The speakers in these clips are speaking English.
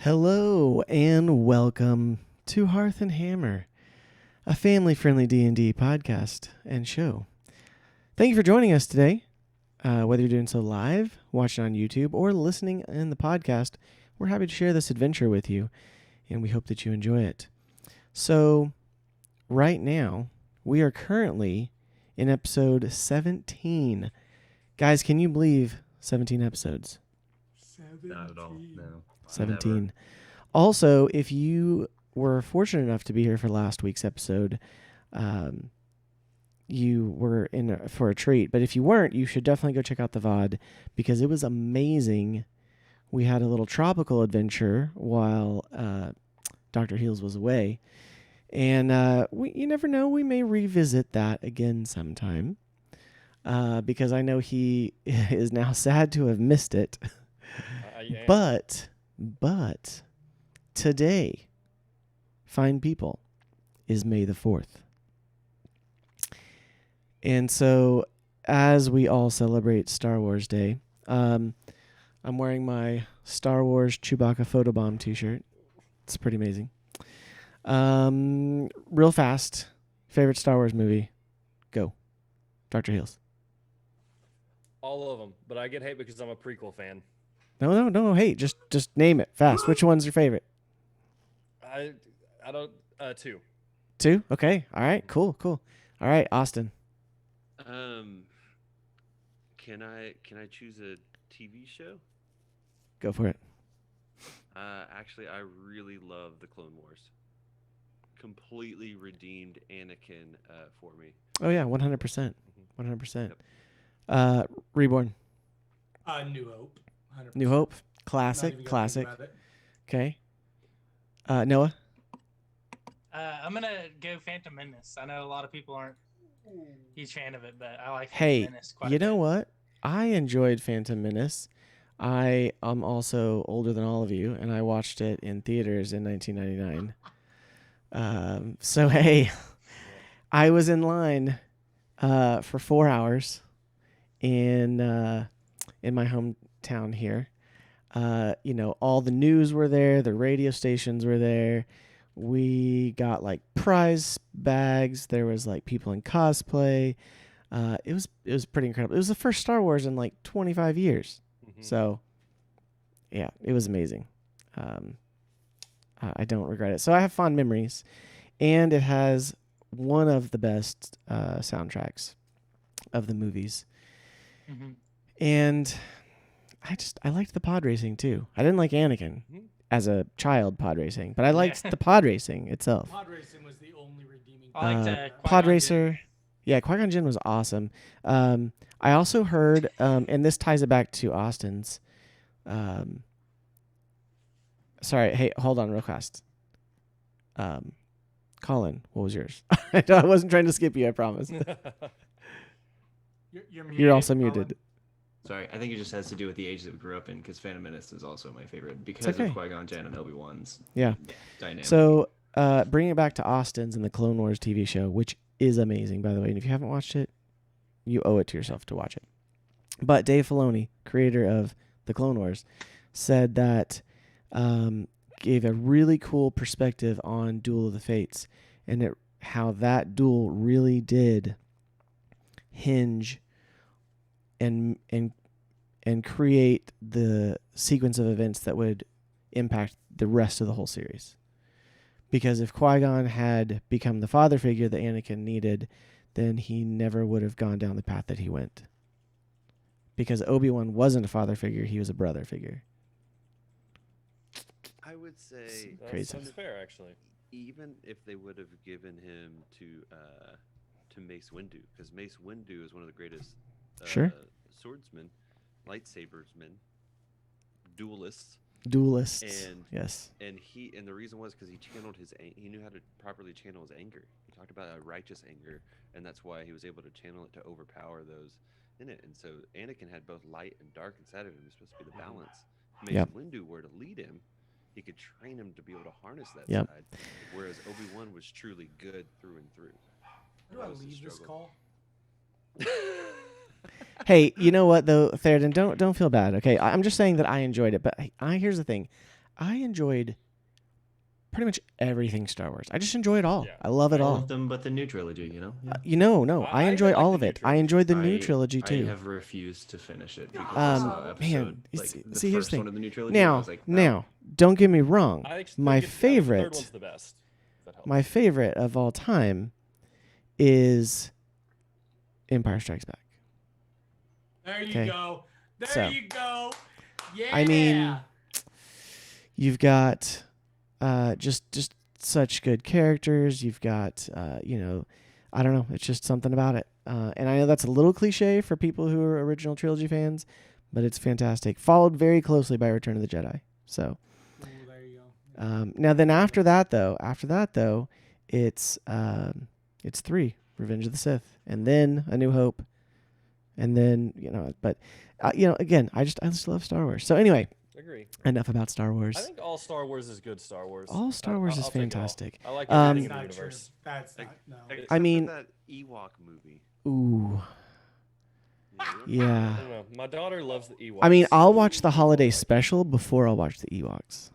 Hello and welcome to Hearth Hammer, a family-friendly D&D podcast and show. Thank you for joining us today. Whether you're doing so live, watching on YouTube, or listening in the podcast, we're happy to share this adventure with you, and we hope that you enjoy it. So, right now, we are currently in episode 17. Guys, can you believe 17 episodes? 17. Not at all, no. 17. Never. Also, if you were fortunate enough to be here for last week's episode, you were in for a treat. But if you weren't, you should definitely go check out the VOD because it was amazing. We had a little tropical adventure while Dr. Heels was away. And you never know, we may revisit that again sometime because I know he is now sad to have missed it. But today, fine people, is May the 4th. And so, as we all celebrate Star Wars Day, I'm wearing my Star Wars Chewbacca photobomb t-shirt. It's pretty amazing. Real fast, favorite Star Wars movie? Go. Dr. Heels. All of them, but I get hate because I'm a prequel fan. No, hate. Just name it fast. Which one's your favorite? I don't, two. Two? Okay. All right. Cool. All right, Austin. Can I choose a TV show? Go for it. Actually, I really love the Clone Wars. Completely redeemed Anakin for me. Oh yeah, 100%. 100%. Reborn. New Hope. 100%. New Hope. Classic. Okay. Noah. I'm gonna go Phantom Menace. I know a lot of people aren't huge fan of it, but I like Hey, Phantom Menace quite a you bit. know what? I enjoyed Phantom Menace. I am also older than all of you, and I watched it in theaters in 1999. So hey, I was in line for 4 hours in my hometown here. All the news were there, the radio stations were there. We got like prize bags. There was like people in cosplay. It was pretty incredible. It was the first Star Wars in like 25 years. Mm-hmm. So yeah, it was amazing. I don't regret it. So I have fond memories, and it has one of the best soundtracks of the movies. Mm-hmm. And I liked the pod racing too. I didn't like Anakin as a child pod racing, but I liked the pod racing itself. Pod racing was the only redeeming. I liked Pod Qui-Gon Racer. Jinn. Yeah, Qui-Gon Jinn was awesome. I also heard, and this ties it back to Austin's. Sorry, hey, hold on real fast. Colin, what was yours? I wasn't trying to skip you, I promise. You're also muted. Sorry, I think it just has to do with the age that we grew up in, because Phantom Menace is also my favorite because of Qui-Gon Jinn and Obi-Wan's dynamic. So, bringing it back to Austin's and the Clone Wars TV show, which is amazing, by the way, and if you haven't watched it, you owe it to yourself to watch it. But Dave Filoni, creator of the Clone Wars, said that gave a really cool perspective on Duel of the Fates and how that duel really did hinge and create the sequence of events that would impact the rest of the whole series. Because if Qui-Gon had become the father figure that Anakin needed, then he never would have gone down the path that he went. Because Obi-Wan wasn't a father figure, he was a brother figure. I would say That's fair, actually. Even if they would have given him to Mace Windu, because Mace Windu is one of the greatest swordsmen, lightsabersmen, duelists. And yes. And the reason was because he knew how to properly channel his anger. He talked about a righteous anger, and that's why he was able to channel it to overpower those in it. And so Anakin had both light and dark inside of him. It was supposed to be the balance. If Mace Windu were to lead him, he could train him to be able to harness that side. Whereas Obi-Wan was truly good through and through. Where do I leave this call? Hey, you know what though, Theoden, don't feel bad. Okay, I'm just saying that I enjoyed it. But here's the thing, I enjoyed pretty much everything Star Wars. I just enjoy it all. Yeah. I love it All all. of them, but the new trilogy, you know. No, I I enjoy like all the of new it. I trilogy. enjoyed the new trilogy too. I have refused to finish it because I saw episode Man, like the see, here's first the one thing. of the new trilogy. And I Now, was like, no. don't get me wrong. I think My the third favorite, one's the best. That helps. my favorite of all time is Empire Strikes Back. There you Okay. go. There So, you go. Yeah. I mean, you've got just such good characters. You've got I don't know. It's just something about it. And I know that's a little cliche for people who are original trilogy fans, but it's fantastic. Followed very closely by Return of the Jedi. So Ooh, there you go. now then after that though, it's 3, Revenge of the Sith, and then A New Hope, and then again, I just love Star Wars. So anyway, Agree. enough about Star Wars. I think all Star Wars is good Star Wars. All Star Wars is I'll take it all. fantastic. I like Um, everything in That's the not true. universe. That's not. No. Except I mean- for that Ewok movie. Ooh, You don't yeah. I don't know. My daughter loves the Ewoks. I mean, I'll watch the holiday special before I'll watch the Ewoks.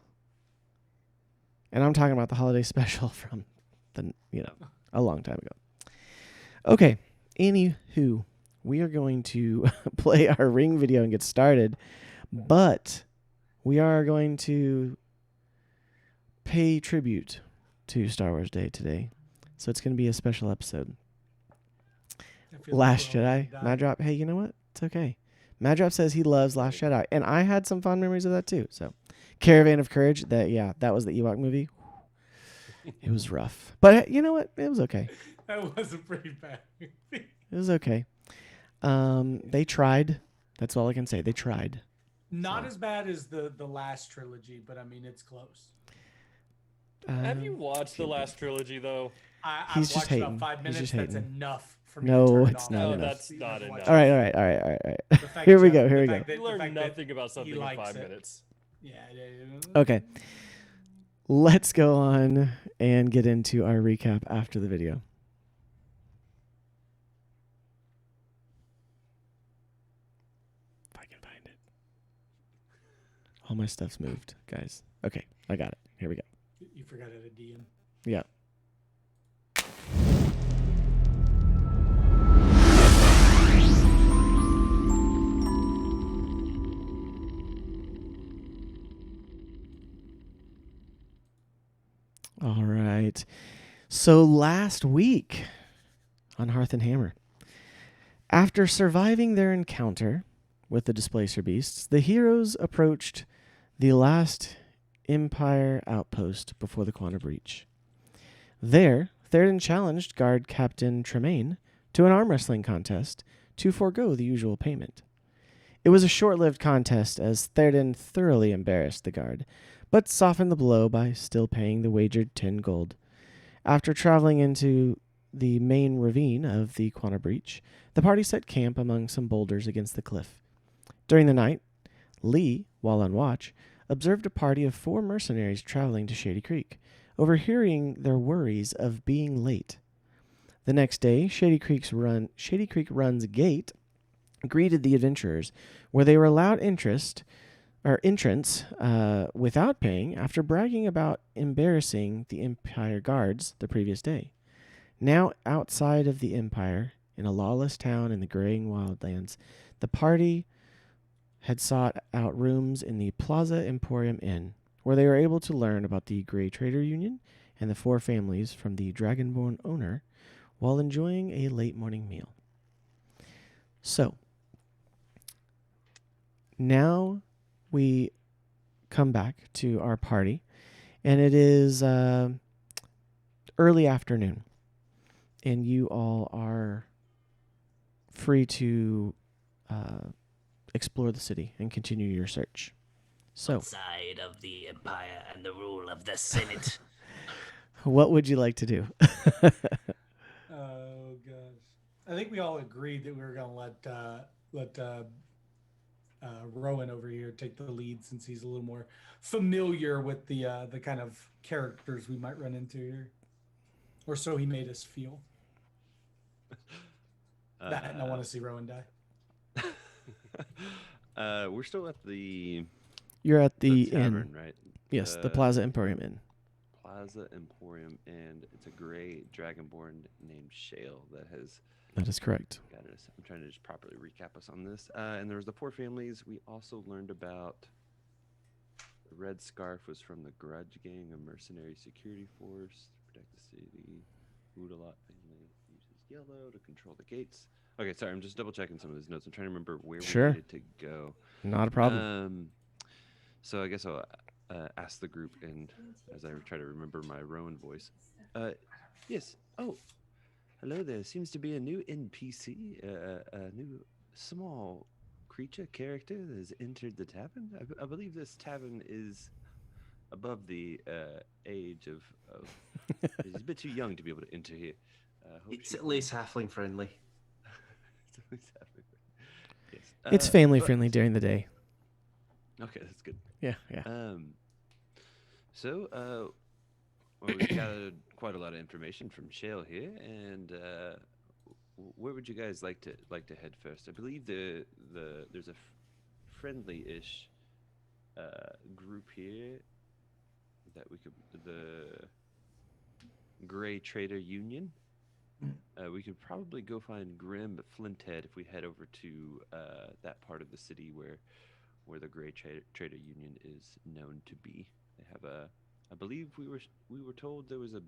And I'm talking about the holiday special from a long time ago. Okay, anywho, we are going to play our ring video and get started, but we are going to pay tribute to Star Wars Day today. So it's going to be a special episode. I feel Last like we're all Jedi, gonna die. Madrop. Hey, you know what? It's okay. Madrop says he loves Last Jedi, and I had some fond memories of that too. So, Caravan of Courage. That was the Ewok movie. It was rough, but you know what? It was okay. That was a pretty bad movie. It was okay. They tried. That's all I can say. They tried. Not So. as bad as the last trilogy, but I mean it's close. Have you watched the last trilogy though? I've He's just watched hating. about 5 He's minutes. just That's hating. enough for me No, to turn it it's off. not No, enough. that's not enough. All right. The fact Here we that- go. the Here we fact go. that- You the learn fact that nothing about something in likes 5 it. minutes. Yeah. Okay. Let's go on and get into our recap after the video. If I can find it. All my stuff's moved, guys. Okay, I got it. Here we go. You forgot how to DM. Yeah. All right. So last week on Hearth and Hammer, after surviving their encounter with the Displacer Beasts, the heroes approached the last Empire outpost before the Quantum Breach. There, Theoden challenged Guard Captain Tremaine to an arm wrestling contest to forego the usual payment. It was a short-lived contest as Theoden thoroughly embarrassed the guard, but softened the blow by still paying the wagered 10 gold. After traveling into the main ravine of the Quantum Breach, the party set camp among some boulders against the cliff. During the night, Lee, while on watch, observed a party of 4 mercenaries traveling to Shadycreek, overhearing their worries of being late. The next day, Shadycreek Run's gate greeted the adventurers, where they were allowed entrance without paying after bragging about embarrassing the Empire guards the previous day. Now outside of the Empire, in a lawless town in the graying wildlands, the party had sought out rooms in the Plaza Emporium Inn, where they were able to learn about the Graytrader Union and the 4 families from the Dragonborn owner while enjoying a late morning meal. So, now we come back to our party, and it is early afternoon, and you all are free to explore the city and continue your search. So, Outside of the Empire and the rule of the Senate. what would you like to do? Oh gosh, I think we all agreed that we were gonna let Rowan over here take the lead since he's a little more familiar with the kind of characters we might run into here, or so he made us feel. That and I want to see Rowan die. We're still at the You're at the tavern, inn. right? Yes, the Plaza Emporium Inn. Plaza Emporium, and it's a gray dragonborn named Shale that has That is correct. got us. I'm trying to just properly recap us on this. And there was the 4 families. We also learned about the Red Scarf was from the Grudge Gang, a mercenary security force to protect the city. Woodalot family uses yellow to control the gates. Okay, sorry, I'm just double checking some of these notes. I'm trying to remember where Sure. we needed to go. Not a problem. So I guess I'll ask the group, and as I try to remember my Rowan voice. Yes. Oh, hello there. Seems to be a new NPC, a new small creature character that has entered the tavern. I believe this tavern is above the age of. He's a bit too young to be able to enter here. It's at least halfling friendly. It's at least halfway there. Yes. It's family friendly during the day. Okay, that's good. Yeah. So, well, we've gathered quite a lot of information from Shale here, and where would you guys like to head first? I believe there's a friendly-ish group here that we could, the Graytrader Union. We could probably go find Grim Flinthead if we head over to that part of the city where the Graytrader Union is known to be. They have I believe we were told there was a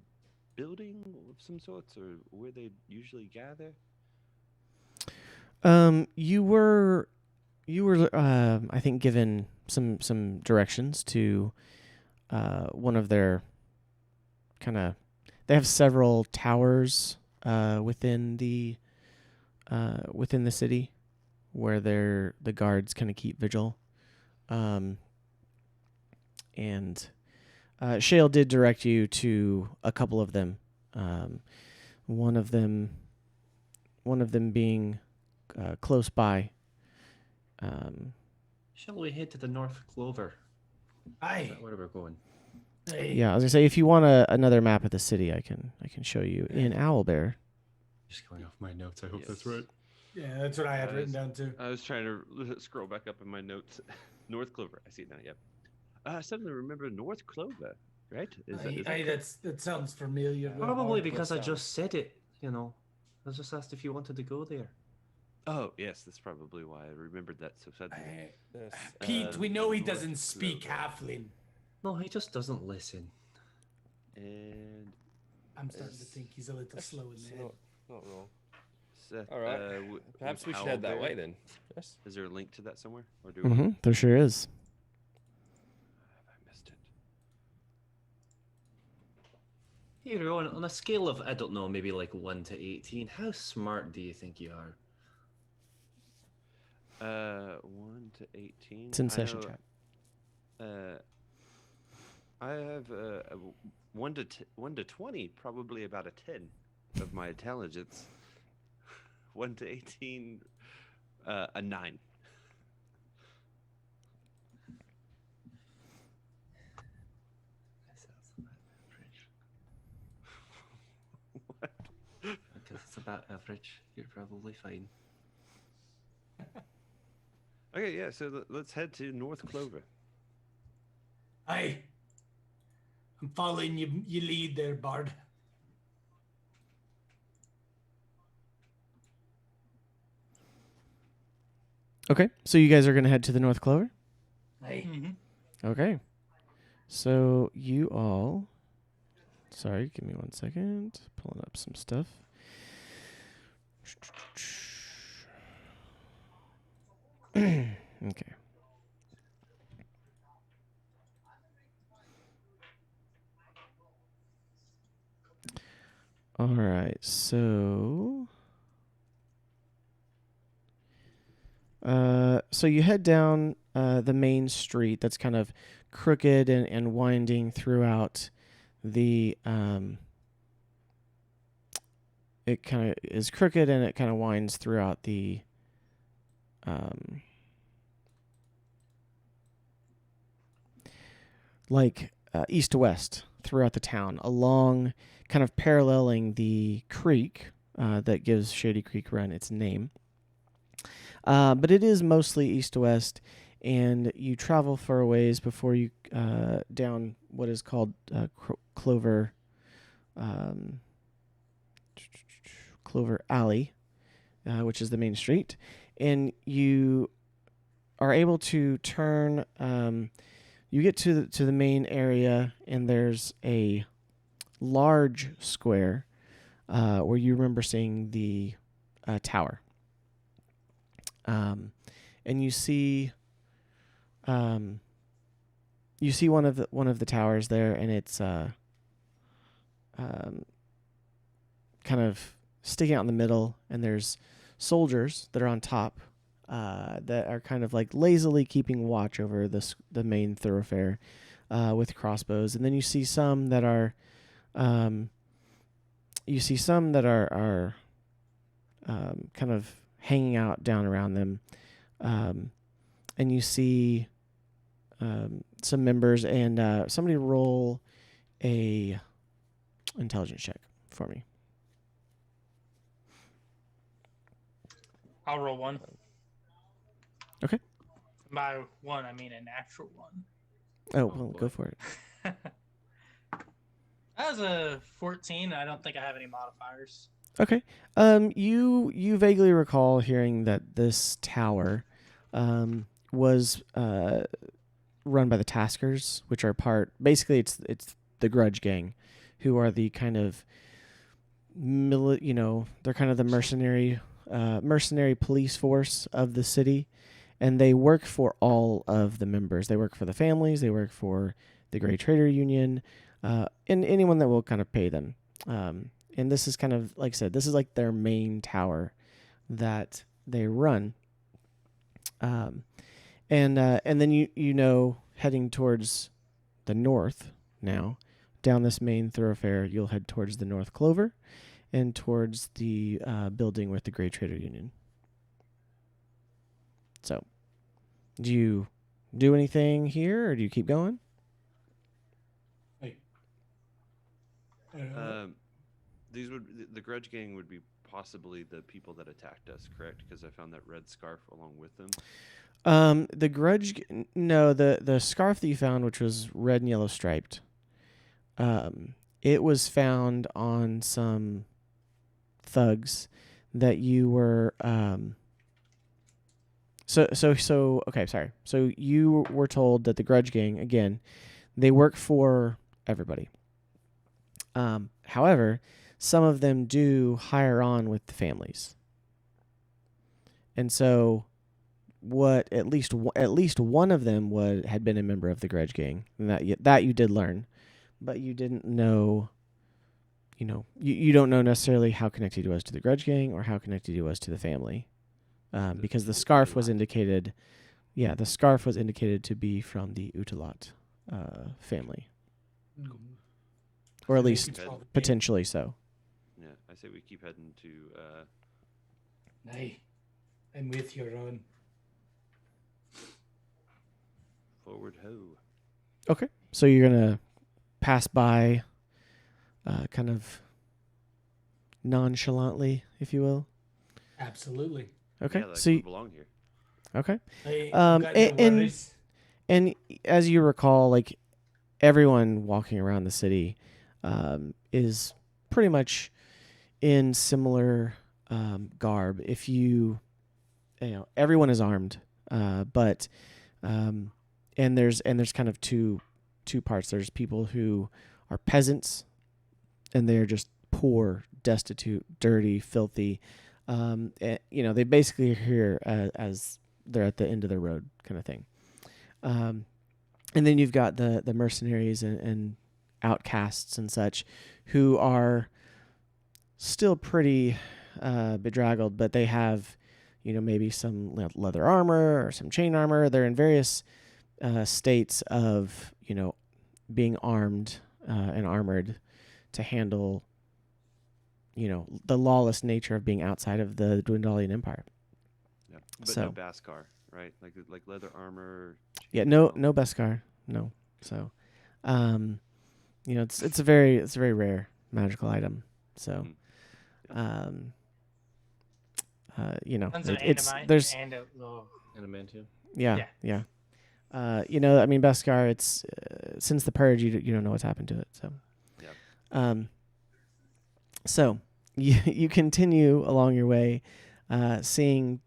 building of some sorts, or where they usually gather. You were I think given some directions to one of their they have several towers within the city where the guards kind of keep vigil. And Shale did direct you to a couple of them. One of them being close by. Shall we head to the North Clover? Is Aye. that where we're going? Yeah, I was gonna say, if you want another map of the city, I can show you in Owlbear. Just going off my notes. I hope that's Yes. right. Yeah, that's what I had written down too. I was trying to scroll back up in my notes. North Clover. I see it now. Yep. I suddenly remember North Clover. Right? Is that That sounds familiar. with Probably Hard because I West just said it. You know, I was just asked if you wanted to go there. Oh, yes. That's probably why I remembered that so suddenly. Yes. Pete, we know he North doesn't speak Clover. halfling. No, he just doesn't listen. And I'm starting to think he's a little slow in the head. Not wrong. Seth, All right. Perhaps we should head that way then. Yes. Is there a link to that somewhere, or do we? Mm-hmm. There sure is. Have I missed it? Hey, Rowan, on a scale of, I don't know, maybe like 1 to 18, how smart do you think you are? 1 to 18. It's in session chat. I have 1 to 20, probably about a 10 of my intelligence. 1 to 18, a 9. What? Because it's about average. You're probably fine. Okay, yeah. So let's head to North Clover. Aye. I'm following you. You lead there, Bard. Okay, so you guys are gonna head to the North Clover. Aye. Okay, so you all. Sorry, give me 1 second. Pulling up some stuff. Okay. All right, so you head down the main street that's kind of crooked and winding throughout the it kind of is crooked and it kind of winds throughout the east to west throughout the town, along kind of paralleling the creek that gives Shadycreek Run its name. But it is mostly east to west, and you travel for a ways before you down what is called Clover Alley, which is the main street, and you are able to turn. You get to the main area, and there's a large square where you remember seeing the tower. And you see one of the towers there, and it's kind of sticking out in the middle, and there's soldiers that are on top that are kind of like lazily keeping watch over the main thoroughfare with crossbows. And then you see some that are kind of hanging out down around them, and you see some members. And somebody roll a intelligence check for me. I'll roll one. Okay. By one, I mean a natural one. Oh, well, go for it. That was a 14. I don't think I have any modifiers. Okay. You vaguely recall hearing that this tower was run by the Taskers, which are basically it's the Grudge Gang, who are the kind of they're kind of the mercenary police force of the city, and they work for all of the members. They work for the families. They work for the Graytrader Union, and anyone that will kind of pay them. And this is kind of, like I said, this is like their main tower that they run. And then heading towards the north now, down this main thoroughfare, you'll head towards the North Clover and towards the building with the Graytrader Union. So, do you do anything here, or do you keep going? The Grudge Gang would be possibly the people that attacked us, correct? Because I found that red scarf along with them. The scarf that you found, which was red and yellow striped, it was found on some thugs that you were okay, sorry. So you were told that the Grudge Gang, again, they work for everybody. However, some of them do hire on with the families. And so what at least one of them had been a member of the Grudge Gang, and that you did learn, but you didn't know, you don't know necessarily how connected he was to the Grudge Gang or how connected he was to the family. Because the scarf was indicated to be from the Utalat family. Or at least potentially so. Yeah, I say we keep heading to. Nay, I'm with you, Ron. Forward ho. Okay, so you're gonna pass by, kind of nonchalantly, if you will. Absolutely. Okay, Yeah, like so we belong here. okay, Got no worries. and as you recall, like everyone walking around the city, is pretty much in similar garb. If everyone is armed, but and there's kind of two parts. There's people who are peasants, and they're just poor, destitute, dirty, filthy. They basically are here as they're at the end of the road, kind of thing. And then you've got the mercenaries and outcasts and such, who are still pretty bedraggled, but they have, maybe some leather armor or some chain armor. They're in various states of, being armed and armored to handle, the lawless nature of being outside of the Dwendalian Empire. Yeah, but no Baskar, right? Like leather armor. Yeah, no Beskar, no. So, it's a very rare magical item. So, Tons of there's adamantium. Yeah. You know, I mean, Beskar, it's since the purge, you don't know what's happened to it. So, Yep. So you continue along your way, seeing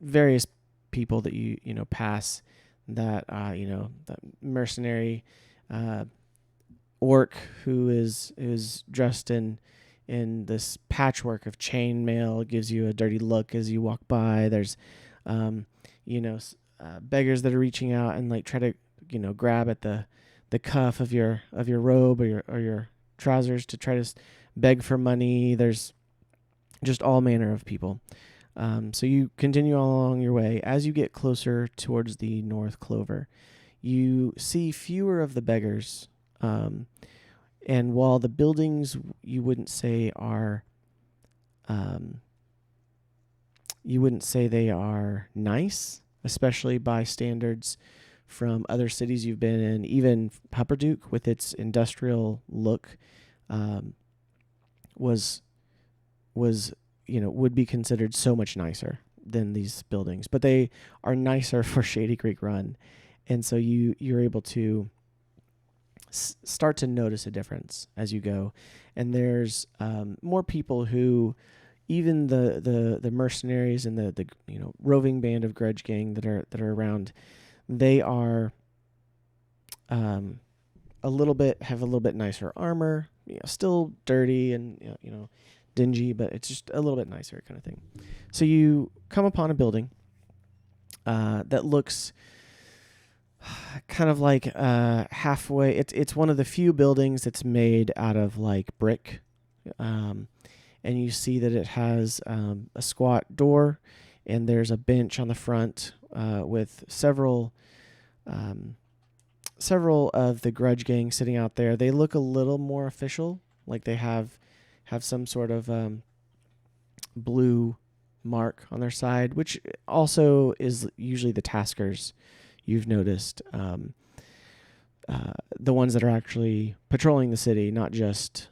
various people that you know pass. That that mercenary orc who is dressed in this patchwork of chainmail gives you a dirty look as you walk by. There's beggars that are reaching out and like try to grab at the cuff of your robe or your trousers to try to beg for money. There's just all manner of people. So you continue along your way. As you get closer towards the North Clover, you see fewer of the beggars. And while the buildings you wouldn't say they are nice, especially by standards from other cities you've been in, even Hupperduke with its industrial look, would be considered so much nicer than these buildings. But they are nicer for Shadycreek Run, and so you're able to start to notice a difference as you go. And there's more people who, even the mercenaries and the roving band of grudge gang that are around, they are have a little bit nicer armor, still dirty and dingy, but it's just a little bit nicer kind of thing. So you come upon a building that looks kind of like halfway. It's one of the few buildings that's made out of like brick, and you see that it has a squat door, and there's a bench on the front with several of the grudge gang sitting out there. They look a little more official, like they have some sort of blue mark on their side, which also is usually the taskers. You've noticed the ones that are actually patrolling the city, not just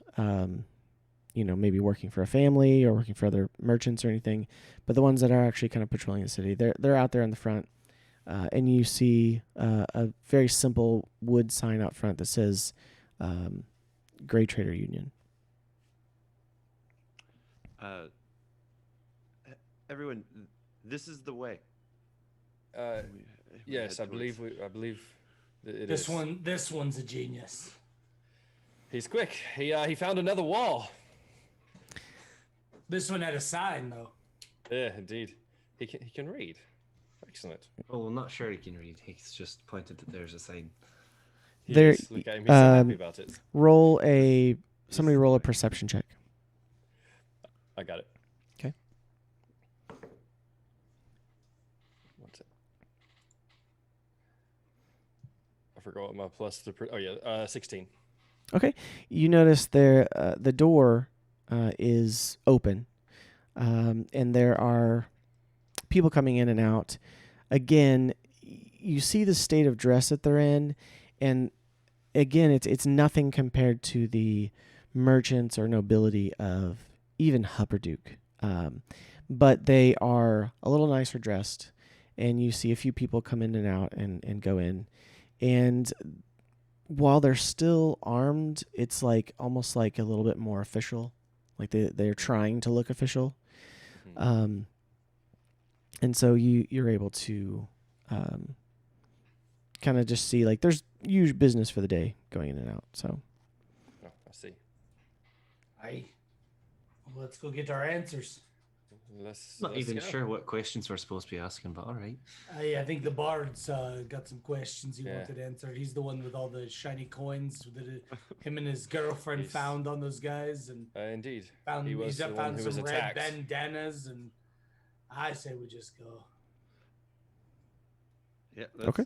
maybe working for a family or working for other merchants or anything, but the ones that are actually kind of patrolling the city. They're out there in the front, and you see a very simple wood sign out front that says Graytrader Union. Everyone, this is the way. Yes, I believe that it This is. this one's a genius. He's quick. He found another wall. This one had a sign though. Yeah, indeed. He can read. Excellent. Oh, I'm not sure he can read. He's just pointed that there's a sign. Yes, look at him. He's so happy about it. Somebody roll a perception check. I got it. Okay. What's it? I forgot what my plus the. Oh yeah, 16. Okay. You notice there the door is open, and there are people coming in and out. Again, you see the state of dress that they're in, and again, it's nothing compared to the merchants or nobility of even Hupperduke. But they are a little nicer dressed, and you see a few people come in and out and go in. And while they're still armed, it's like almost like a little bit more official. Like they're trying to look official. Mm-hmm. And so you're able to kind of just see like there's huge business for the day going in and out. So Oh, I see. Let's go get our answers. Not even go. sure what questions we're supposed to be asking, but all right. I think the bard's got some questions he Yeah. wanted answered. He's the one with all the shiny coins that him and his girlfriend Yes. found on those guys, and Indeed. found He was he's the one found who some was red attacked. bandanas, and I say we just go. Yeah. Okay.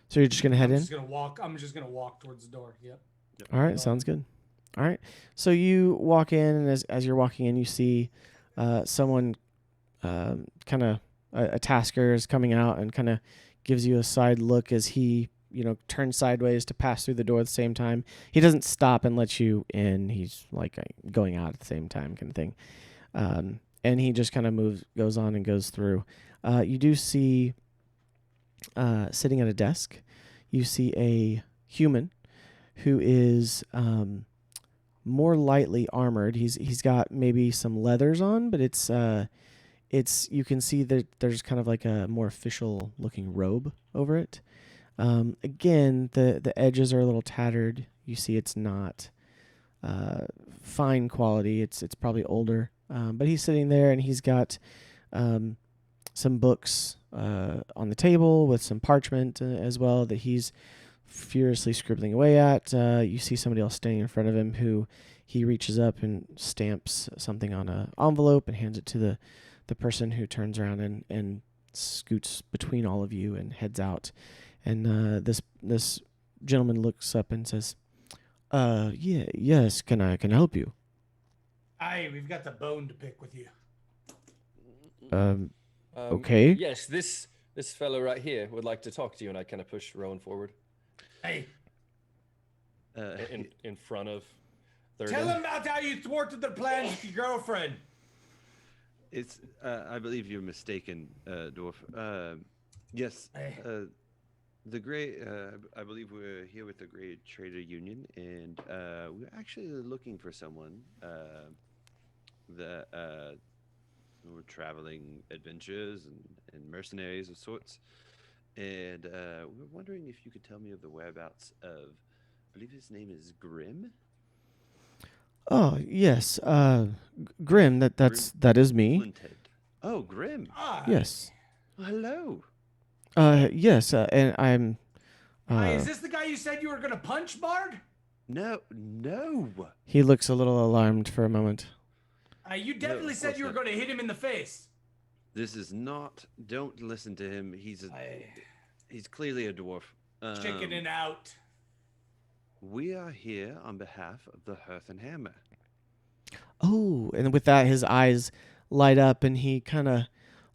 So you're just gonna head in. I'm just gonna walk towards the door. Yep. All right, sounds good. All right, so you walk in, and as you're walking in, you see someone, kind of a tasker is coming out and kind of gives you a side look as he, turns sideways to pass through the door at the same time. He doesn't stop and let you in. He's like going out at the same time, kind of thing. And he just kind of goes on and goes through. You do see sitting at a desk. You see a human who is more lightly armored. He's got maybe some leathers on, but it's you can see that there's kind of like a more official looking robe over it. Again, the edges are a little tattered. You see it's not fine quality. It's probably older. But he's sitting there and he's got some books on the table with some parchment as well that he's furiously scribbling away at. You see somebody else standing in front of him who he reaches up and stamps something on an envelope and hands it to the person who turns around and scoots between all of you and heads out. And this gentleman looks up and says, yes, can I help you? Aye, we've got the bone to pick with you. Okay. Yes, this fellow right here would like to talk to you, and I kind of push Rowan forward. Hey, In front of tell him about how you thwarted their plans with your girlfriend. It's I believe you're mistaken, dwarf. Yes, Hey. I believe we're here with the Graytrader Union, and we're actually looking for someone that we're traveling adventures and mercenaries of sorts, and we're wondering if you could tell me of the whereabouts of, I believe his name is Grim. Oh, yes. Grim, that is me. Glinted. Oh, Grim. Aye. Yes. Hello. Yes, and I'm Aye, is this the guy you said you were gonna punch, Bard? No. he looks a little alarmed for a moment. You definitely of said course you were not. gonna hit him in the face. This is not. Don't listen to him. He's clearly a dwarf. Chicken it out. We are here on behalf of the Hearth Hammer. Oh, and with that, his eyes light up, and he kind of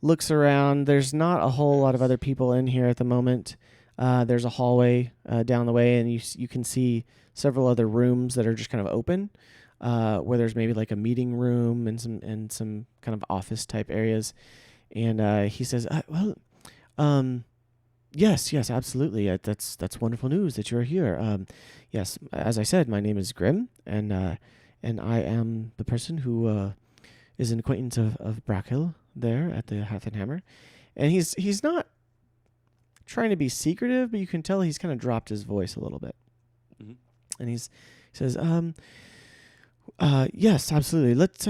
looks around. There's not a whole lot of other people in here at the moment. There's a hallway down the way, and you can see several other rooms that are just kind of open, where there's maybe like a meeting room and some kind of office type areas. And he says, yes, absolutely. That's wonderful news that you're here. Yes, as I said, my name is Grim, and I am the person who is an acquaintance of Brakhil there at the Hearth Hammer. And he's not trying to be secretive, but you can tell he's kind of dropped his voice a little bit. Mhm. And he says, yes, absolutely. Let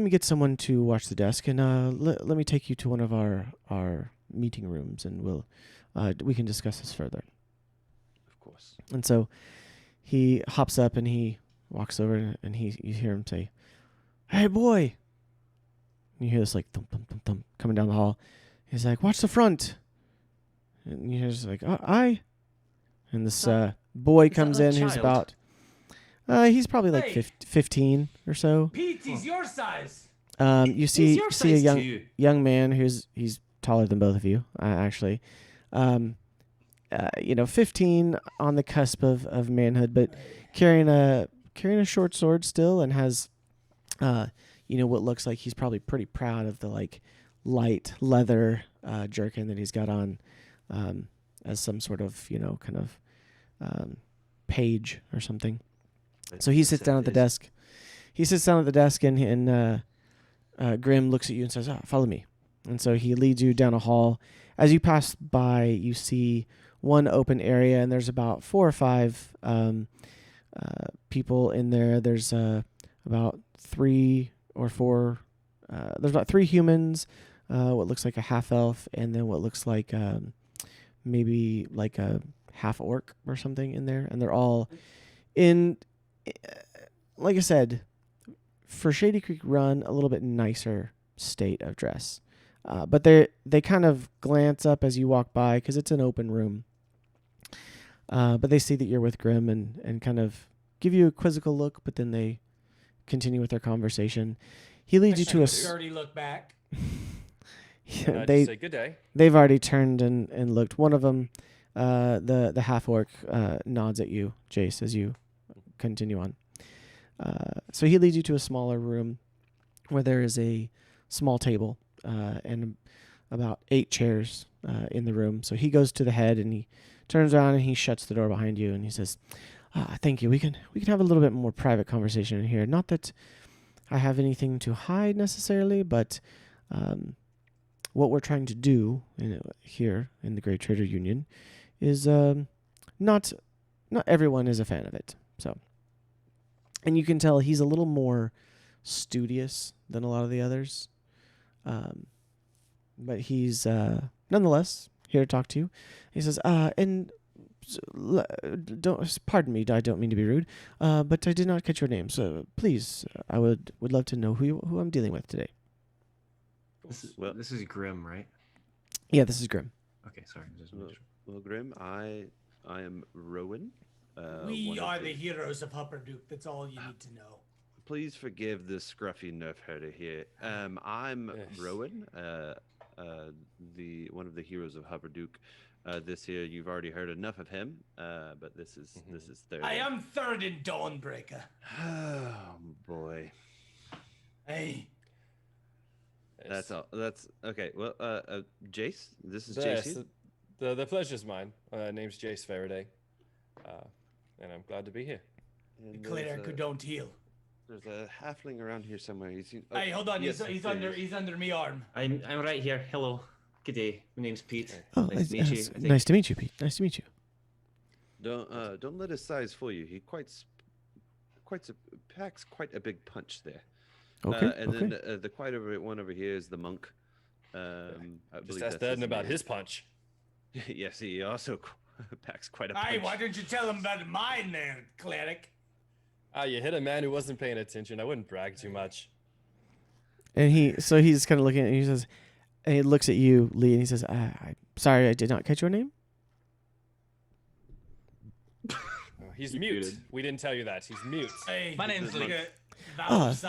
me get someone to watch the desk, and let me take you to one of our meeting rooms, and we can discuss this further. Of course. And so he hops up and he walks over, and you hear him say, "Hey, boy!" And you hear this like thump thump thump thump coming down the hall. He's like, "Watch the front!" And you hear just like, "Aye." And this boy comes in who's about. He's probably like Hey. 15 or so. Pete, he's your size. You see your a size young too. young man he's taller than both of you, actually. 15 on the cusp of manhood, but carrying a short sword still, and has what looks like he's probably pretty proud of the like light leather jerkin that he's got on, as some sort of kind of page or something. So he sits down at the desk. And Grim looks at you and says, "Follow me." And so he leads you down a hall. As you pass by, you see one open area, and there's about 4 or 5 people in there. There's about 3 or 4. There's about 3 humans, what looks like a half elf, and then what looks like maybe like a half orc or something in there. And they're all in, like I said, for Shadycreek run, a little bit nicer state of dress. But they kind of glance up as you walk by because it's an open room. But they see that you're with Grim and kind of give you a quizzical look, but then they continue with their conversation. He leads you to a... dirty look back. And I just say good day. They've already turned and looked. One of them, the half orc, nods at you, Jace, as you continue on. So he leads you to a smaller room where there is a small table and about 8 chairs in the room. So he goes to the head and he turns around and he shuts the door behind you and he says, "Thank you. We can have a little bit more private conversation in here. Not that I have anything to hide necessarily, but what we're trying to do here in the Graytrader Union is not everyone is a fan of it. So, and you can tell he's a little more studious than a lot of the others, but he's nonetheless here to talk to you. He says, pardon me, I don't mean to be rude, but I did not catch your name. So please, I would love to know who I'm dealing with today." This is Grim, right? Yeah, this is Grim. Okay, sorry. Well, Grim, I am Rowan. We are the heroes of Hupperduke. That's all you need to know. Please forgive the scruffy nerf herder here. I'm Rowan, the one of the heroes of Hupperduke. This year, you've already heard enough of him, but this is third. I am third in Dawnbreaker. Oh boy. Hey. That's all. That's okay. Well, Jace, this is Yes, JC. the pleasure's mine. Name's Jace Faraday, and I'm glad to be here. And The cleric who don't heal. there's a halfling around here somewhere. Hey, hold on. Yes, he's there under he is. me arm. I'm right here. Hello. Good day. My name's Pete. Oh, Nice to meet you. I think. nice to meet you, Pete. Nice to meet you. Don't let his size fool you. He packs quite a big punch there. Okay. And okay. then the quiet one over here is the monk. I Just believe ask that's Eden about name. his punch. Yes, he also packs quite a punch. Hey, why don't you tell him about mine there, cleric? You hit a man who wasn't paying attention. I wouldn't brag too much. And he's kind of looking at you. He says, and he looks at you, Lee, and he says, "I'm sorry, I did not catch your name." He's mute. We didn't tell you that. He's mute. Hey, My name's Lee.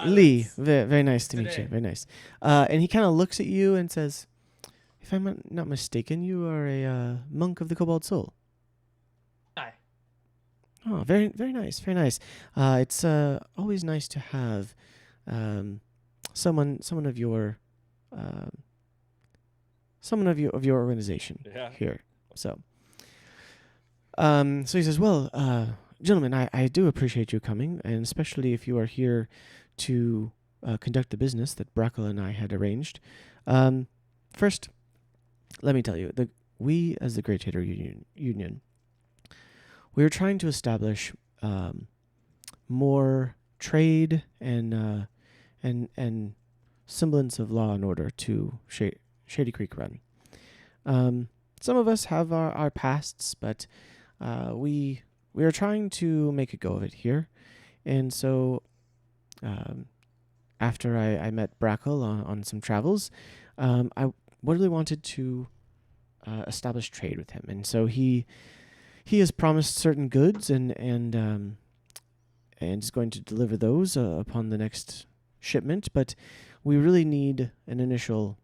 Lee, very nice to meet Today. you. Very nice. And he kind of looks at you and says, "If I'm not mistaken, you are a monk of the Cobalt Soul." Hi. Oh, very nice, very nice. It's always nice to have someone of your organization Yeah. here. So he says, "Well, gentlemen, I do appreciate you coming, and especially if you are here to conduct the business that Brakhil and I had arranged. First, let me tell you, we as the Graytrader Union, we are trying to establish more trade and semblance of law and order to Shadycreek run. Some of us have our pasts, but we are trying to make a go of it here. And so after I met Brakhil on some travels, I really wanted to establish trade with him. And so he has promised certain goods and is going to deliver those upon the next shipment. But we really need an initial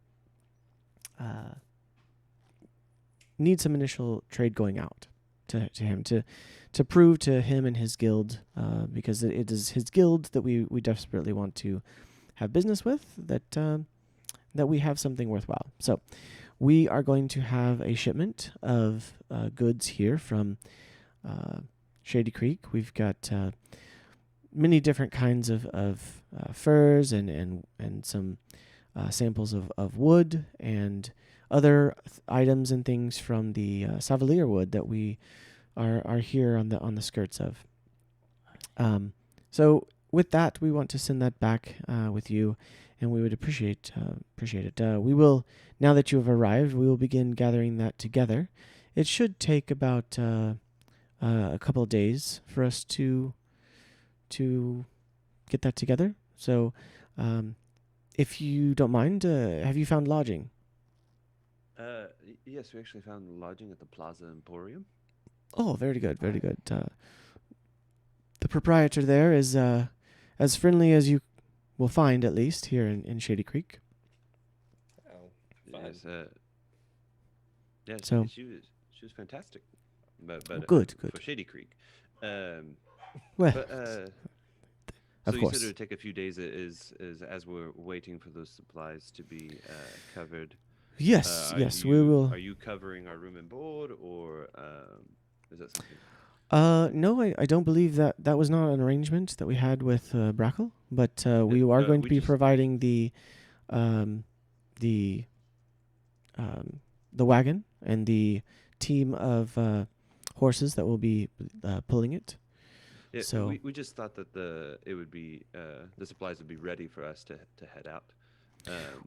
some initial trade going out to him to prove to him and his guild, because it is his guild that we desperately want to have business with, that we have something worthwhile. So we are going to have a shipment of goods here from Shadycreek. We've got many different kinds of furs and some samples of wood and other items and things from the Savalier wood that we are here on the skirts of. So with that, we want to send that back with you, and we would appreciate it. We will, now that you have arrived, we will begin gathering that together. It should take about a couple of days for us to get that together. So if you don't mind, have you found lodging? Yes, we actually found lodging at the Plaza Emporium. Oh, very good, very good. The proprietor there is as friendly as you will find, at least here in Shadycreek. Oh, fine. Yes, yeah, So- she was fantastic. But good. for Shadycreek. Well, But of so you course. said it would take a few days. Is as we're waiting for those supplies to be covered. Yes, Are yes, you, we will. Are you covering our room and board, or is that something? No, I don't believe that was not an arrangement that we had with Brakhil, but we are going to We be just- providing um, the the wagon and the team of horses that will be pulling it. Yeah, So- we just thought that the supplies would be ready for us to head out.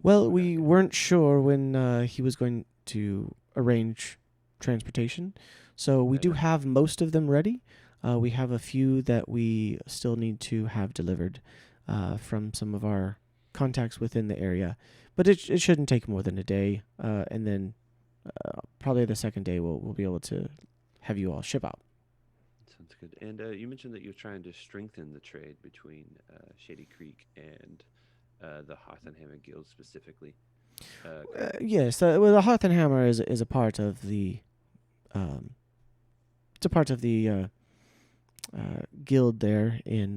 Well, we're we not gonna- weren't sure when he was going to arrange transportation, so we Fair do enough. have most of them ready. We have a few that we still need to have delivered from some of our contacts within the area, but it shouldn't take more than a day, and then probably the second day we'll be able to have you all ship out. Sounds good. And you mentioned that you're trying to strengthen the trade between Shadycreek and the Hearth and Hammer Guild specifically. Yes, well, the Hearth and Hammer is a part of the it's a part of the guild there in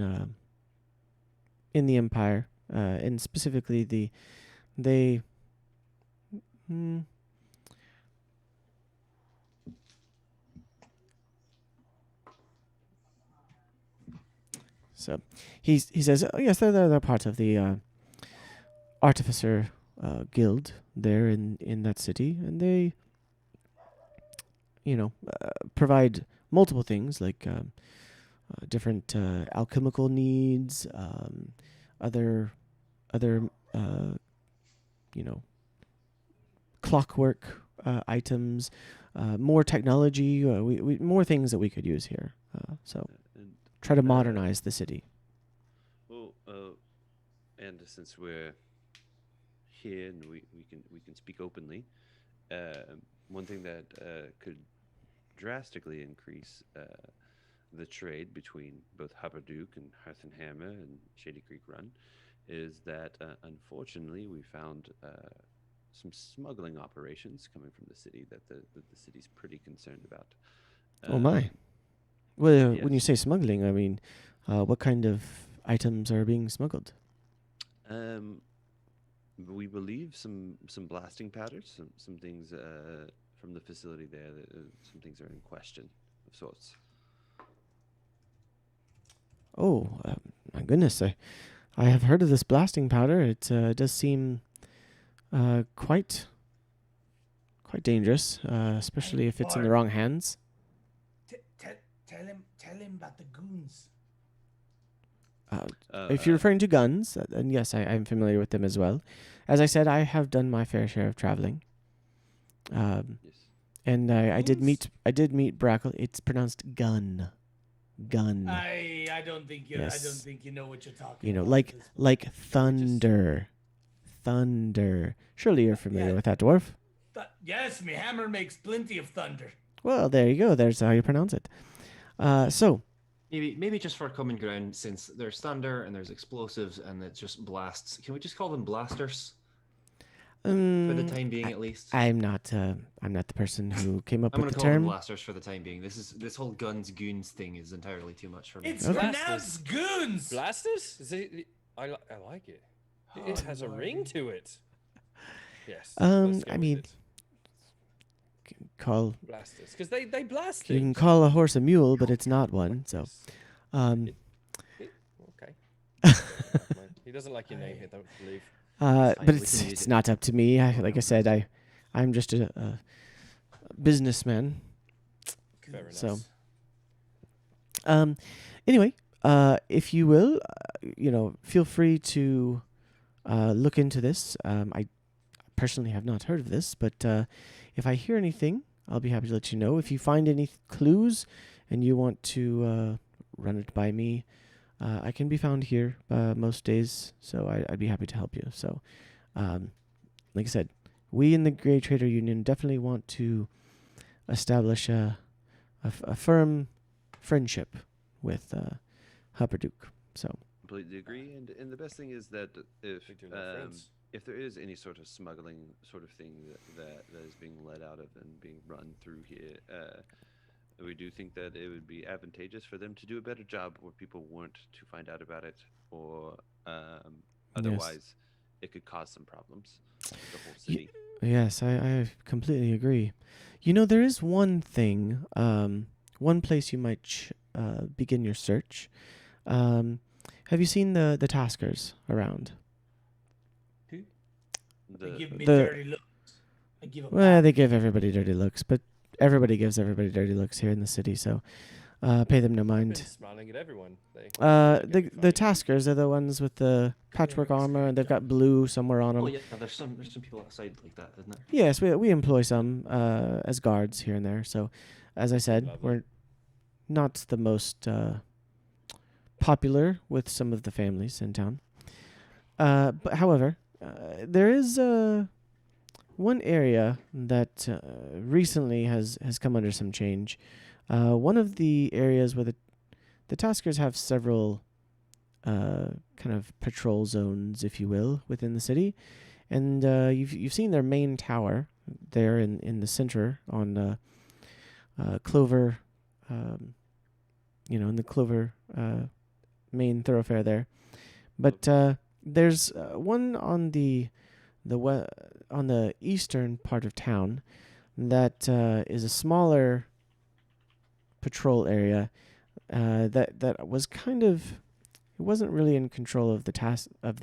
the Empire, and specifically they. So he says, oh, yes, they're part of the artificer guild there in that city, and they provide multiple things like different alchemical needs, other clockwork items, more technology, we more things that we could use here. So and, try to modernize the city. well, and since we're here and we can speak openly, one thing that could drastically increase the trade between both Haberduke and Hearth and Hammer and Shadycreek Run is that unfortunately we found some smuggling operations coming from the city that the city's pretty concerned about. Oh my! Well, when you yes. say smuggling, I mean, what kind of items are being smuggled? We believe some blasting powders, some things from the facility there. Some things are in question of sorts. Oh, my goodness! I have heard of this blasting powder. It does seem quite dangerous, especially if it's in the wrong hands. Tell him about the goons. If you're referring to guns, then yes, I'm familiar with them as well. As I said, I have done my fair share of traveling. Yes. And I did Guns? meet Brakhil. It's pronounced gun. I don't think you. I Yes. don't think you know what you're talking. You know, about like at this point. like thunder. Thunder. Surely you're familiar Yeah. with that, dwarf. Yes, me hammer makes plenty of thunder. Well, there you go. There's how you pronounce it. So Maybe just for common ground, since there's thunder and there's explosives and it's just blasts, can we just call them blasters for the time being, at least? I'm not the person who came up I'm with gonna the call them term. blasters for the time being. This whole guns goons thing is entirely too much for me. It's Okay. pronounced goons. Blasters? I like it. It Oh, has a ring Lordy. to it. Yes. I let's go with mean, it. Call Blasters, because they blast you can things. call a horse a mule, but it's not one. So, Yes. um, Okay. He doesn't like your name, I don't believe. fine, but we it's can use it's it. not up to me. Like I said, I'm just a businessman. Fair enough. So, anyway, if you will, feel free to look into this. I personally have not heard of this, but if I hear anything, I'll be happy to let you know. If you find any clues and you want to run it by me, I can be found here most days, so I'd be happy to help you. So, like I said, we in the Graytrader Union definitely want to establish a firm friendship with Haberduke. So, Completely agree. And the best thing is that We do know friends. if there is any sort of smuggling sort of thing that is being let out of and being run through here, we do think that it would be advantageous for them to do a better job where people weren't to find out about it, or otherwise it could cause some problems. The whole city. Yes, I completely agree. There is one thing, one place you might begin your search. Have you seen the Taskers around? They give me the- dirty looks. I give 'em Well, back. they give everybody dirty looks, but everybody gives everybody dirty looks here in the city, so pay them no Been mind. smiling at everyone. The Taskers are the ones with the patchwork armor, and they've got blue somewhere on them. Oh yeah, there's some people outside like that, isn't there? Yes, we employ some as guards here and there. So, as I said, Lovely. we're not the most popular with some of the families in town. But however, there is one area that recently has come under some change. One of the areas where the Taskers have several kind of patrol zones, if you will, within the city. And you've seen their main tower there in the center on Clover, in the Clover main thoroughfare there. But there's one on the eastern part of town that is a smaller patrol area that was kind of, it wasn't really in control of the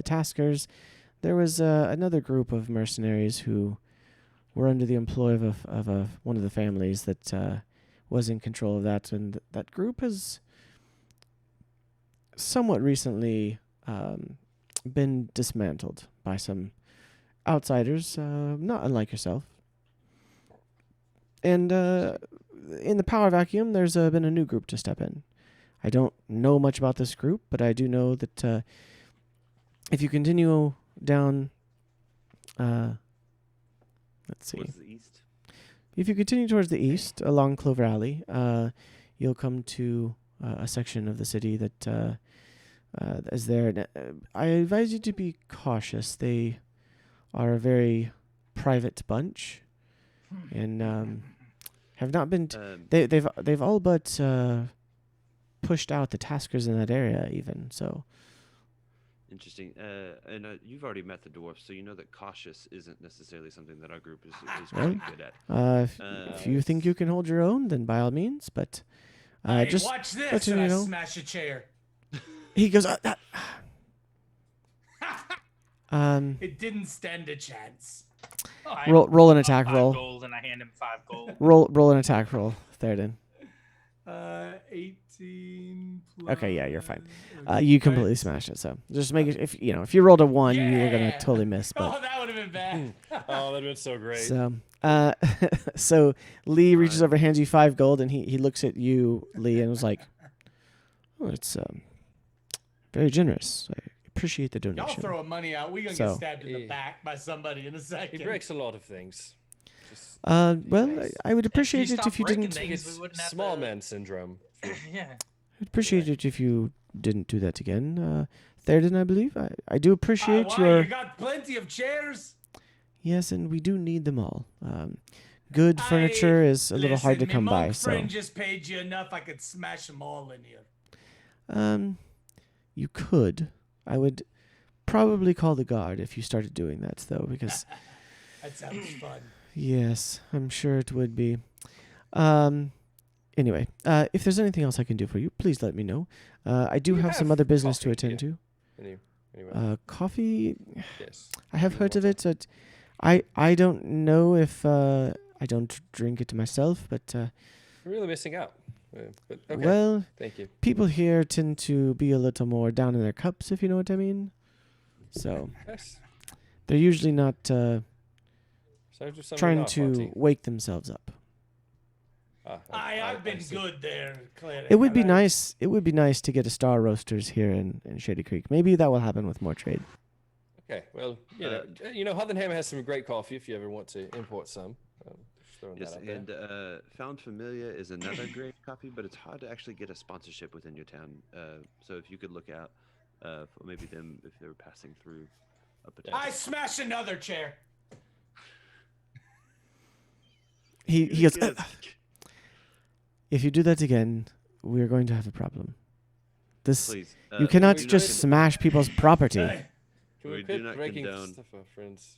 Taskers. There was another group of mercenaries who were under the employ of one of the families that was in control of that, and that group has somewhat recently been dismantled by some outsiders, not unlike yourself. And in the power vacuum, there's been a new group to step in. I don't know much about this group, but I do know that if you continue down, let's see. What's the east? If you continue towards the east along Clover Alley, you'll come to a section of the city that is there. I advise you to be cautious. They are a very private bunch, and have not been. They've all but pushed out the Taskers in that area, even so. Interesting. And you've already met the dwarfs, so you know that cautious isn't necessarily something that our group is Well, quite good at. If you think you can hold your own, then by all means. But Hey, just watch this, let you and I know. smash a chair. He goes. It didn't stand a chance. I Roll an have attack 5 roll. gold and I hand him 5 gold. Roll an attack roll, Theoden. 18 plus... Okay, yeah, you're fine. Okay. You completely smashed it. So just make it. If you rolled a 1, you were gonna Yeah. totally miss. Oh, But that would have been bad. Oh, that'd been so great. so so Lee reaches over, hands you 5 gold, and he looks at you, Lee, and was like, "Oh, it's very generous. I appreciate the Y'all donation." throwing money out. We're going to So- get stabbed in the Yeah. back by somebody in a second. He breaks a lot of things. Just Well, nice. I would appreciate it stopped if you breaking didn't. things, we it's wouldn't have small to- man syndrome. Yeah. I'd appreciate it if you didn't do that again. Theoden, I believe. I do appreciate why? your. You got plenty of chairs? Yes, and we do need them all. Good furniture is a little hard to Listen, come my by. monk So, friend just paid you enough. I could smash them all in here. you could. I would probably call the guard if you started doing that, though, because That sounds fun. yes, I'm sure it would be. Anyway, if there's anything else I can do for you, please let me know. I do You have some have other business to coffee, attend yeah. to. Anyway, Coffee. yes. I have heard of it. But I don't know if I don't drink it myself, but You're really missing out. But okay. well, Thank you. people here tend to be a little more down in their cups, if you know what I mean. So Yes. they're usually not So just something trying not to hearty. wake themselves up. I've been see. good there, Claire. It would be nice. It would be nice to get a Star Roasters here in Shadycreek. Maybe that will happen with more trade. Okay, well, Hearth Hammer has some great coffee if you ever want to import some. Just throwing Yes, that out there. and Found Familia is another great coffee, but it's hard to actually get a sponsorship within your town. So if you could look out for maybe them if they were passing through up at I smash another chair. He goes. If you do that again, we're going to have a problem. This Please. you cannot we just know- smash people's property. Hey, Can we We do quit not breaking condone- stuff, our friends?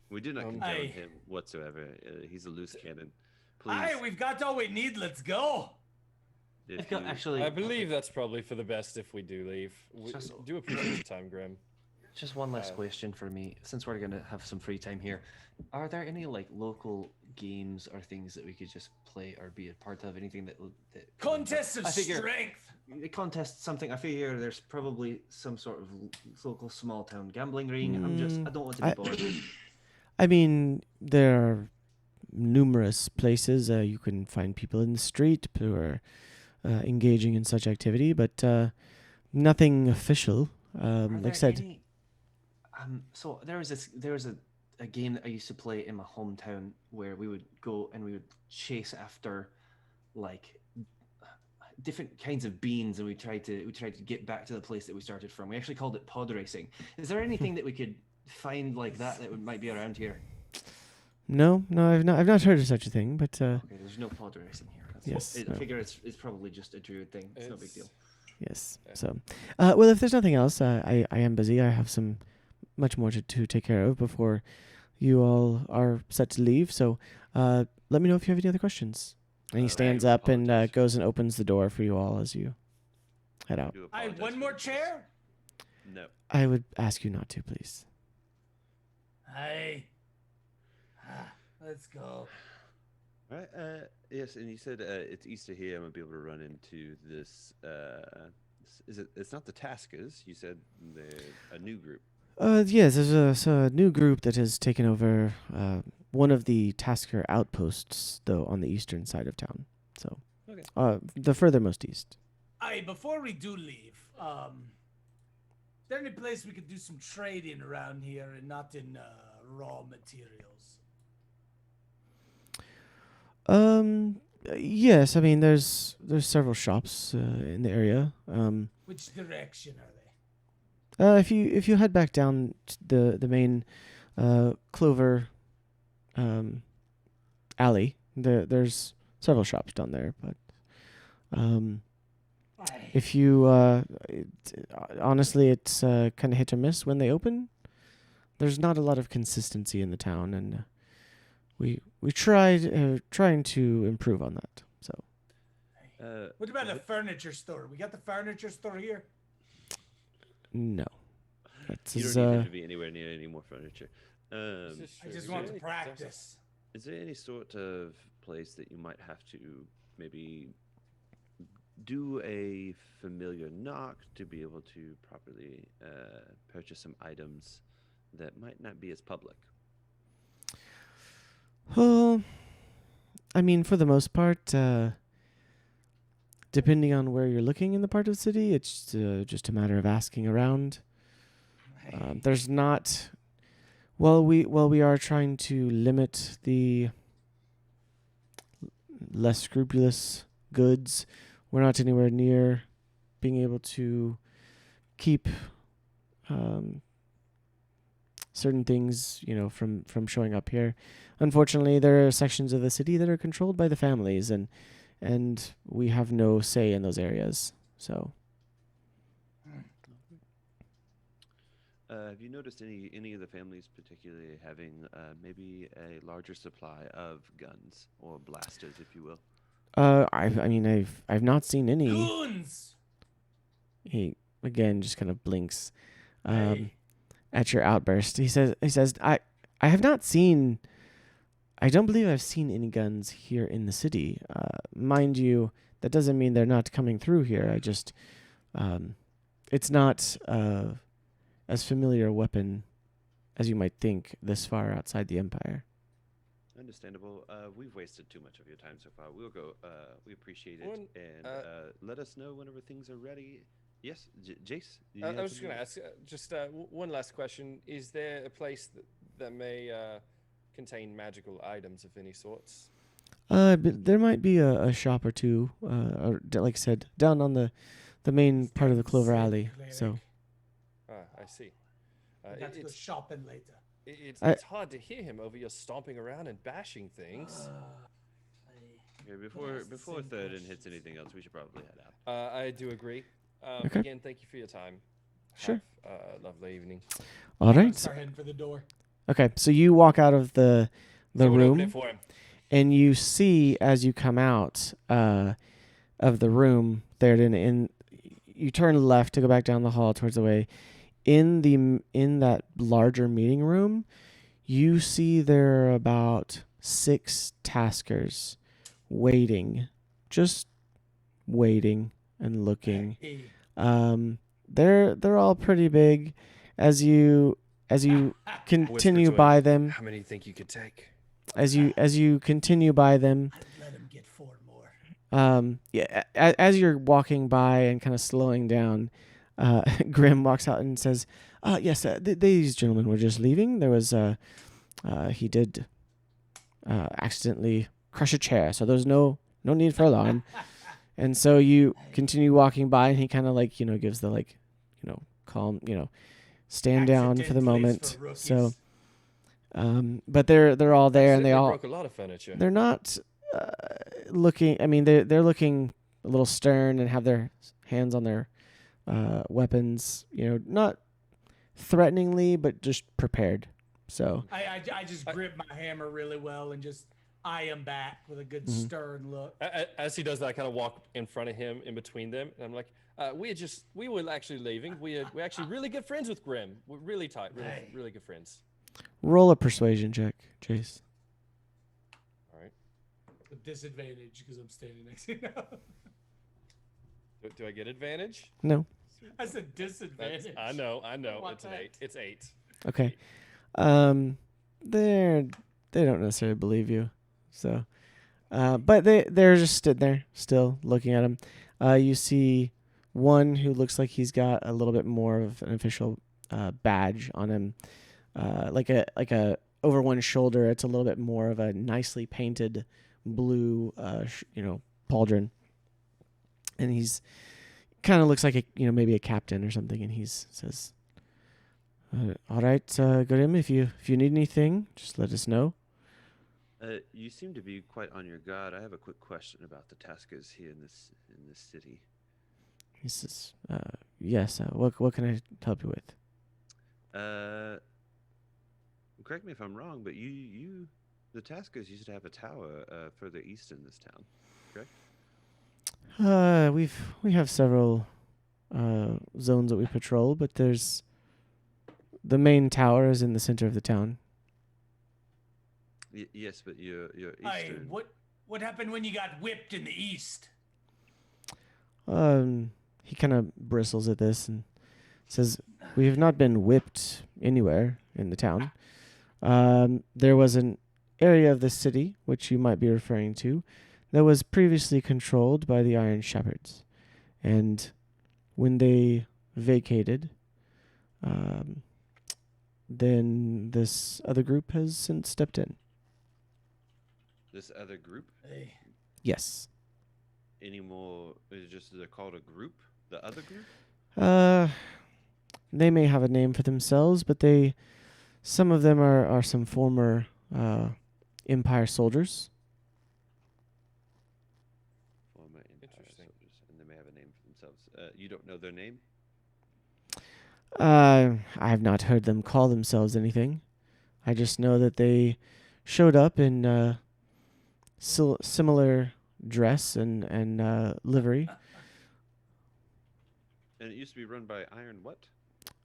We do not condone Aye. him whatsoever. He's a loose cannon. Please, Aye, we've got all we need. Let's go. if I've got you- actually. I believe that's probably for the best if we do leave. We Just- do appreciate your time, Graham. Just one last Uh, question for me, since we're gonna have some free time here. Are there any like local games or things that we could just play or be a part of? Anything that Contests of I figure- strength. a contest, something? I figure there's probably some sort of local small town gambling ring. I don't want to be bored. I mean, there are numerous places you can find people in the street who are engaging in such activity, but nothing official. Are Like there I said, any- so there was a game that I used to play in my hometown where we would go and we would chase after like different kinds of beans, and we tried to get back to the place that we started from. We actually called it pod racing. Is there anything that we could find like that might be around here? no, I've not heard of such a thing, but Okay, there's no pod racing here. Yes, I no. figure it's probably just a druid thing. It's no big deal. yes. Yeah. So, well, if there's nothing else, I am busy. I have some much more to take care of before you all are set to leave. So, let me know if you have any other questions. And he Right. stands up and Apologize. goes and opens the door for you all as you head out. do Aye, apologize one for more this. chair. No. I would ask you not to, please. Aye. Let's go. All right. Yes, and you said it's Easter here. I'm gonna be able to run into this. Is it? It's not the Taskers. You said a new group. Yes, there's a new group that has taken over one of the Tasker outposts, though, on the eastern side of town. So, Okay. the furthermost east. Aye, before we do leave, is there any place we could do some trading around here and not in raw materials? Yes, I mean there's several shops in the area. Which direction are they? If you head back down the main Clover alley, there's several shops down there. But Aye. if you honestly, it's kind of hit or miss when they open. There's not a lot of consistency in the town, and we trying to improve on that. So What about a furniture store? We got the furniture store here. no, that's You don't need to be anywhere near any more furniture. This is I true. just Is want there to any- practice. Is there any sort of place that you might have to maybe do a familiar knock to be able to properly purchase some items that might not be as public? Well, I mean, for the most part, depending on where you're looking in the part of the city, it's just a matter of asking around. There's not. Well, we are trying to limit the less scrupulous goods. We're not anywhere near being able to keep certain things, from showing up here. Unfortunately, there are sections of the city that are controlled by the families, and we have no say in those areas. So, Have you noticed any of the families particularly having maybe a larger supply of guns or blasters, if you will? I've not seen any. Goons. He again just kind of blinks Aye. at your outburst. He says I have not seen. I don't believe I've seen any guns here in the city. Mind you, that doesn't mean they're not coming through here. I just, it's not as familiar a weapon as you might think this far outside the Empire. Understandable. We've wasted too much of your time so far. We'll go. We appreciate it, One- and let us know whenever things are ready. Yes, Jace. do you I have was just going to something? ask just one last question. Is there a place that may contain magical items of any sorts? But there might be a shop or two, like I said, down on the main part of the Clover Alley. So, I see. We got to go shopping later. It's hard to hear him over here stomping around and bashing things. Okay, before Third and hits anything else, we should probably head out. I do agree. Okay. Again, thank you for your time. Sure. Have a lovely evening. All I'm gonna right. start heading for the door. Okay. So you walk out of the Someone open room, it for him. and you see as you come out of the room there, in you turn left to go back down the hall towards the way. In that larger meeting room, you see there are about 6 taskers waiting, just waiting and looking. Hey. They're all pretty big. As you continue Whisper to by him, them, how many do you think you could take? as you continue by them, I'd let him get 4 more. as you're walking by and kind of slowing down, Grim walks out and says, "Yes, these gentlemen were just leaving. There was he did accidentally crush a chair, so there's no need for alarm." And so you continue walking by, and he kind of gives the calm, stand down for the Accident place moment. for So, rookies. but they're all there, and Accidentally they all broke a lot of furniture. they're not looking. I mean, they're looking a little stern and have their hands on their weapons. Not threateningly, but just prepared. So I just grip my hammer really well and just eye him back with a good Mhm. stern look. As he does that, I kind of walk in front of him, in between them, and I'm like, we were actually leaving. We're actually really good friends with Grim. We're really tight, Hey. really good friends. roll a persuasion check, Chase. All right. With disadvantage because I'm standing next to you. Do I get advantage? No. I said disadvantage. I know. want It's an that. 8. It's 8. Okay. They don't necessarily believe you. So, but they're just stood there still looking at him. You see one who looks like he's got a little bit more of an official badge on him, like a over one shoulder. It's a little bit more of a nicely painted blue, pauldron, and he's kind of looks like maybe a captain or something. And he says, "All right, Grim, if you need anything, just let us know." You seem to be quite on your guard. I have a quick question about the taskers here in this city. He says, "Yes. What can I help you with?" Correct me if I'm wrong, but the taskers used to have a tower further east in this town, correct? We have several zones that we patrol, but there's the main tower is in the center of the town. Yes, but you're Hey, eastern. what happened when you got whipped in the east? He kind of bristles at this and says, "We have not been whipped anywhere in the town. There was an area of the city, which you might be referring to, that was previously controlled by the Iron Shepherds. And when they vacated, then this other group has since stepped in." This other group? Hey, Yes. Any more? Is it just they're called a group? The other group? They may have a name for themselves, but some of them are some former Empire soldiers. Former Empire Interesting. soldiers, and they may have a name for themselves. You don't know their name? I have not heard them call themselves anything. I just know that they showed up in similar dress and livery. And it used to be run by Iron what?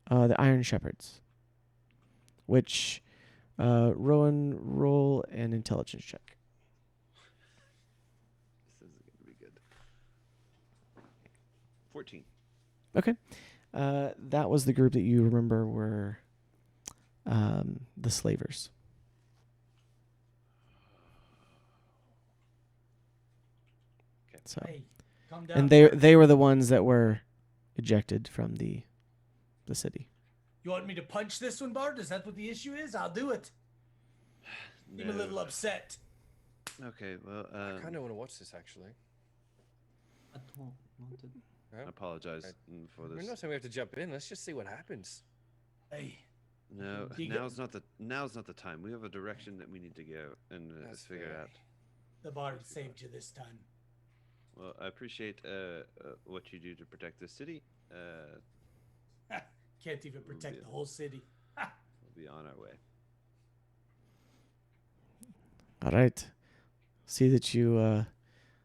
The Iron Shepherds. Which Rowan, roll an intelligence check. This isn't going to be good. 14. Okay. That was the group that you remember were the slavers. Okay. So, hey, calm down. and sir. they were the ones that were ejected from the city. You want me to punch this one, Bart? Is that what the issue is? I'll do it. I'm a little upset. Okay, well, I kind of want to watch this actually. I don't want to. I apologize for We're this. not saying we have to jump in. Let's just see what happens. Hey, No, You get- now's not the time. We have a direction that we need to go and That's figure fair. out. the Bart saved you this time. Well, I appreciate what you do to protect the city. can't even protect the whole city. We'll be on our way. All right. See that you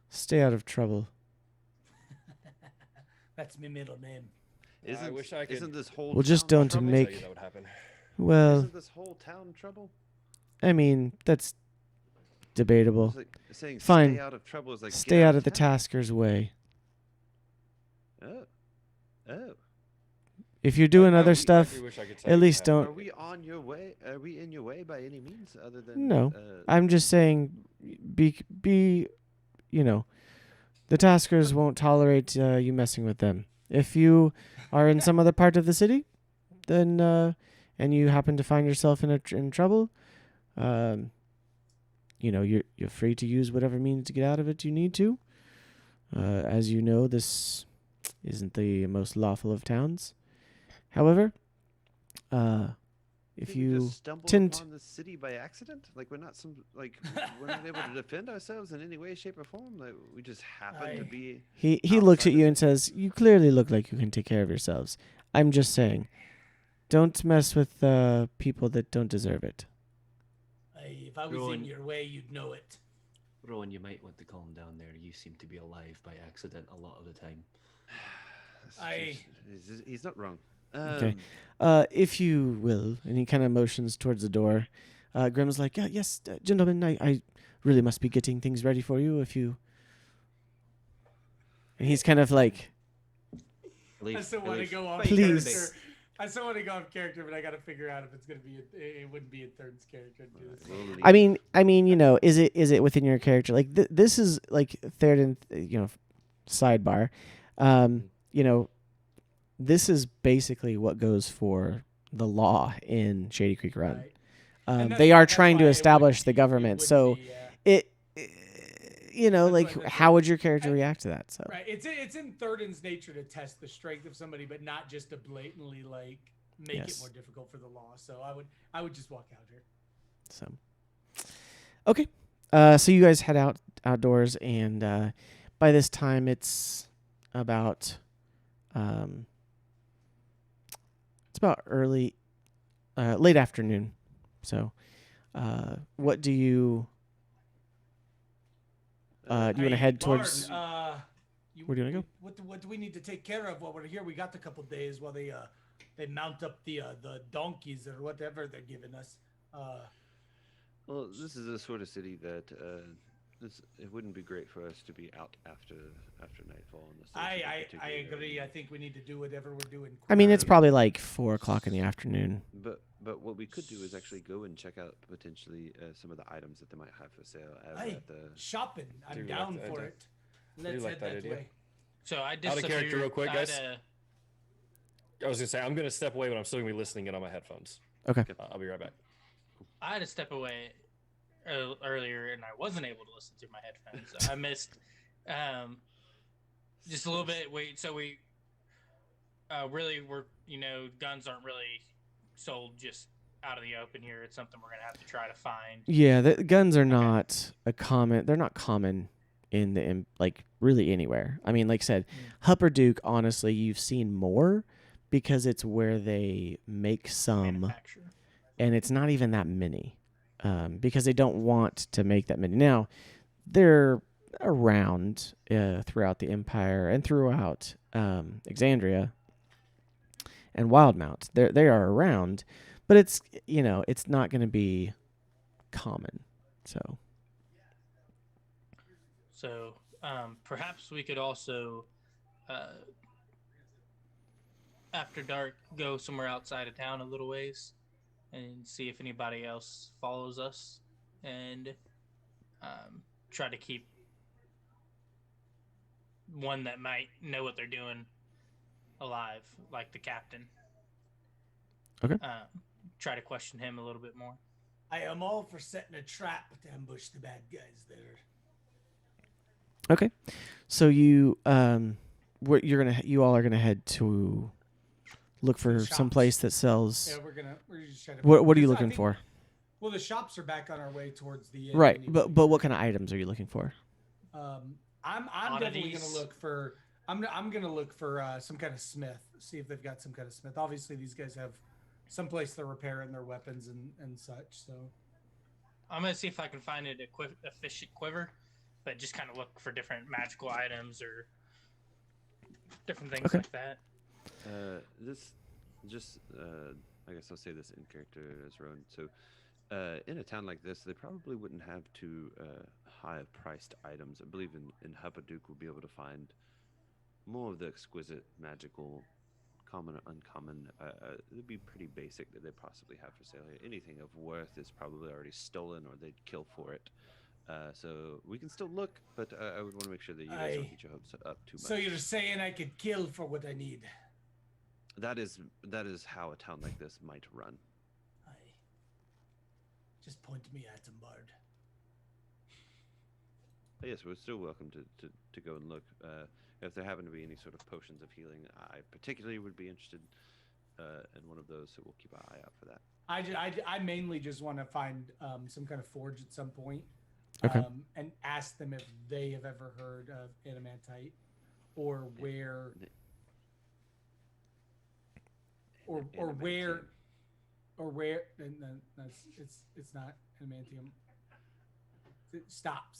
stay out of trouble. That's my middle name. I wish I could. Isn't this whole Well, just town don't trouble? Tell you make. that would happen. Well, Isn't this whole town trouble? I mean, that's debatable. It's like saying Fine. stay out of trouble is like get Stay out of the town. tasker's way. Oh. If you're doing I other really stuff, wish I could tell at you least that. Are don't. we on your way? Are we in your way by any means other than No. I'm just saying, be, you know, the taskers won't tolerate you messing with them. If you are in some other part of the city, then and you happen to find yourself in trouble, you know, you're free to use whatever means to get out of it you need to. As you know, this isn't the most lawful of towns. However, if Did we you just stumble tend- upon the city by accident, like we're not we're not able to defend ourselves in any way, shape, or form. Like we just happen to be. he looks outside at of you it. and says, "You clearly look like you can take care of yourselves. I'm just saying, don't mess with people that don't deserve it." If I was in Rowan. your way, you'd know it. Rowan, you might want to calm down there. You seem to be alive by accident a lot of the time. He's not wrong. Okay. If you will, and he kind of motions towards the door. Grimm's like, "Yeah, yes, gentlemen, I really must be getting things ready for you. If you," and he's kind of like, I still want to go off Please. character. I still want to go off character, but I got to figure out if it's gonna be. It wouldn't be a Third's character to do this. We'll leave. I mean, you know, is it within your character? Like this is like third and sidebar. You know, this is basically what goes for the law in Shadycreek Run. Right. And They are that's trying why to it establish wouldn't the be- government, it so wouldn't be, you know, That's like why- that's how why- would your character I- react to that? So right. It's in Third's nature to test the strength of somebody, but not just to blatantly like make it Yes. more difficult for the law. So I would just walk out here. So, okay. So you guys head outdoors, and by this time it's about early, late afternoon. So, what do you? Do you want to Hey, head Bard, towards? where where do you wanna go? What do we need to take care of while we're here? We got a couple days while they mount up the donkeys or whatever they're giving us. Well, this is the sort of city that it wouldn't be great for us to be out after nightfall. Unless there's something I particularly agree. I urgent. think we need to do whatever we're doing. I mean, it's Um, probably like 4:00 in the afternoon. But what we could do is actually go and check out potentially some of the items that they might have for sale Hey, at the. shopping. I'm Do like down that for idea. it. Let's like head that that idea. way. So I Out of character disappeared. real quick, I had guys. a- I was gonna say I'm gonna step away, but I'm still gonna be listening in on my headphones. Okay. I'll be right back. I had to step away earlier, and I wasn't able to listen through my headphones. So I missed just a little bit. So we really were, guns aren't really sold just out of the open here. It's something we're gonna have to try to find. Yeah, the guns are not they're not common in like really anywhere. I mean, like I said, Hupperduke, honestly, you've seen more because it's where they make some, Manufacturer. and it's not even that many, because they don't want to make that many. Now, they're around throughout the Empire and throughout Exandria and Wildmount. They are around, but it's it's not going to be common. So perhaps we could also, after dark, go somewhere outside of town a little ways and see if anybody else follows us, and try to keep one that might know what they're doing alive, like the captain. Okay. Try to question him a little bit more. I am all for setting a trap to ambush the bad guys there. Okay, so you you all are gonna head to look for Shops. some place that sells. Yeah, we're just trying to. What are you because I looking think- for? Well, the shops are back on our way towards the end. Right, anyway. but what kind of items are you looking for? I'm definitely Oddities. gonna look for I'm gonna look for some kind of smith. See if they've got some kind of smith. Obviously, these guys have some place to repair in their weapons and such. So I'm gonna see if I can find an efficient quiver, but just kind of look for different magical items or different things like that. I guess I'll say this in character as Rowan. So, in a town like this, they probably wouldn't have too high-priced items. I believe in Huppadook we'll be able to find more of the exquisite, magical, common or uncommon. It'd be pretty basic that they possibly have for sale here. Anything of worth is probably already stolen or they'd kill for it. So we can still look, but I would want to make sure that you guys don't get your hopes up too much. So you're saying I could kill for what I need? That is how a town like this might run. Aye. Just point me at him, Bard. Yes, we're still welcome to go and look. If there happen to be any sort of potions of healing, I particularly would be interested in one of those, so we'll keep an eye out for that. I mainly just want to find some kind of forge at some point. Okay. And ask them if they have ever heard of adamantite or where or where and it's not adamantium. Stop.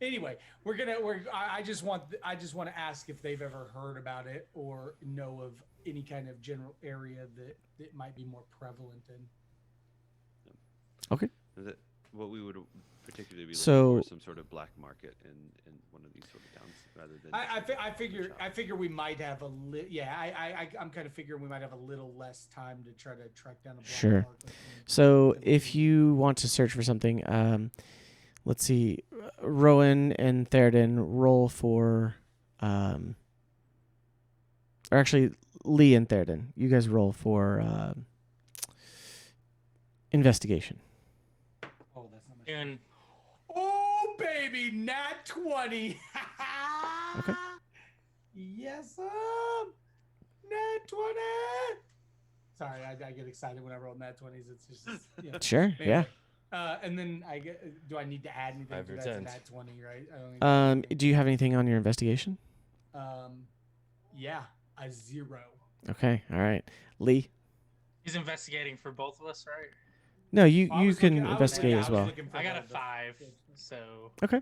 Anyway, I just want to ask if they've ever heard about it or know of any kind of general area that it might be more prevalent in. Okay. What we would particularly be looking So- for some sort of black market in one of these sort of towns, rather than. I figure we might have I'm kind of figuring we might have a little less time to try to track down a black Sure. market. So if you want to search for something, let's see, Rowan and Theoden roll for, or actually Lee and Theoden, you guys roll for investigation. Oh, that's not much. And Oh, baby, nat 20. Okay. Yes, nat 20. Sorry, I get excited when I roll nat 20s. It's just, Sure. Anyway, Yeah. and then do I need to add anything Five to or that? It's a tens. nat 20, right? I don't need to Do you have anything on your investigation? yeah, a 0. Okay. All right. Lee. he's investigating for both of us, right? No, you I was can looking- I was- investigate yeah, as I was well. looking for I got a the- 5, so Okay.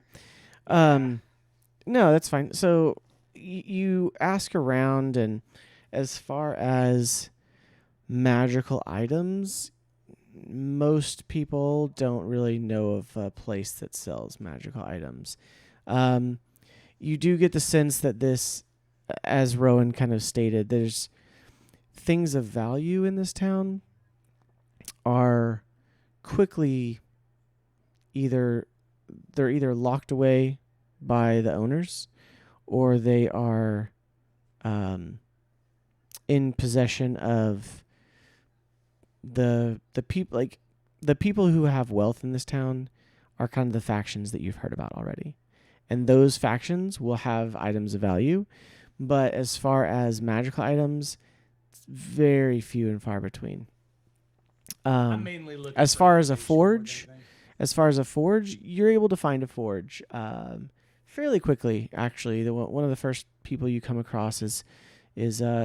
No, that's fine. So you ask around, and as far as magical items, most people don't really know of a place that sells magical items. You do get the sense that this, as Rowan kind of stated, there's things of value in this town are quickly they're either locked away by the owners or they are in possession of the people. Like the people who have wealth in this town are kind of the factions that you've heard about already, and those factions will have items of value, but as far as magical items, it's very few and far between. I'm mainly looking as for far as a information more than forge, anything. As far as a forge, you're able to find a forge fairly quickly. Actually, one of the first people you come across is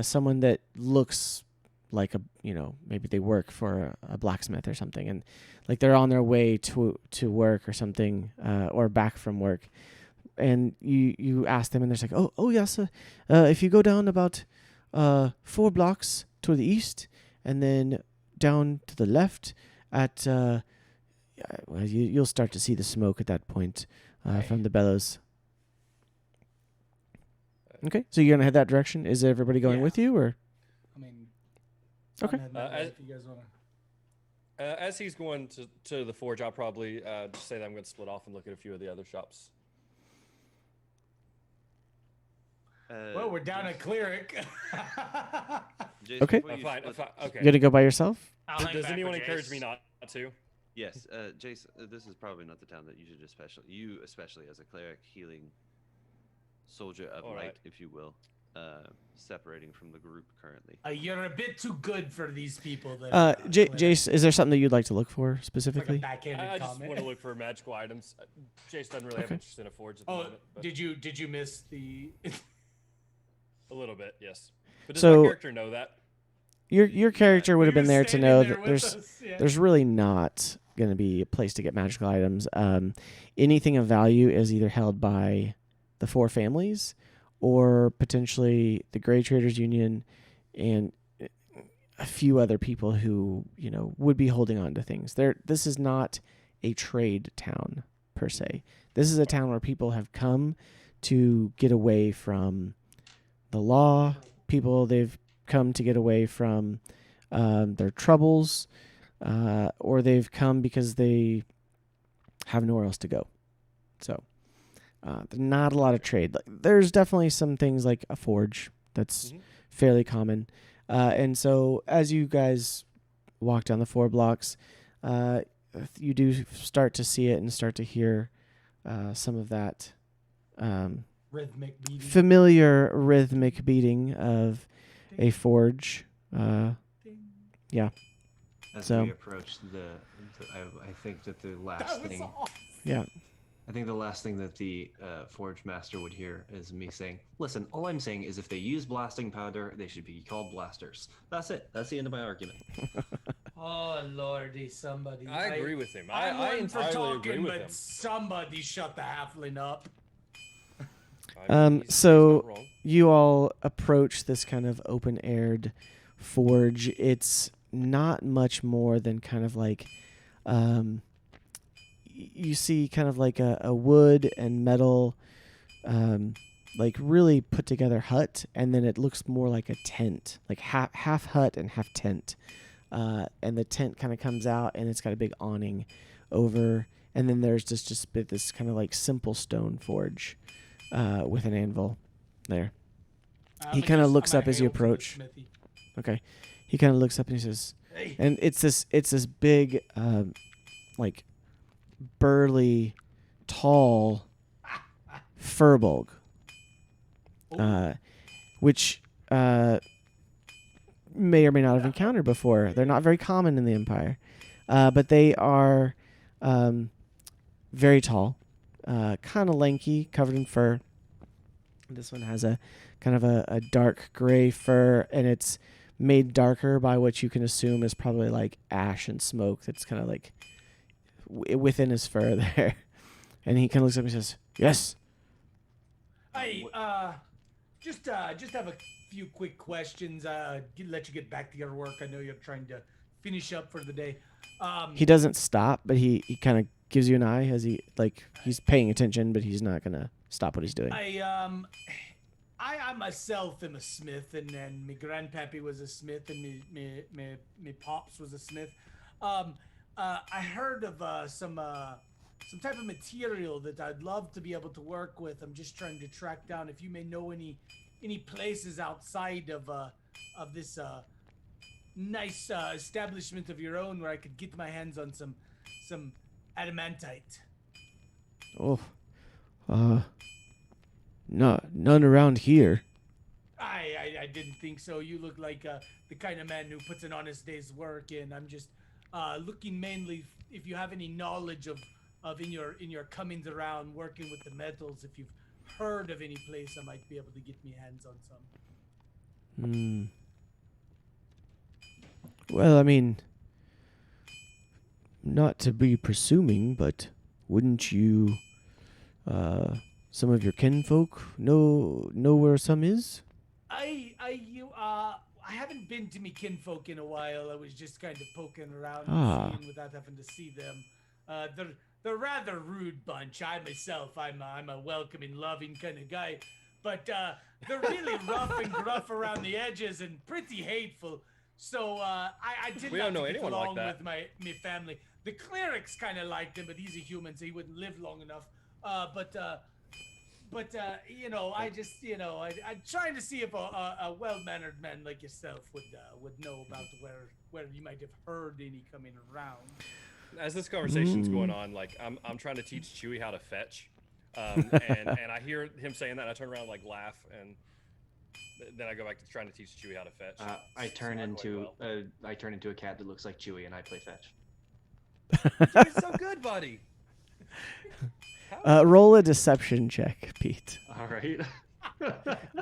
someone that looks like maybe they work for a blacksmith or something, and like they're on their way to work or something, or back from work, and you ask them, and they're like, oh yes, if you go down about 4 blocks to the east, and then down to the left at you'll start to see the smoke at that point from the bellows. Okay, so you're gonna head that direction. Is everybody going Yeah. with you, or I mean, Okay. I'm heading that way if you guys want to. As he's going to the forge, I'll probably just say that I'm going to split off and look at a few of the other shops. Well, we're down a cleric. Jason, Okay. before you Fine, split- fine, okay. you gonna go by yourself? I'll hang Does back anyone with encourage Jace. me not to? Yes, Jason, this is probably not the town that you should especially as a cleric, healing soldier of All light, right. if you will, separating from the group currently. You're a bit too good for these people. Then, cleric. Jace, is there something that you'd like to look for It's like a specifically? backhanded I just comment. want to look for magical items. Jace doesn't really have Okay. interest in a forge at the Oh, moment. But did you miss the? A little bit, yes. But does So- my character know that? Your character would have He been was there to standing know there that with there's us, yeah. there's really not going to be a place to get magical items. Anything of value is either held by the four families or potentially the Graytraders Union and a few other people who, would be holding on to things. This is not a trade town per se. This is a town where people have come to get away from the law. They've come to get away from their troubles, or they've come because they have nowhere else to go. So not a lot of trade. There's definitely some things like a forge that's fairly common. And so as you guys walk down the 4 blocks, you do start to see it and start to hear some of that Rhythmic beating. familiar rhythmic beating of a forge. Yeah. As So- we approach I think that the last That was thing. awesome. Yeah. I think the last thing that the Forge Master would hear is me saying, listen, all I'm saying is if they use blasting powder, they should be called blasters. That's it. That's the end of my argument. Oh lordy, somebody. I agree with him. I'm I one for entirely agree talking, with but him. somebody shut the halfling up. I mean, he's so- not wrong. You all approach this kind of open-aired forge. It's not much more than kind of like you see kind of like a wood and metal like really put together hut, and then it looks more like a tent, like half hut and half tent. And the tent kind of comes out and it's got a big awning over, and then there's just this kind of like simple stone forge with an anvil there. He kinda looks up as you approach. Okay. He kind of looks up and he says, Hey. and it's this big, like burly, tall furbolg, which may or may not have encountered before. They're not very common in the Empire, but they are very tall, kind of lanky, covered in fur. This one has a kind of a dark gray fur, and it's made darker by what you can assume is probably like ash and smoke that's kind of like within his fur there. And he kind of looks up and says, "Yes." Hey, just have a few quick questions. Let you get back to your work. I know you're trying to finish up for the day. He doesn't stop, but he kind of gives you an eye as he's paying attention, but he's not gonna stop what he's doing. I myself am a smith, and my grandpappy was a smith, and me pops was a smith. I heard of some type of material that I'd love to be able to work with. I'm just trying to track down if you may know any places outside of this nice establishment of your own where I could get my hands on some adamantite. Oh, no, none around here. I didn't think so. You look like the kind of man who puts an honest day's work in. I'm just looking mainly if you have any knowledge of in your comings around working with the metals. If you've heard of any place I might be able to get me hands on some. Well, I mean, not to be presuming, but wouldn't you, some of your kinfolk know where some is? I haven't been to me kinfolk in a while. I was just kind of poking around Ah. and seeing without having to see them. They're rather rude bunch. I myself, I'm a welcoming, loving kind of guy, but they're really rough and gruff around the edges and pretty hateful. So I did We not don't know get anyone like along that. with my family. The clerics kind of liked him, but he's a human, so he wouldn't live long enough. But you know, I just, you know, I'm trying to see if a well-mannered man like yourself would know about where you might have heard any coming around. As this conversation's going on, like I'm trying to teach Chewie how to fetch, and I hear him saying that, and I turn around and, like, laugh, and then I go back to trying to teach Chewie how to fetch. I It's turn not into going I turn into a cat that looks like Chewie, and I play fetch. well. You're so good, buddy. Roll a deception check, Pete. All right.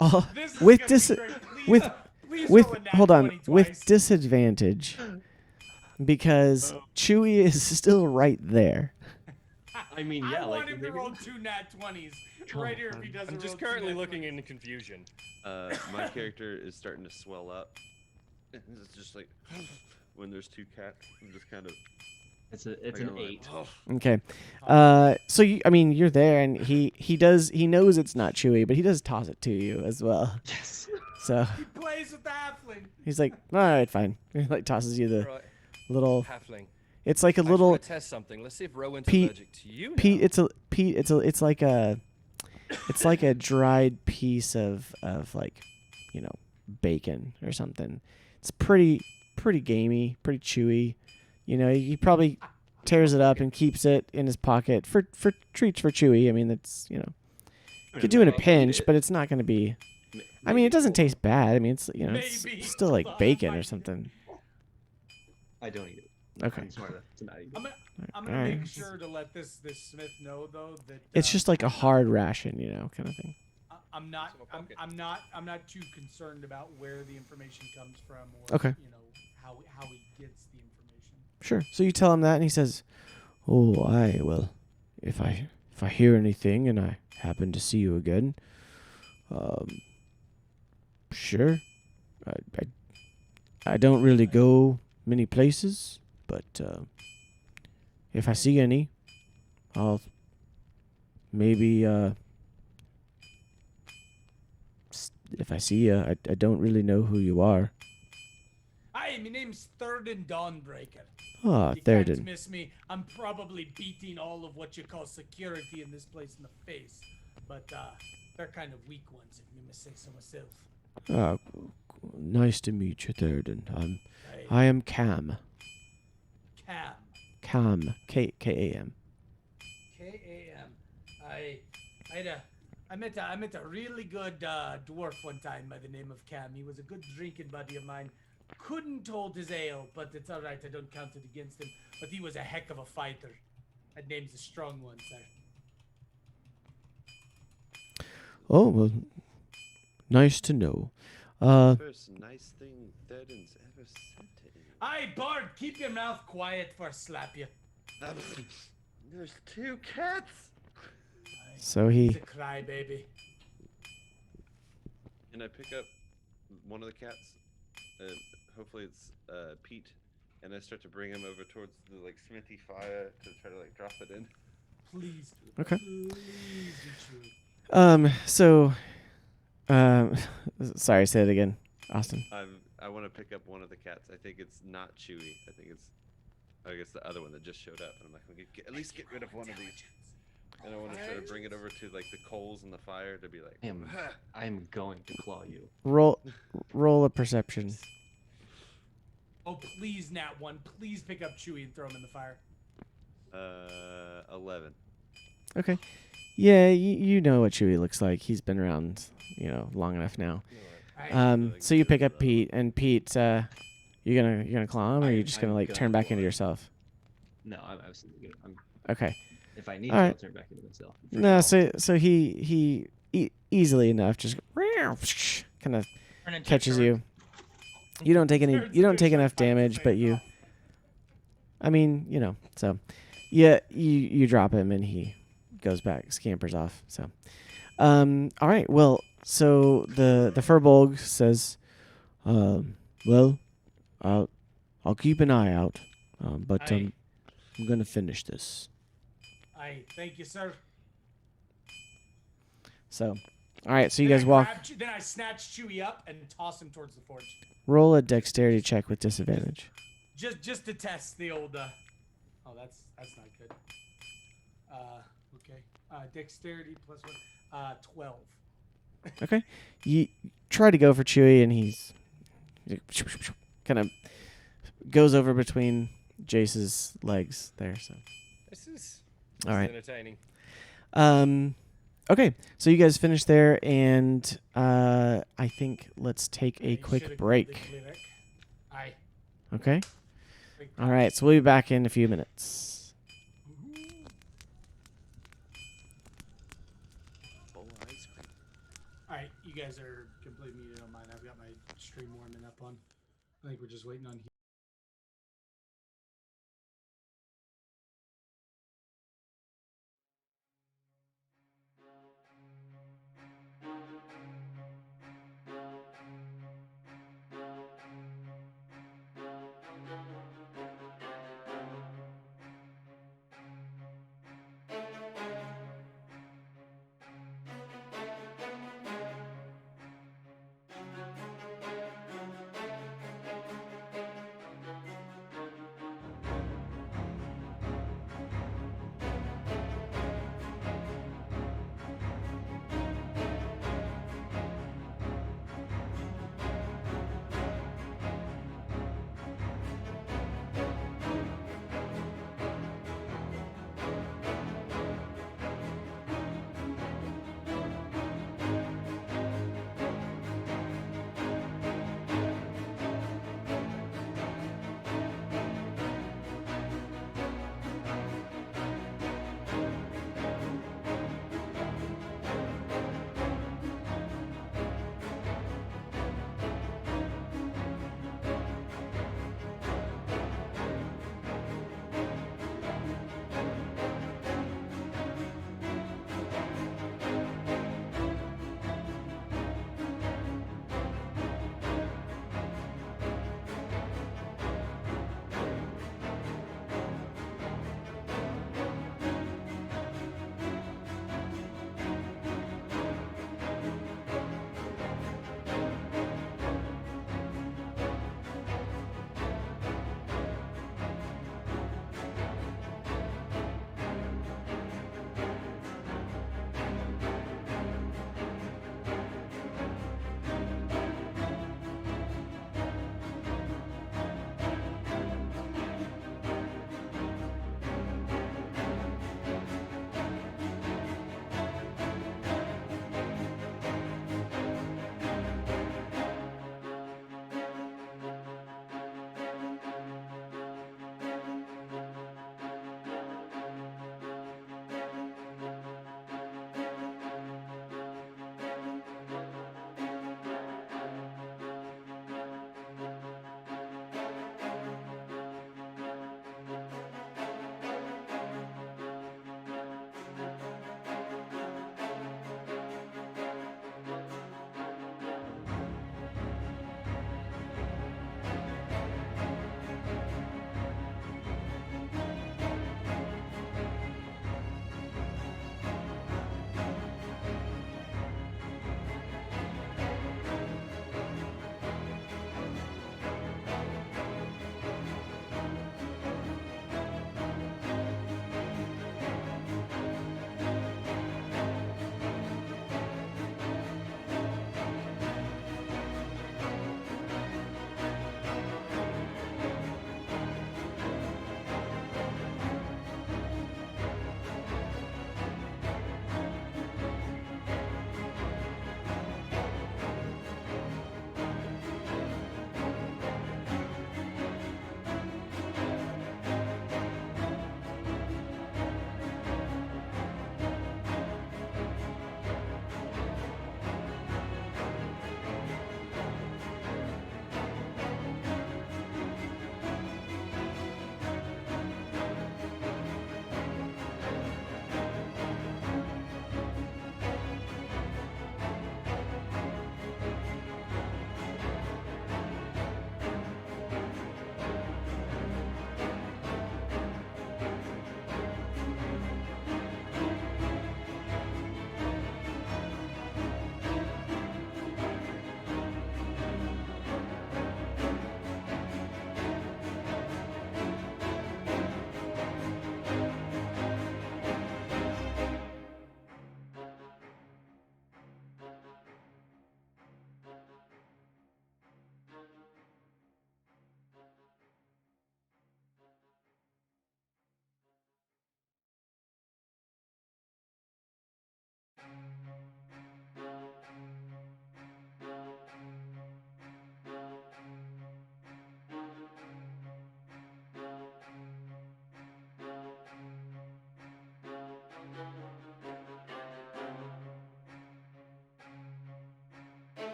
Oh, This is with gonna be great. Please, with please with roll a nat hold on 20 with twice. disadvantage because Chewie is still right there. I mean, yeah, I like want him to roll 2 nat 20s right here if he doesn't I'm just roll 2 currently nat looking 20s. in confusion. My character is starting to swell up. It's just like when there's two cats. I'm just kind of. it's like, an I'm like, 8. "Oh." Okay. So you're there, and he knows it's not Chewie, but he does toss it to you as well. Yes. So He plays with the halfling. he's like, all right, fine. He like tosses you the Right, little. halfling. It's like a I just little want to test something. Let's see if Rowan's Pete- allergic to you. Pete. now. It's like a dried piece of like, bacon or something. It's pretty gamey, pretty chewy. He probably tears it up and keeps it in his pocket for treats for Chewy. I mean, that's could do in a pinch, but it's not going to be. I mean, it doesn't taste bad. I mean, it's it's Maybe. still like bacon or something. I don't eat it. Okay. I'm smart enough to not eat it. I'm gonna Alright. make sure to let this Smith know though that It's just like a hard ration, kind of thing. I'm not It's in my pocket. I'm not too concerned about where the information comes from or Okay. how he gets the information. Sure. So you tell him that, and he says, "Oh, well, if I hear anything and I happen to see you again, sure. I don't really go many places, but if I see any, I'll maybe if I see you, I don't really know who you are. Hi, my name's Thurden Dawnbreaker. Ah, You there can't then. miss me. I'm probably beating all of what you call security in this place in the face, but they're kind of weak ones, if you must say so myself. Ah, nice to meet you, Thurden. I am Cam. Cam. Cam. K-A-M. K-A-M. I met a really good dwarf one time by the name of Cam. He was a good drinking buddy of mine. Couldn't hold his ale, but it's all right. I don't count it against him. But he was a heck of a fighter. That name's a strong one, sir. Oh, well, nice to know. First nice thing Thurden's ever said to him. Aye, Bard, keep your mouth quiet for I slap you. There's two cats. So He's he... a crybaby. And I pick up one of the cats. Hopefully it's Pete, and I start to bring him over towards the smithy fire to try to drop it in. Please. Okay. Please be true. So... sorry, say it again, Austin. I want to pick up one of the cats. I think it's not Chewy. I guess the other one that just showed up. And I'm like, at least get rid of one of these. And I want to try to bring it over to the coals and the fire to be like. I'm going to claw you. Roll a perception. Oh, please, Nat 1. Please pick up Chewie and throw him in the fire. 11. Okay. Yeah, you know what Chewie looks like. He's been around, long enough now. So you pick up Pete, and Pete, you're gonna claw him, or are you just gonna turn back into yourself? No, I'm absolutely good. Okay. If I need All to, right. I'll turn back into myself. No, so he easily enough just kind of Turn into a catches turret. you. You don't take enough damage, but you. I mean, so yeah, you drop him and he goes back, scampers off. So, all right. Well, so the Furbolg says, well, I'll keep an eye out, but Aye. I'm gonna finish this. Aye, thank you, sir. So, all right. So you Then guys I walk. then I snatch Chewie up and toss him towards the forge. Roll a dexterity check with disadvantage. Just to test the old. Oh, that's not good. Okay. Dexterity plus 1. 12. Okay. You try to go for Chewie, and he's kind of goes over between Jace's legs there. So, This is all right. entertaining. Okay. So you guys finish there, and I think let's take a You quick should've break. killed the cleric. Aye. Okay. Quick All right. So we'll be back in a few minutes. Bowl of ice cream. All right, you guys are completely muted on mine. I've got my stream warming up on. I think we're just waiting on.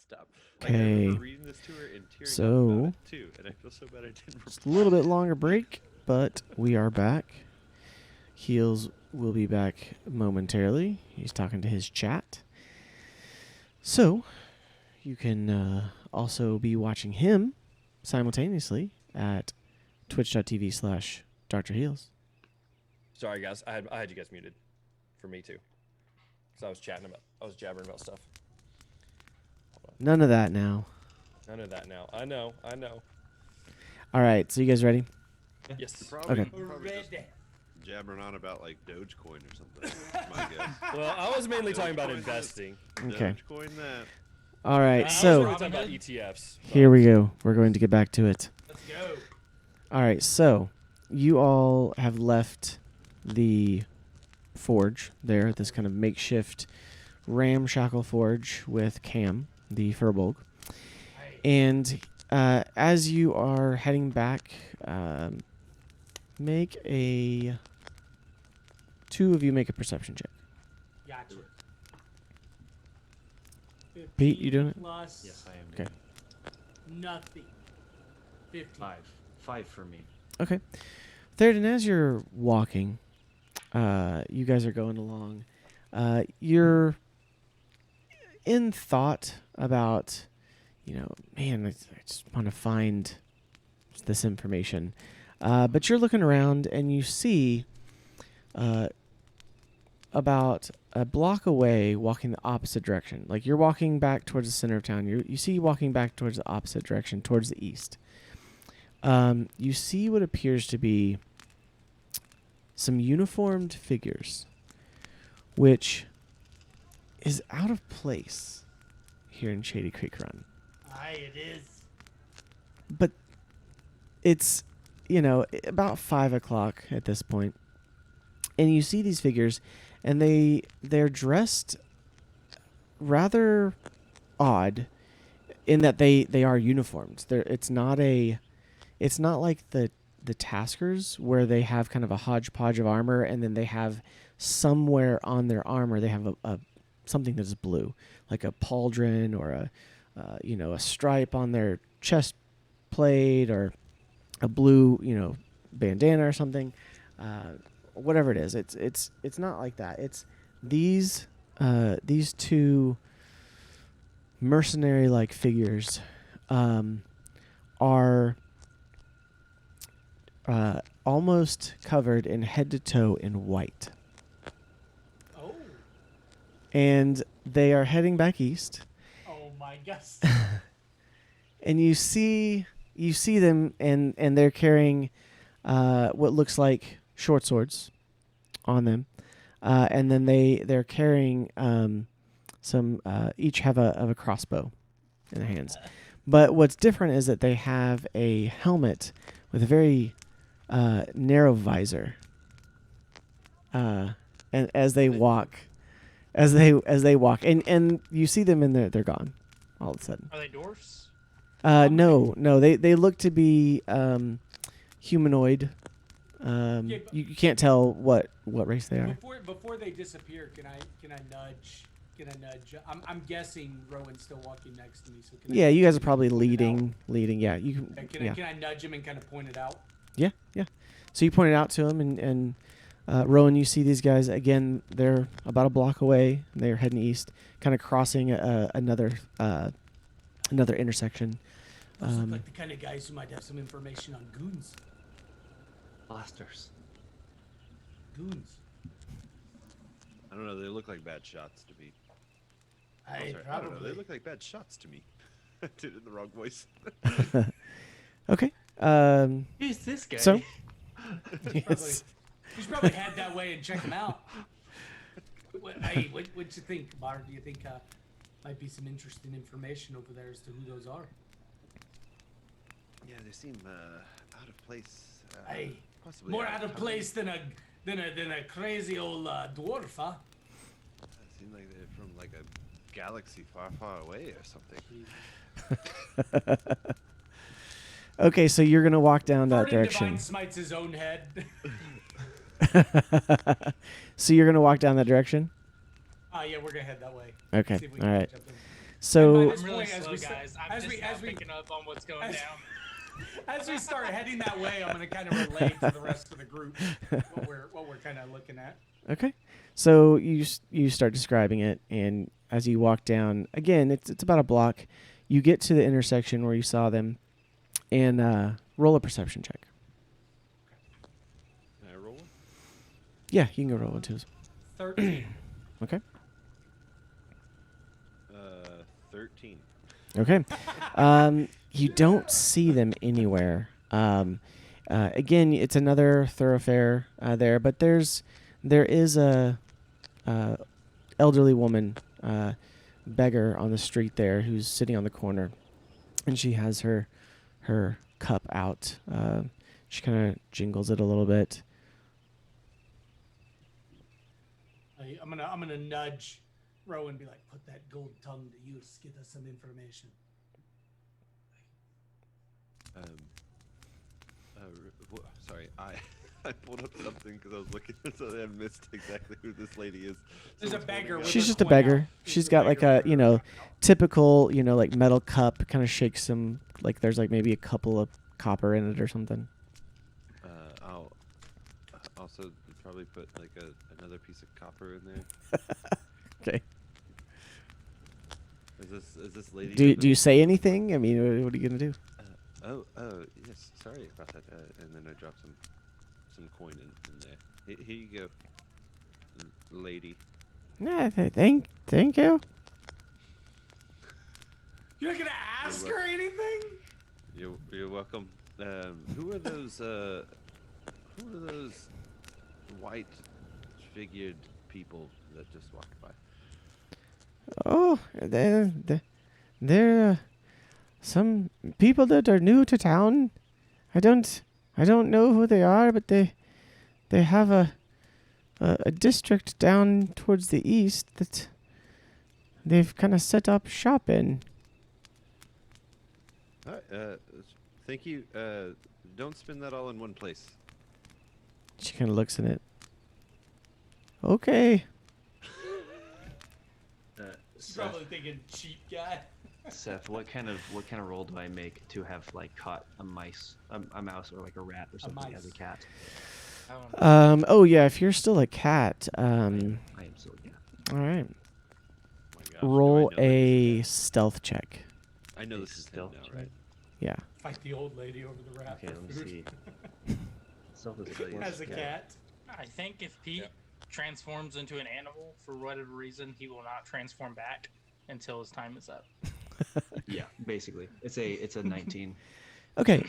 stop. Like, I remember Okay. reading this to her and tearing So- up about it too, and I feel so bad I didn't. Just a little bit longer break, but we are back. Heels will be back momentarily. He's talking to his chat. So, you can also be watching him simultaneously at twitch.tv/Dr. Heels. Sorry, guys. I had you guys muted for me too. So I was jabbering about stuff. None of that now. None of that now. I know. All right, so you guys ready? Yes. Probably, Okay. probably just jabbering on about like Dogecoin or something. That's my guess. Well, I was mainly talking about investing. Okay. Dogecoin that. All right, I was so really talking about ETFs. here we go. We're going to get back to it. Let's go. All right, so you all have left the forge there, this kind of makeshift ramshackle forge with Cam, the Furbolg. And as you are heading back, two of you make a perception check. Gotcha. Pete, you doing it? Plus Yes, I am. Okay. nothing. 15. 5 for me. Okay. Third, and as you're walking, you guys are going along. You're in thought about, man, I just want to find this information. But you're looking around and you see about a block away walking the opposite direction. Like you're walking back towards the center of town. You see walking back towards the opposite direction, towards the east. You see what appears to be some uniformed figures, which is out of place here in Shadycreek Run. Aye, it is. But it's, about 5 o'clock at this point. And you see these figures, and they're dressed rather odd in that they are uniformed. It's not like the Taskers where they have kind of a hodgepodge of armor, and then they have somewhere on their armor they have a something that is blue, like a pauldron or a stripe on their chest plate or a blue bandana or something. Whatever it is, it's not like that. It's these two mercenary-like figures are almost covered in head to toe in white, Oh. and they are heading back east. Oh my gosh. And you see them, and they're carrying what looks like short swords on them, and then they're carrying some each have a crossbow in their hands. But what's different is that they have a helmet with a very narrow visor, and as they walk, and you see them and they're gone all of a sudden. Are they dwarfs? No, they look to be humanoid. but- You can't tell what race they are. Before they disappear, can I nudge? I'm guessing Rowan's still walking next to me, so can I Yeah, you guys are point probably it out? leading. Yeah, you can. Can Yeah, I nudge him and kind of point it out? yeah. So you point it out to him, and Rowan, you see these guys again. They're about a block away. They're heading east, kind of crossing another intersection. Those look like the kind of guys who might have some information on goons. Blasters. Goons. I don't know. They look like bad shots to me. I I don't know. probably. They look like bad shots to me. I did it in the wrong voice. Okay. Who's this guy? So. Yes. You should probably head that way and check them out. What you think, Bar? Do you think might be some interesting information over there as to who those are? Yeah, they seem out of place. Hey, Possibly more out of time. place than a crazy old dwarf, huh? They seem like they're from like a galaxy far, far away or something. Okay, so you're gonna walk down that Arden direction. Divine smites his own head. So you're gonna walk down that direction. Yeah, we're gonna head that way. Okay. See if we All can right. catch up to him. So this I'm really point, as slow, we st- guys. I'm as just we- now as we- picking up on what's going as- down. As we start heading that way, I'm going to kind of relate to the rest of the group what we're kind of looking at. okay, so you start describing it, and as you walk down, again, it's about a block. You get to the intersection where you saw them, and roll a perception check. Can I roll one? Yeah, you can go roll one too. 13. Okay. 13. Okay. You don't see them anywhere. Again, it's another thoroughfare there, but there is a elderly woman, beggar on the street there, who's sitting on the corner, and she has her cup out. She kind of jingles it a little bit. I'm gonna nudge Rowan and be like, put that gold tongue to use. Get us some information. Sorry, I pulled up something because I was looking, so I missed exactly who this lady is. There's a beggar with She's her just a coin beggar. out. She's a got like beggar a, with her you know, coin out. typical, like metal cup, kind of shakes some, like there's like maybe a couple of copper in it or something. I'll also probably put like another piece of copper in there. Okay. Is this lady? Do you say anything? I mean, what are you gonna do? Oh yes, sorry about that. And then I dropped some coin in there. Here you go, lady. Yeah, thank you. You're not gonna ask her anything? You're welcome. Who are those white figured people that just walked by? Oh, they're some people that are new to town. I don't know who they are, but they have a district down towards the east that they've kind of set up shop in. All right, thank you. Don't spend that all in one place. She kind of looks in it. Okay. She's probably thinking cheap guy. Seth, what kind of roll do I make to have like caught a mouse or like a rat or something as a mice. cat? Oh yeah, if you're still a cat, I am still a cat. all right. Oh my gosh, do I Roll know that a this is stealth check. I know this is him stealth now, check. right? Yeah. Fight the old lady over the rat. Okay, for let me food. see. Stealth is plus As a cat. I think if Pete transforms into an animal for whatever reason, he will not transform back until his time is up. Yeah, basically, it's a 19. Okay.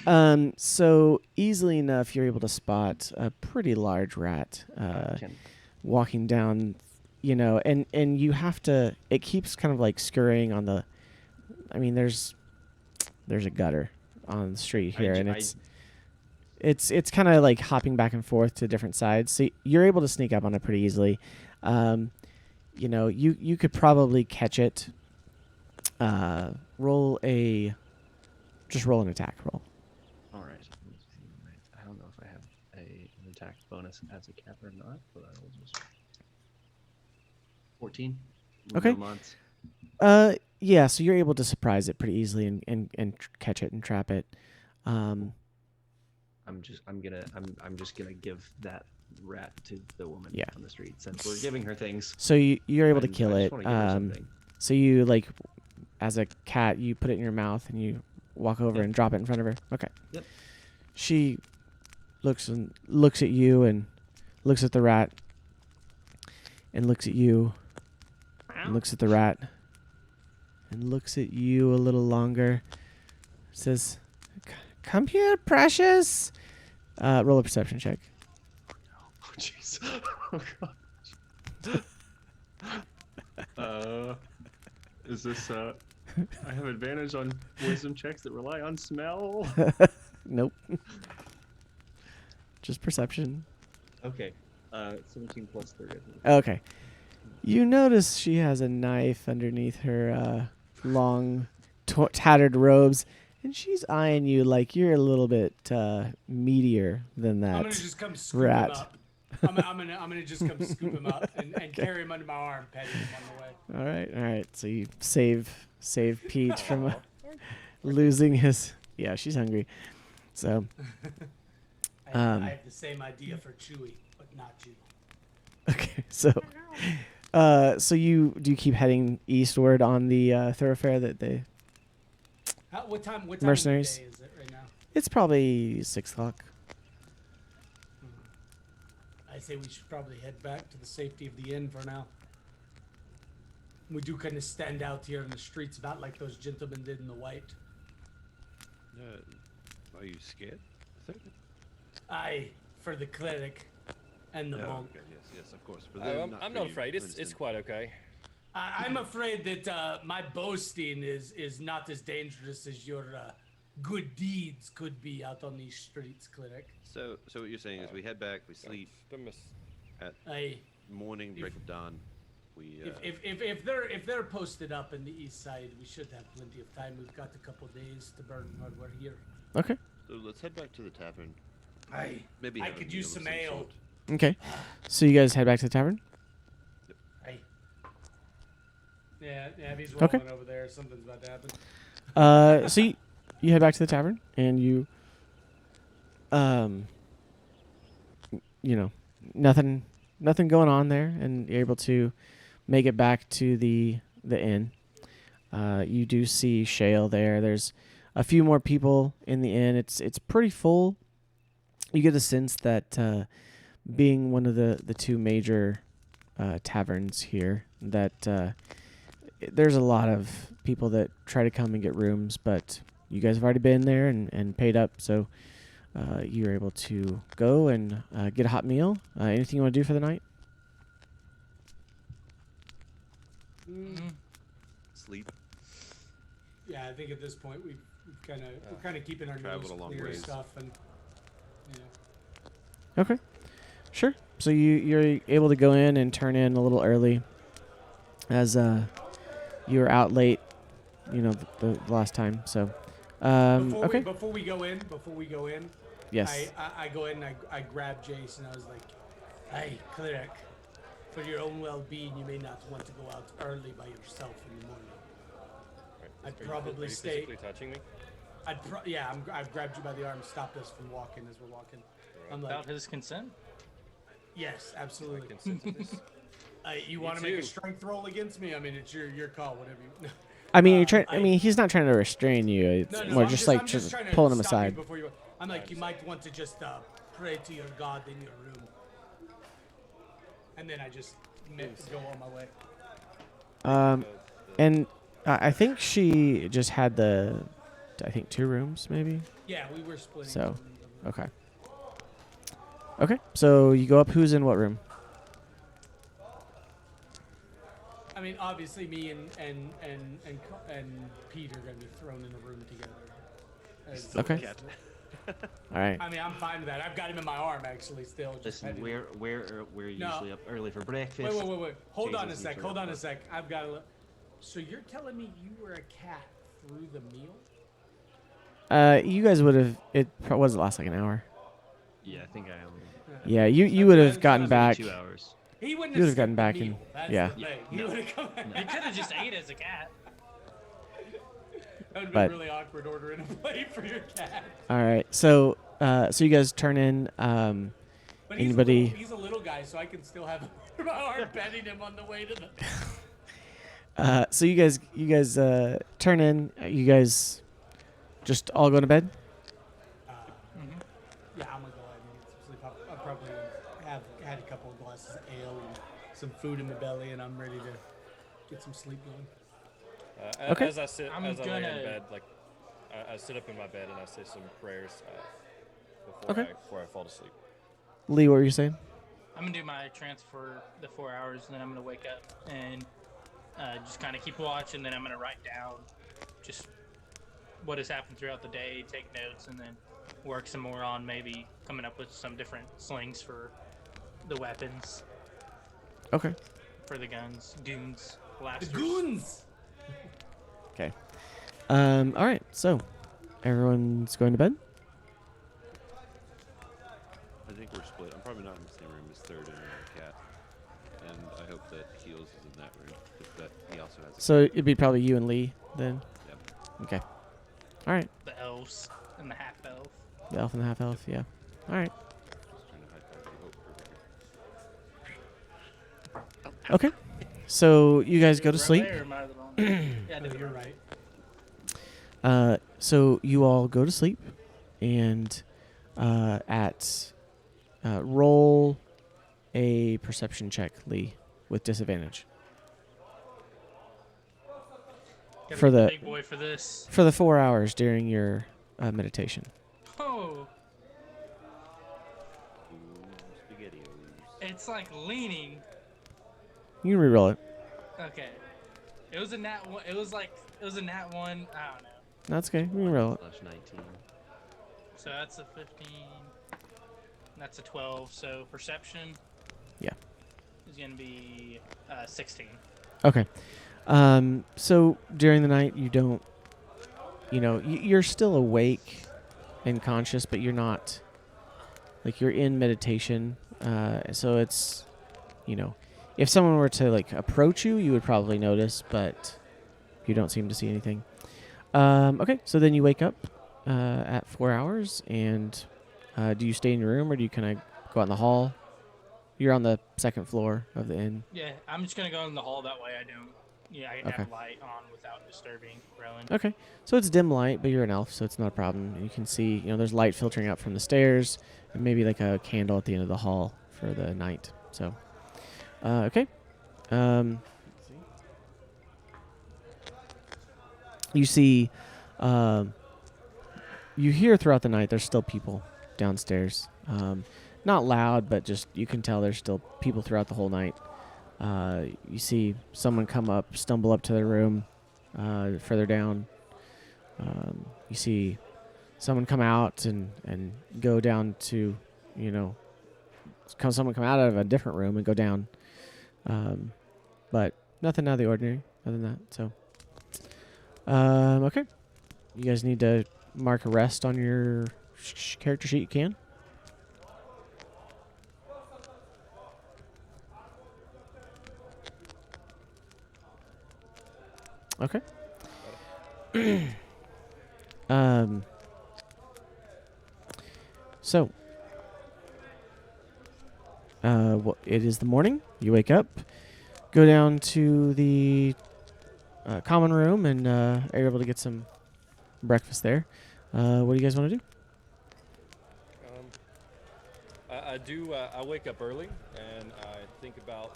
So easily enough, you're able to spot a pretty large rat walking down, and you have to. It keeps kind of like scurrying on the. I mean, there's a gutter on the street here, and it's kind of like hopping back and forth to different sides. So you're able to sneak up on it pretty easily. You could probably catch it. Roll an attack roll. All right. I don't know if I have an attack bonus as a cat or not, but I will just 14. Okay. No mods. Yeah, so you're able to surprise it pretty easily and catch it and trap it. I'm just gonna give that rat to the woman on the street since we're giving her things. So you're able to kill I it. just wanna give her something. So you like, as a cat, you put it in your mouth and you walk over and drop it in front of her. Okay. Yep. She looks at you and looks at the rat and looks at you and looks at the rat and looks at you a little longer. Says, "Come here, precious." Roll a perception check. Oh jeez. Oh god. Is this I have advantage on wisdom checks that rely on smell. Nope. Just perception. Okay. 17 plus 30. Okay. You notice she has a knife underneath her long, tattered robes, and she's eyeing you like you're a little bit meatier than I'm that gonna just come scoop rat. him up. I'm gonna just come scoop him up and carry him under my arm, petting him on the way. All right. So you save Peach from losing his. Yeah, she's hungry. So. I have the same idea for Chewie, but not you. Okay, so do you keep heading eastward on the thoroughfare that they? What time Mercenaries? of the day is it right now? It's probably 6 o'clock. I say we should probably head back to the safety of the inn for now. We do kind of stand out here in the streets about like those gentlemen did in the white. Are you scared? Aye, for the cleric and the monk. Okay, yes, of course. But I'm not afraid. It's quite okay. I'm afraid that my boasting is not as dangerous as your good deeds could be out on these streets, cleric. So what you're saying is we head back, we sleep at morning, break of dawn. We if they're posted up in the east side, we should have plenty of time. We've got a couple days to burn while we're here. Okay. So let's head back to the tavern. Maybe I could use some ale. Okay. So you guys head back to the tavern? Yeah, he's rolling over there. Something's about to happen. So you head back to the tavern, and you nothing going on there, and you're able to make it back to the inn. You do see Shale there. There's a few more people in the inn. It's pretty full. You get a sense that being one of the two major taverns here, that there's a lot of people that try to come and get rooms, but you guys have already been there and paid up, so you're able to go and get a hot meal. Anything you want to do for the night? Sleep. Yeah, I think at this point we're kind of keeping our nose clear and stuff, and yeah. Okay, sure. So you're able to go in and turn in a little early, as you were out late, the last time. So, okay. Before we go in, yes. I go in and I grab Jace and I was like, "Hey, cleric, for your own well-being, you may not want to go out early by yourself in the morning. I'd probably stay." Physically touching me? I've grabbed you by the arm, stopped us from walking as we're walking. I'm like, Without his consent? yes, absolutely. Consent to this? You want to make a strength roll against me? I mean, it's your call, whatever you. I mean, you're trying. I mean, he's not trying to restrain you. It's more I'm just trying to pulling him stop you aside. before you. I'm like, you might want to just pray to your God in your room, and then I just go on my way. And I think she just had I think 2 rooms maybe. Yeah, we were splitting. So, okay. Okay, so you go up. Who's in what room? I mean, obviously, me and Pete are gonna be thrown in a room together. Okay. All right. I mean, I'm fine with that. I've got him in my arm actually still. Just Listen, we're usually up early for breakfast. Wait. Hold on a Jesus, sec. I've got to. So you're telling me you were a cat through the meal? You guys would have. It wasn't last like an hour. Yeah, I think I am. Yeah, you would have gotten back. 2 hours. He wouldn't You would have have gotten back in. in. Yeah. He would have come. You could have just ate as a cat. That would have But- been really awkward ordering a plate for your cat. All right. So you guys turn in. But Anybody? He's a little guy, so I can still have my arm petting him on the way to the. So you guys turn in. You guys just all go to bed. Yeah, I'm gonna go ahead and get some sleep. I'll probably have had a couple of glasses of ale and some food in my belly, and I'm ready to get some sleep going. Okay. As I lay in gonna- bed, like I sit up in my bed and I say some prayers before I fall to sleep. Lee, what were you saying? I'm gonna do my trance for the 4 hours, and then I'm gonna wake up and just kind of keep watch, and then I'm gonna write down just what has happened throughout the day, take notes, and then work some more on maybe coming up with some different slings for the weapons, Okay. for the guns, goons, blasters. The goons. Okay. All right. So everyone's going to bed. I think we're split. I'm probably not in the same room as Third and Cat. And I hope that Heels is in that room. But he also has a So it'd be probably you and Lee then? Yep. Okay. All right. The elves and the half elf. The elf and the half elf, yeah. All right. Just trying to high-five the hope over here. Okay. So you guys go to Right sleep. there, am I the wrong- yeah, No, no, you're right. So you all go to sleep, and roll a perception check, Lee, with disadvantage Gotta for be the big boy for this. for the 4 hours during your meditation. Oh, Ooh, SpaghettiOs. it's like leaning. You can reroll it. Okay, it was a nat one. It was a nat one. I don't know. That's okay. You can roll it. /19. So that's a 15. That's a 12. So perception. Yeah. Is gonna be 16. Okay. So during the night, you don't, you're still awake and conscious, but you're not, like, you're in meditation. So it's, if someone were to, like, approach you, you would probably notice, but you don't seem to see anything. Okay. So then you wake up at 4 hours, and do you stay in your room, or do you kind of go out in the hall? You're on the second floor of the inn. Yeah, I'm just gonna go in the hall. That way I don't. Yeah, I can Okay. have light on without disturbing Rowan. Okay. So it's dim light, but you're an elf, so it's not a problem. You can see, there's light filtering out from the stairs, and maybe like a candle at the end of the hall for the night. So, okay. You see, you hear throughout the night there's still people downstairs. Not loud, but just you can tell there's still people throughout the whole night. You see someone stumble up to their room further down. You see someone come out and go down to, someone come out of a different room and go down. But nothing out of the ordinary other than that. So, okay. You guys need to mark a rest on your character sheet. You can. Okay. So, it is the morning. You wake up, go down to the common room, and are able to get some breakfast there. What do you guys want to do? I do. I wake up early and I think about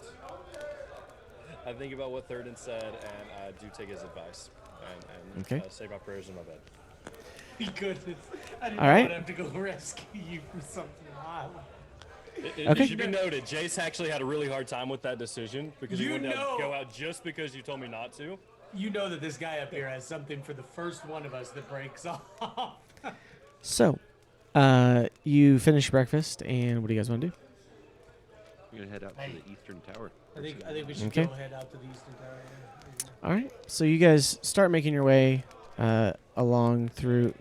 what Thurden said, and I do take his advice and Okay. say my prayers in my bed. Goodness. I didn't All right. want to have to go rescue you from something wild. It Okay. should be noted, Jace actually had a really hard time with that decision because he You wanted to know. go out just because you told me not to. You know that this guy up here has something for the first one of us that breaks off. So, you finish breakfast, and what do you guys want to do? We're gonna head out Hey. to the Eastern Tower. I think we should Okay. go head out to the Eastern Tower. All right. So you guys start making your way along through,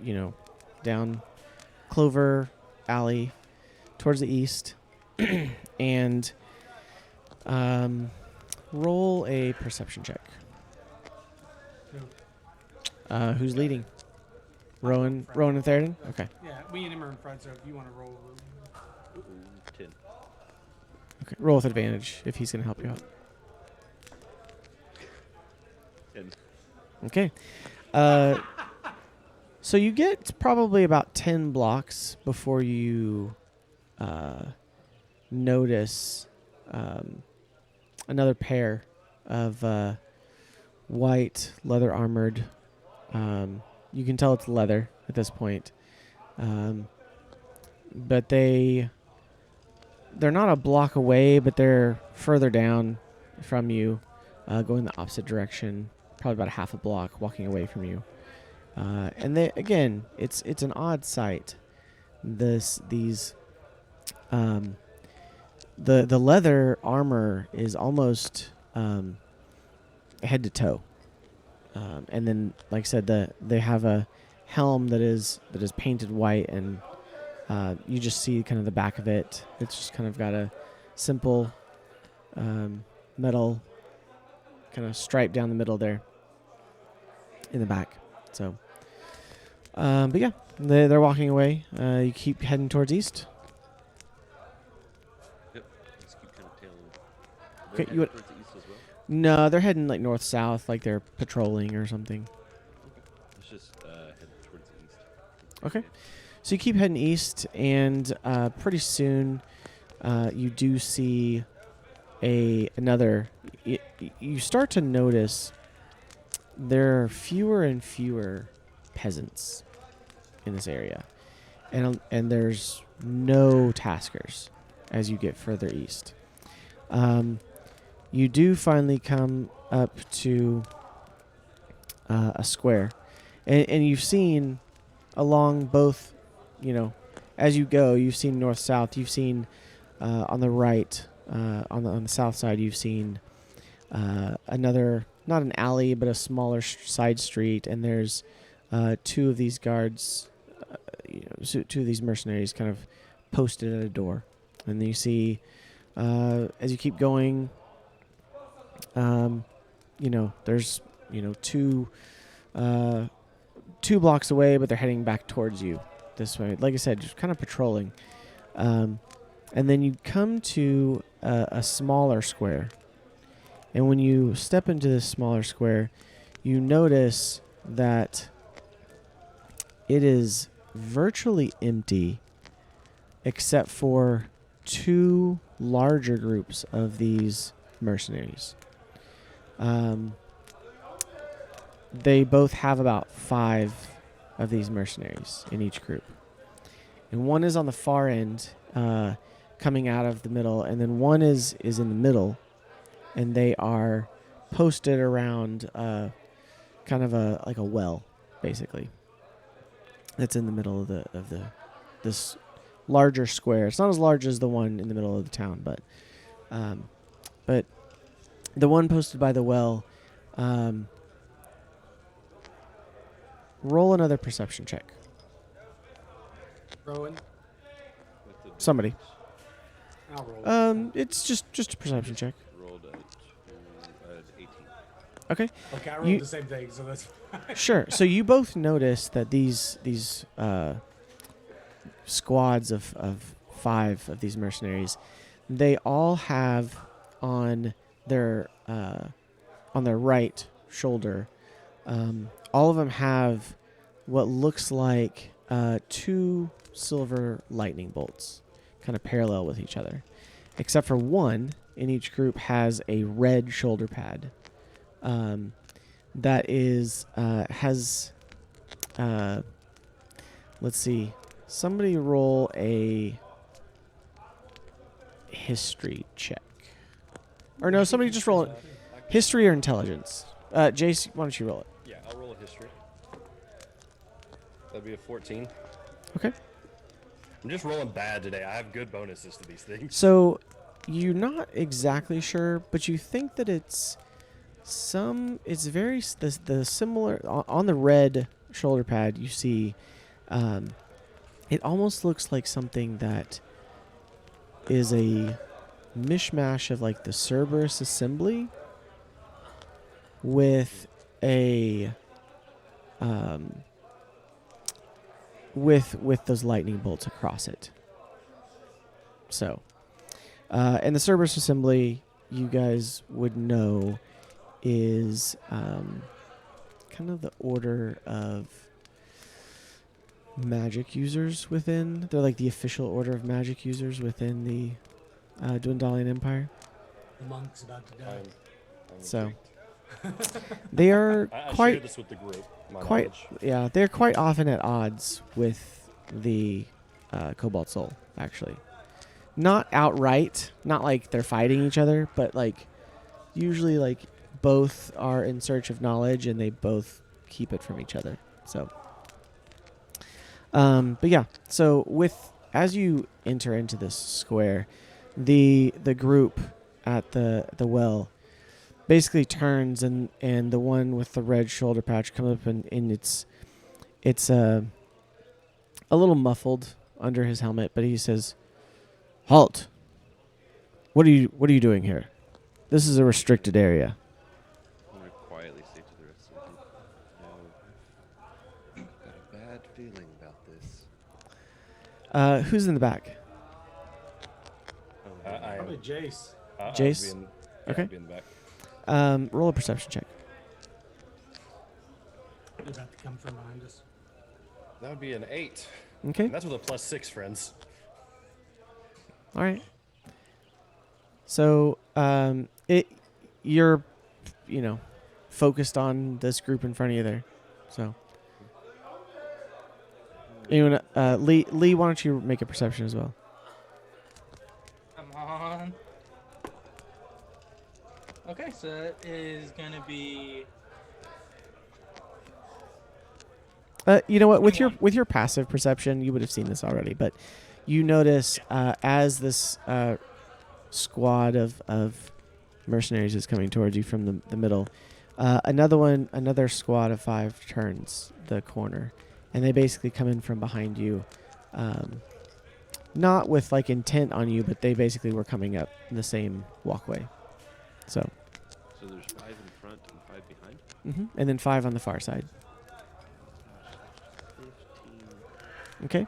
down Clover Alley towards the east, and roll a perception check. Who's leading? Rowan and Theoden? Okay. Yeah, me and him are in front, so if you want to roll. Ooh, 10. Okay. Roll with advantage if he's going to help you out. 10. Okay. So you get probably about 10 blocks before you notice another pair of white leather armored. You can tell it's leather at this point, but they're not a block away, but they're further down from you, going the opposite direction, probably about a half a block, walking away from you. And they, again, it's an odd sight. The leather armor is almost head to toe, and then, like I said, they have a helm that is painted white, and You just see kind of the back of it. It's just kind of got a simple metal kind of stripe down the middle there in the back. So, but yeah, they're walking away. You keep heading towards east. Yep. Just keep kind of tailing. Okay, They're you heading would- towards the east as well. No, they're heading like north-south, like they're patrolling or something. Let's just head towards the east. Okay. So you keep heading east, and pretty soon you do see another. You start to notice there are fewer and fewer peasants in this area, and there's no taskers as you get further east. You do finally come up to a square, and you've seen along both. As you go, you've seen north-south. You've seen on the right, on the south side, you've seen another, not an alley, but a smaller side street. And there's two of these guards, two of these mercenaries, kind of posted at a door. And then you see, as you keep going, there's two blocks away, but they're heading back towards you. This way, like I said, just kind of patrolling, and then you come to a smaller square, and when you step into this smaller square, you notice that it is virtually empty except for two larger groups of these mercenaries. They both have about 5 of these mercenaries in each group. And one is on the far end, coming out of the middle, and then one is in the middle, and they are posted around kind of like a well, basically. That's in the middle of this larger square. It's not as large as the one in the middle of the town, but the one posted by the well. Roll another perception check. Rowan, With the Somebody. I'll roll. It's just a perception check. rolled at 18. Okay. Okay, I rolled you- the same thing, so that's Sure. So you both notice that these squads of 5 of these mercenaries, they all have on their right shoulder, all of them have what looks like 2 silver lightning bolts, kind of parallel with each other, except for one in each group has a red shoulder pad. That is has let's see, somebody roll a history check, or no, somebody just roll history or intelligence. Jace, why don't you roll it? Yeah, I'll roll a history. That'd be a 14. Okay. I'm just rolling bad today. I have good bonuses to these things. So you're not exactly sure, but you think that it's very the similar on the red shoulder pad. You see, it almost looks like something that is a mishmash of like the Cerberus assembly with a with those lightning bolts across it. So, and the Cerberus assembly, you guys would know, is kind of the order of magic users within. They're like the official order of magic users within the Dwendalian Empire. the monk's about to die. I'm So, intrigued. they are I share quite this with the group. My quite knowledge. yeah, they're quite often at odds with the Cobalt Soul, actually. Not outright, not like they're fighting each other, but like usually like both are in search of knowledge and they both keep it from each other. So but yeah, so as you enter into this square, the group at the well basically turns, and the one with the red shoulder patch comes up, and it's a little muffled under his helmet, but he says, "Halt! What are you doing here? This is a restricted area." I'm gonna quietly say to the rest of the group, "No, I've got a bad feeling about this." Who's in the back? I Probably Jace. Jace? Okay. I'll be in the back. Roll a perception check. You're about to come from behind us. That would be an 8. Okay. And that's with a +6, friends. All right. So, you're, focused on this group in front of you there. So, anyone, Lee, why don't you make a perception as well? Come on. Okay, so that is gonna be. You know what? With 21. your passive perception, you would have seen this already, but you notice as this squad of mercenaries is coming towards you from the middle, another squad of 5 turns the corner, and they basically come in from behind you, not with like intent on you, but they basically were coming up the same walkway. So there's 5 in front and 5 behind. and then 5 on the far side. 15. Okay.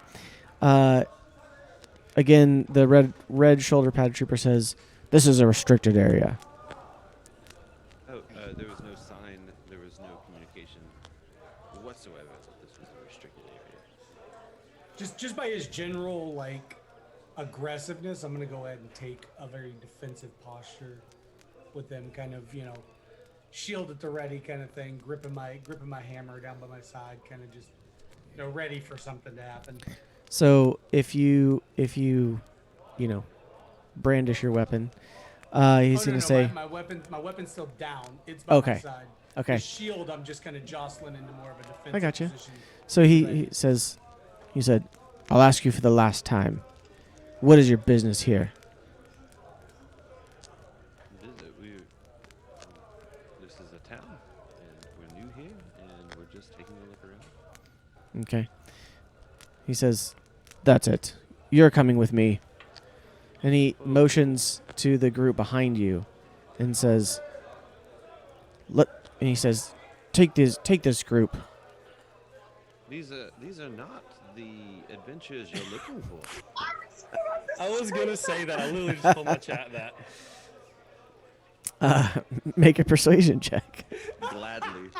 Again, the red shoulder pad trooper says, "This is a restricted area." Oh, there was no sign. There was no communication whatsoever that this was a restricted area. Just by his general like aggressiveness, I'm gonna go ahead and take a very defensive posture with them, kind of shield at the ready kind of thing, gripping my hammer down by my side, kind of just ready for something to happen. So if you brandish your weapon, he's gonna say, my weapon's still down. It's by my side. Okay. The shield, I'm just kind of jostling into more of a defensive I got you. position. So he said, "I'll ask you for the last time. What is your business here?" This is a town, and we're new here, and we're just taking a look around. Okay. He says, "That's it. You're coming with me." And he motions to the group behind you and says, and he says, take this group." These are not the adventures you're looking for. I was going to say that. I literally just told my chat that. Make a persuasion check. Gladly.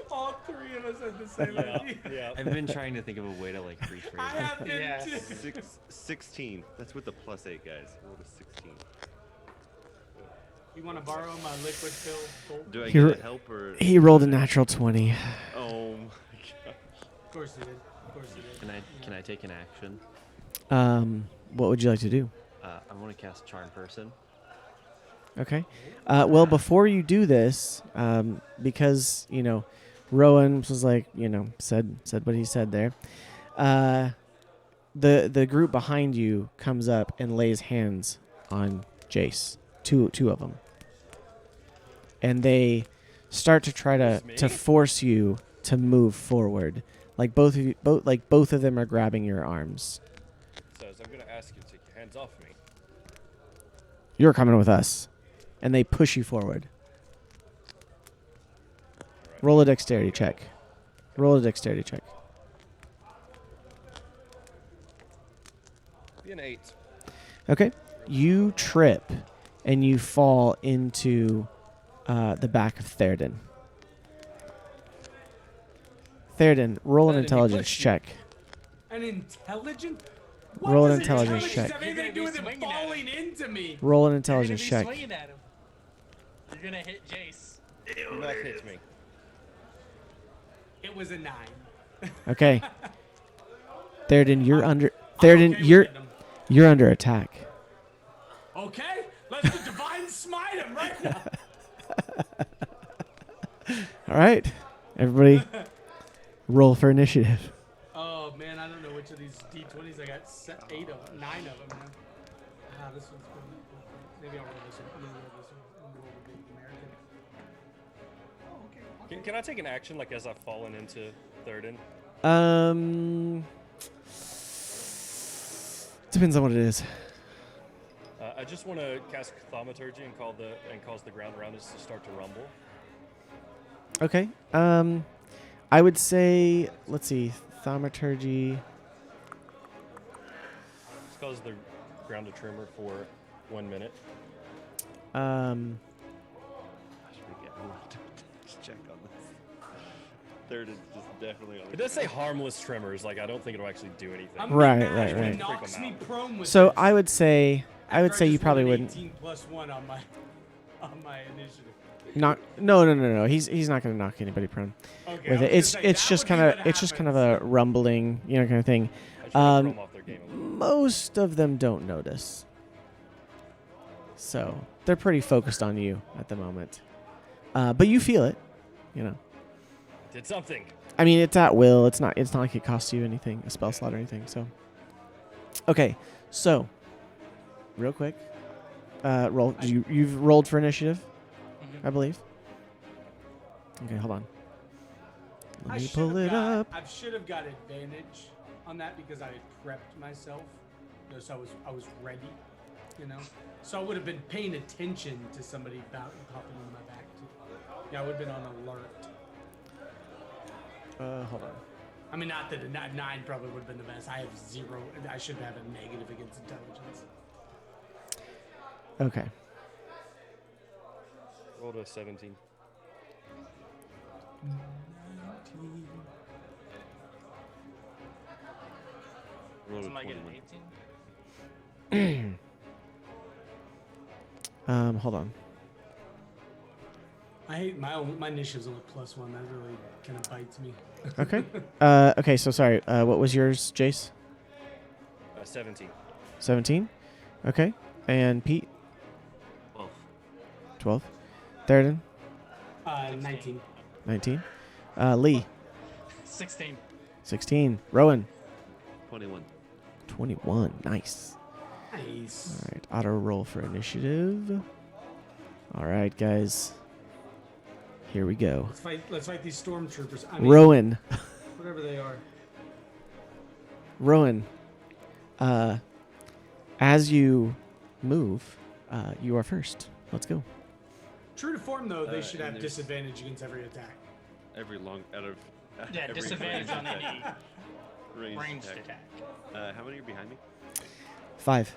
All 3 of us had the same idea. Yeah. I've been trying to think of a way to like rephrase I it. have been Yeah. too. 16. That's with the +8, guys. Rolled a 16. You want to borrow my liquid filled gold? Do I He get ro- help or? He rolled a natural 20. Oh my god. Of course he did. Of course he did. Can I take an action? What would you like to do? I want to cast Charm Person. Okay. Well, before you do this, because Rowan was like, said what he said there. The group behind you comes up and lays hands on Jace. Two of them, and they start to try to force you to move forward. Like both of them are grabbing your arms. So I'm going to ask you to take your hands off me. You're coming with us, and they push you forward. Right. Roll a dexterity check. Roll a dexterity check. Be an 8. Okay. You trip, and you fall into the back of Theoden. Theoden, roll an Theoden, he intelligence pushed you. check. An intelligent? Roll an does intelligence check. have anything to do with him falling into me? Roll an You're intelligence gonna check. be swinging at him. You're gonna hit Jace. Do not hit me. It was a 9. Okay. Theoden, you're under. I'm Theoden, okay with you're hitting him. you're under attack. Okay, let's divine smite him right now. All right, everybody, roll for initiative. Oh man, I don't know which of these D20s I got. 9 of them, man. This one's good. Maybe I'll roll this one. Let me roll this one. Let me roll the big American. Oh, okay. Can I take an action like as I've fallen into Theoden? Depends on what it is. I just want to cast Thaumaturgy and cause the ground around us to start to rumble. Okay. I would say, let's see, Thaumaturgy. Let's cause the ground to tremor for 1 minute. I should get everyone to check on this. Third is just definitely on. It does say harmless tremors. Like I don't think it'll actually do anything. I'm Right, mad right, when right. it knocks me prone with So this. I would say After you just probably rolled an wouldn't. 18 plus 1 on my initiative. No. He's not going to knock anybody prone Okay, with I it. was gonna say, It's that just would be kind of what it's just kind of happens. a rumbling, kind of thing. I try to throw 'em off their game a little. Most of them don't notice, so they're pretty focused on you at the moment. But you feel it, Did something. I mean, it's at will. It's not like it costs you anything, a spell slot or anything. So, okay. So, real quick, roll. You've rolled for initiative, I believe. Okay, hold on. Let me pull it up. I should have got advantage on that because I had prepped myself, so I was ready, So I would have been paying attention to somebody popping in my back too. Yeah, I would have been on alert. Hold on. I mean, not that a 9 probably would have been the best. I have 0. I should have a negative against intelligence. Okay. Rolled a 17. Rolled a Somebody get an 21. 18? Hold on. I hate my initiative's only +1. That really kind of bites me. Okay. Okay. So sorry. What was yours, Jace? 17. 17. Okay. And Pete? 12. 12. Theoden? 19. 19. Lee? 16. 16. Rowan? 21. 21. Nice. Nice. All right. Auto roll for initiative. All right, guys. Here we go. Let's fight these stormtroopers. I mean, Rowan. whatever they are. Rowan. As you move, you are first. Let's go. True to form, though, they should and have there's- disadvantage against every attack. Every long out of. Yeah, every disadvantage on ranged any attack. ranged attack. How many are behind me? 5. 5 are.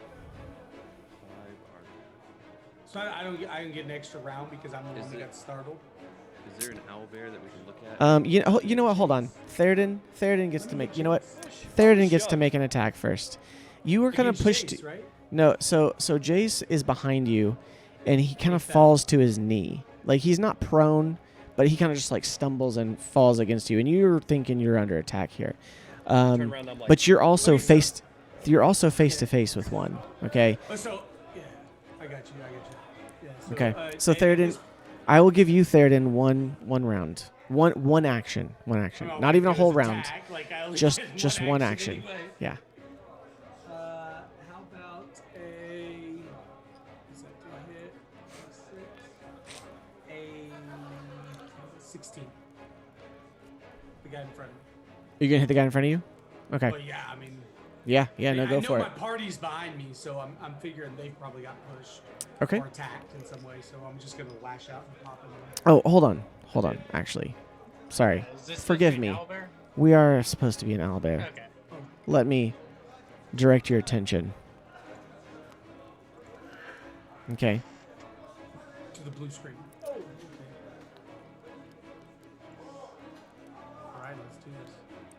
So I don't get an extra round because I'm the Is one that it- got startled. Is there an owl bear that we can look at? You know what? Hold on. Theoden gets to make. You know what? Theoden gets to make an attack first. You were kind of Against pushed. Jace, right? No, so Jace is behind you, and he kind of falls to his knee. Like he's not prone, but he kind of just like stumbles and falls against you, and you're thinking you're under attack here. Turn around, I'm like, But you're also What do you faced. You're also face to face with one. Okay. So yeah, I got you. Yeah, so, Okay. So and Theoden, this- I will give you Theoden one round. One action. One action. well, Not even a because whole it's round. attack, like, I only Just get one action. anyway. Yeah. How about a? Is that do I hit? 6, a 16. The guy in front of me. You're gonna hit the guy in front of you. Okay. Well, yeah, I mean. Yeah. I No, go know for my it. party's behind me, so I'm figuring they probably got pushed Okay. or attacked in some way. So I'm just gonna lash out and pop in. Oh, hold on. Actually, sorry. Is this Forgive supposed to be me. an owlbear? We are supposed to be an owlbear. Okay. Let me direct your attention. Okay. To the blue screen. Oh, okay. All right, let's do this.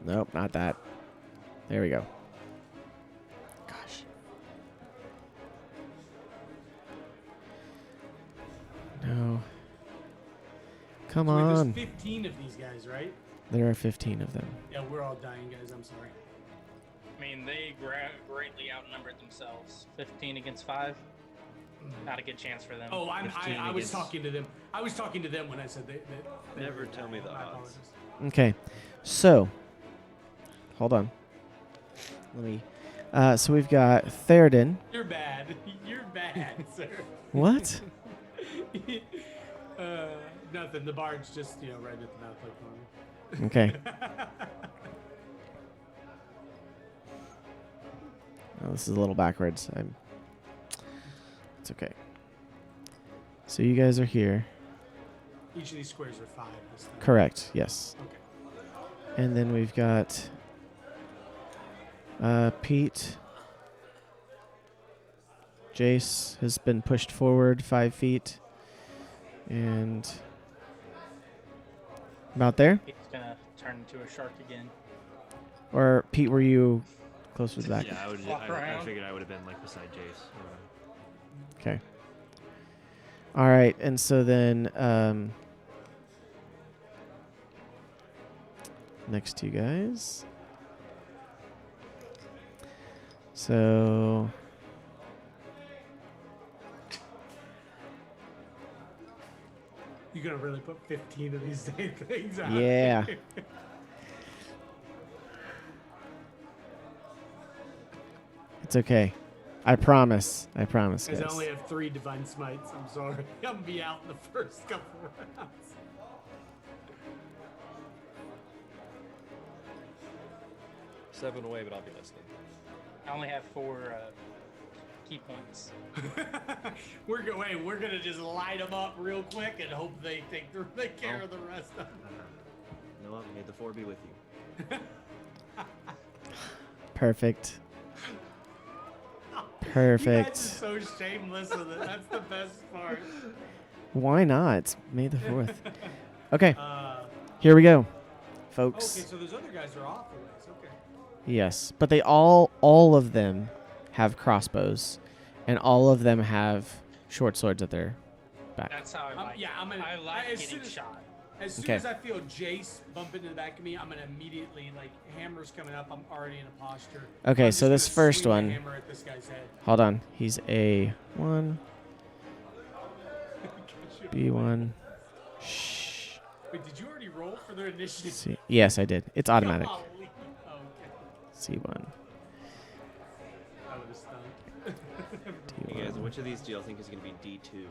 Nope, not that. There we go. Gosh. No. Come So wait, on. there's 15 of these guys, right? There are 15 of them. Yeah, we're all dying, guys. I'm sorry. I mean, they greatly outnumbered themselves. 15 against 5. Not a good chance for them. Oh, I 15 was against- talking to them. I was talking to them when I said they Never were tell me dying. the My odds. apologies. Okay. So, hold on. Let me. So we've got Theoden. You're bad. You're bad, sir. What? Nothing. The bard's just right at the mouth like normal. Okay. Oh, this is a little backwards. It's okay. So you guys are here. Each of these squares are 5 this time. Correct. Yes. Okay. And then we've got Pete. Jace has been pushed forward 5 feet. And about there? He's gonna turn into a shark again. Or Pete, were you close to the back? Yeah, I Flop around. figured I would have been like beside Jace. Okay. All right, and so then next two guys. So You're gonna really put 15 of these things out. yeah. It's okay. I promise. I promise, Because I guys. only have 3 divine smites. I'm sorry. I'm gonna be out in the first couple rounds. Seven away, but I'll be listening. I only have 4 key points. We're gonna just light them up real quick and hope they take care of the rest of them. Noah, may the 4 be with you. Perfect. You guys Perfect. are so shameless with it. That's the best part. Why not? It's May the 4th. Okay, Uh, here we go, okay, folks. so those other guys are off the ways. Okay. Yes, but they all of them have crossbows, and all of them have short swords at their back. That's how I like. Yeah, I'm gonna. I like as getting soon as, shot. As soon Okay. as I feel Jace bump into the back of me, I'm gonna immediately Hammer's coming up. I'm already in a posture. Okay, I'm so just this gonna first swing my one. Hammer at this guy's head. Hold on. He's a 1, B1. Shh. Wait, did you already roll for their initiative? C. Yes, I did. It's automatic. Golly. Oh, okay. C1. I would have stunk. Hey guys, D1. which of these do y'all think is going to be D2?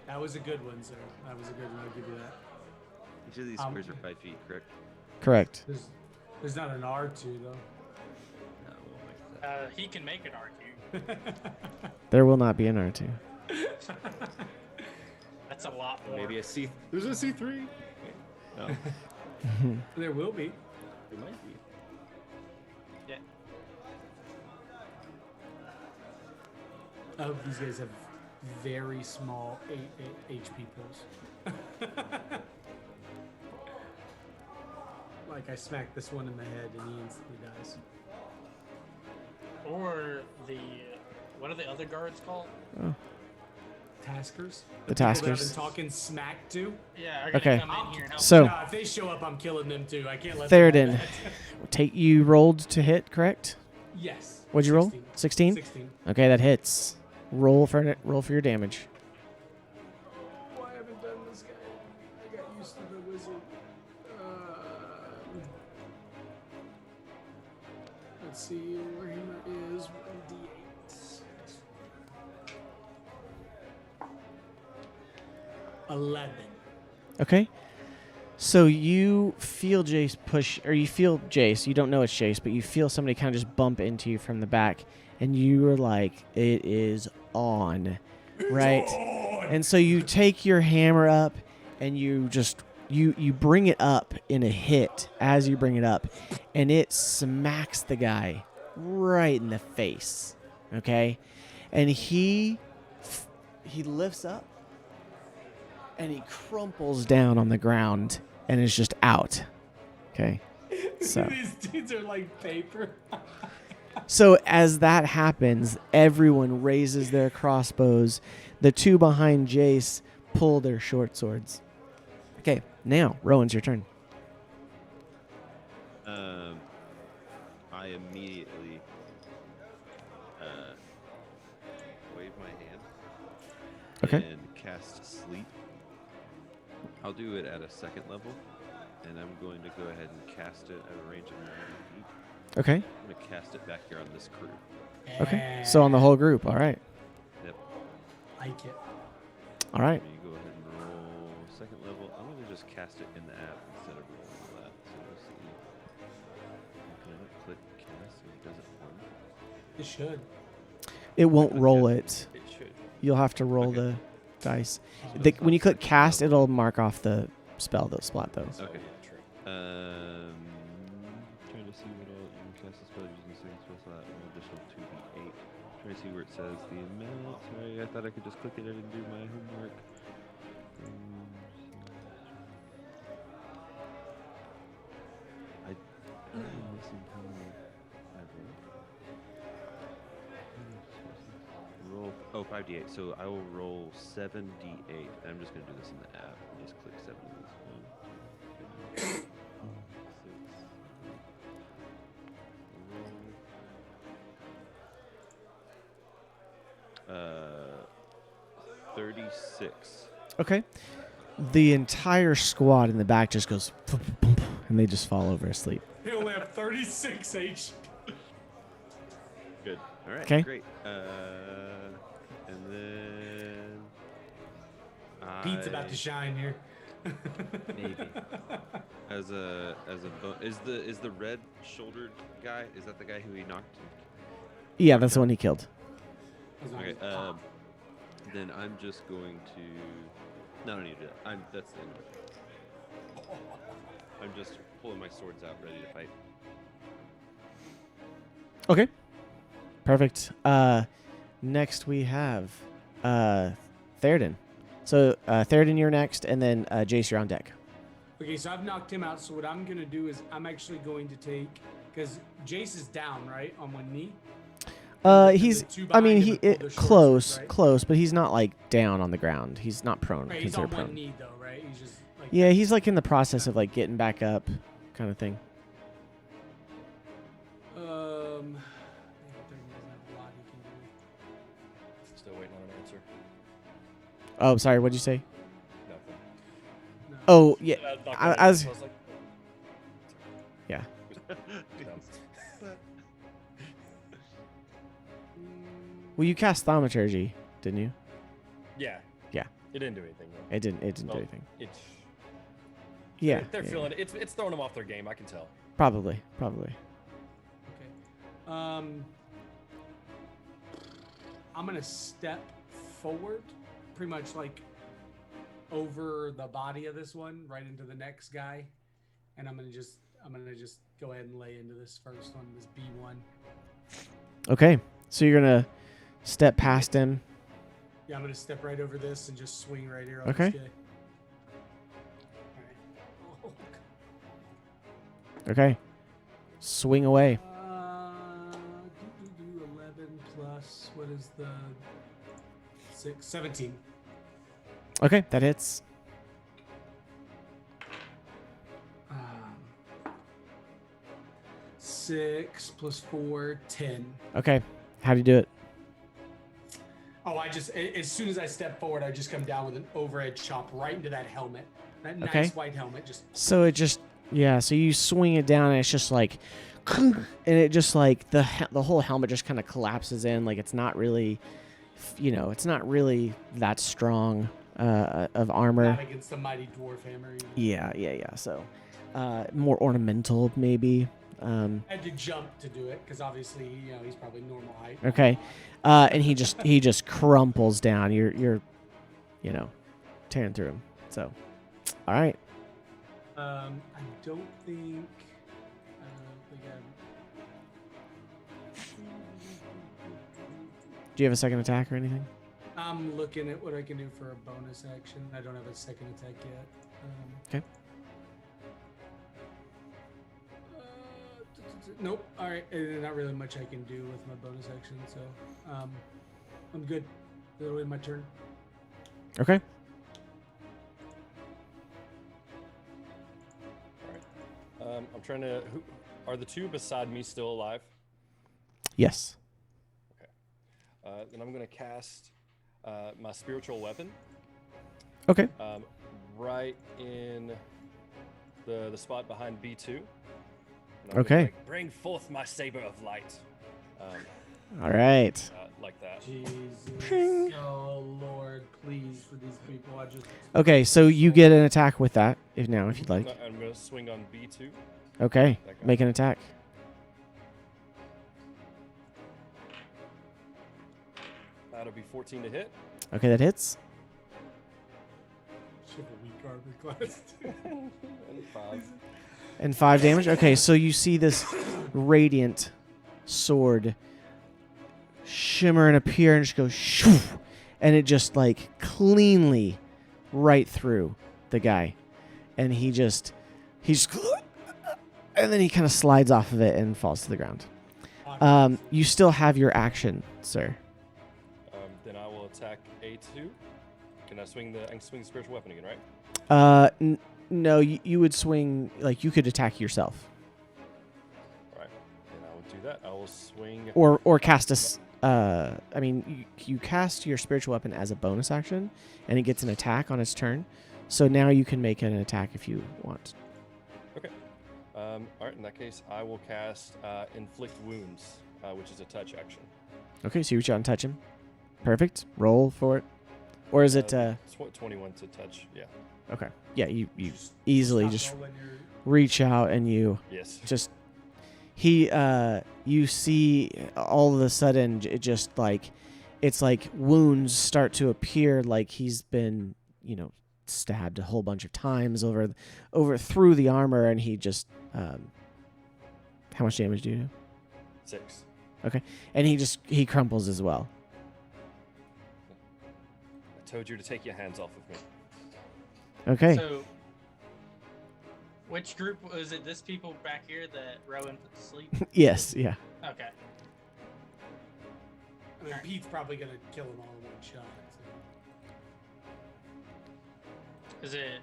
That was a good one, sir. That was a good one. I'll give you that. Each of these squares are 5 feet, correct? Correct. There's not an R2 though. No, we'll make that. He can make an R2. There will not be an R2. That's a lot more. Maybe a C. There's a C3. No, There will be. it might be. Yeah. I hope these guys have very small HP pulls. Like I smacked this one in the head and he instantly dies. Or the what are the other guards called? Taskers? The people that I've Taskers. been talking smack to? Yeah, are gonna Okay. come in here and help. So, No, if they show up, I'm killing them too. I can't let them Theoden, you rolled to hit, correct? Yes. What'd you roll? 16. 16? 16. Okay, that hits. Roll for your damage. Oh, I haven't done this guy. I got used to the wizard. Let's see where he is. 1d8. 11. Okay. So you feel Jace push, or you feel Jace. You don't know it's Jace, but you feel somebody kind of just bump into you from the back, and you are like, "It is on," right? And so you take your hammer up, and you just you bring it up in a hit as you bring it up, and it smacks the guy right in the face. Okay, and he lifts up. And he crumples down on the ground and is just out. Okay. So These dudes are like paper. so as that happens, everyone raises their crossbows. The two behind Jace pull their short swords. Okay, now Rowan's your turn. I immediately wave my hand. Okay. And cast sleep. I'll do it at a 2nd level, and I'm going to go ahead and cast it at a range of 90 feet. Okay. I'm going to cast it back here on this crew. Okay. So on the whole group. All right. Yep. Like it. All right. Let me go ahead and roll 2nd level. I'm going to just cast it in the app instead of rolling that. So we'll see. Does it form? It should. It won't roll it. It should. You'll have to roll Okay. the dice. So The, it's when not you click searching cast, level. it'll mark off the spell slot though. Oh, Okay. yeah, true. Trying to see what all you can cast a spell using the same spell slot, an additional 2d8. Trying to see where it says the amount. Sorry, I thought I could just click it. I didn't do my homework. I'm missing how many I roll. Oh, 5d8. So I will roll 7d8. I'm just going to do this in the app. I'll just click 7 of these. 1, 36. Okay. The entire squad in the back just goes, and they just fall over asleep. They only have 36 HP. Good. All right. 'Kay. Great. And then Pete's about to shine here. Maybe. as a is the red shouldered guy, is that the guy who he knocked? Yeah, that's the one he killed. Okay. Then I'm just going to. No, I don't need to do that. That's the end of it. I'm just pulling my swords out, ready to fight. Okay. Perfect. Next we have Theoden. So Theoden, you're next, and then Jace, you're on deck. Okay, so I've knocked him out. So what I'm gonna do is I'm actually going to take, because Jace is down, right, on one knee. He's. the two I mean, behind him he have pulled their close, swords, right? close, but he's not like down on the ground. He's not prone. Right, he's Considered on prone. one knee though, right? He's just like. Yeah, he's like in the process of like getting back up, kind of thing. I think Theoden doesn't have a lot he can do. Still waiting on an answer. Oh, sorry. What'd you say? Nothing. No. Oh, yeah. Knocked I- on it, I was- so like, Yeah. Well, you cast thaumaturgy, didn't you? yeah. Yeah. It didn't do anything. Though. It didn't. It didn't do Oh, anything. It's Yeah. They're yeah, feeling it. It's throwing them off their game. I can tell. Probably. Okay. I'm gonna step forward, pretty much like over the body of this one, right into the next guy, and I'm gonna just go ahead and lay into this first one, this B1. Okay. So you're gonna step past him. Yeah, I'm gonna step right over this and just swing right here on Okay. this guy. All right. Okay. Swing away. 11 plus, what is the 6? 17. Okay, that hits. Um, 6 plus 4, 10. Okay. How do you do it? Oh, as soon as I step forward, I just come down with an overhead chop right into that helmet. That nice Okay. white helmet. Just So it just so you swing it down and it's just like and it just like the whole helmet just kind of collapses in, like it's not really it's not really that strong of armor. not against the mighty dwarf hammer. Yeah. So more ornamental maybe. I had to jump to do it because obviously, he's probably normal height. Okay. And he just crumples down. You're tearing through him. So all right. I don't think Do you have a second attack or anything? I'm looking at what I can do for a bonus action. I don't have a second attack yet. Okay. Nope. All right. There's not really much I can do with my bonus action, so I'm good. That'll be my turn. Okay. All right. I'm trying to. Are the two beside me still alive? Yes. Then I'm going to cast my spiritual weapon Okay. right in the spot behind B2. And I'm gonna Okay. be like, bring forth my saber of light. All right. Like that. Jesus. Oh Lord, please for these people. Okay, so you get an attack with that if you'd like. I'm going to swing on B2. Okay. That guy. Make an attack. That'll be 14 to hit. Okay, that hits. Chivalry armor class. And 5. And 5 damage. Okay, so you see this radiant sword shimmer and appear and just go shoo, and it just like cleanly right through the guy. And he's and then he kind of slides off of it and falls to the ground. You still have your action, sir. Then I will attack A2. Can I swing the spiritual weapon again, right? No, you would swing, like you could attack yourself. All right. Then I will do that. I will swing. Or cast you cast your spiritual weapon as a bonus action, and it gets an attack on its turn. So now you can make an attack if you want. Okay. All right. In that case, I will cast Inflict Wounds, which is a touch action. Okay, so you reach out and touch him. Perfect. Roll for it. Or is it... 21 to touch, yeah. Okay. Yeah, you easily just reach out and you... Yes. Just... You see all of a sudden, it just like... It's like wounds start to appear like he's been, stabbed a whole bunch of times over through the armor, and he just... how much damage do you do? 6. Okay. And he crumples as well. I told you to take your hands off of me. Okay. So, which group was it? This people back here that Rowan put to sleep? Yes, yeah. Okay. I mean, Pete's probably gonna kill him all in one shot. So. Is it?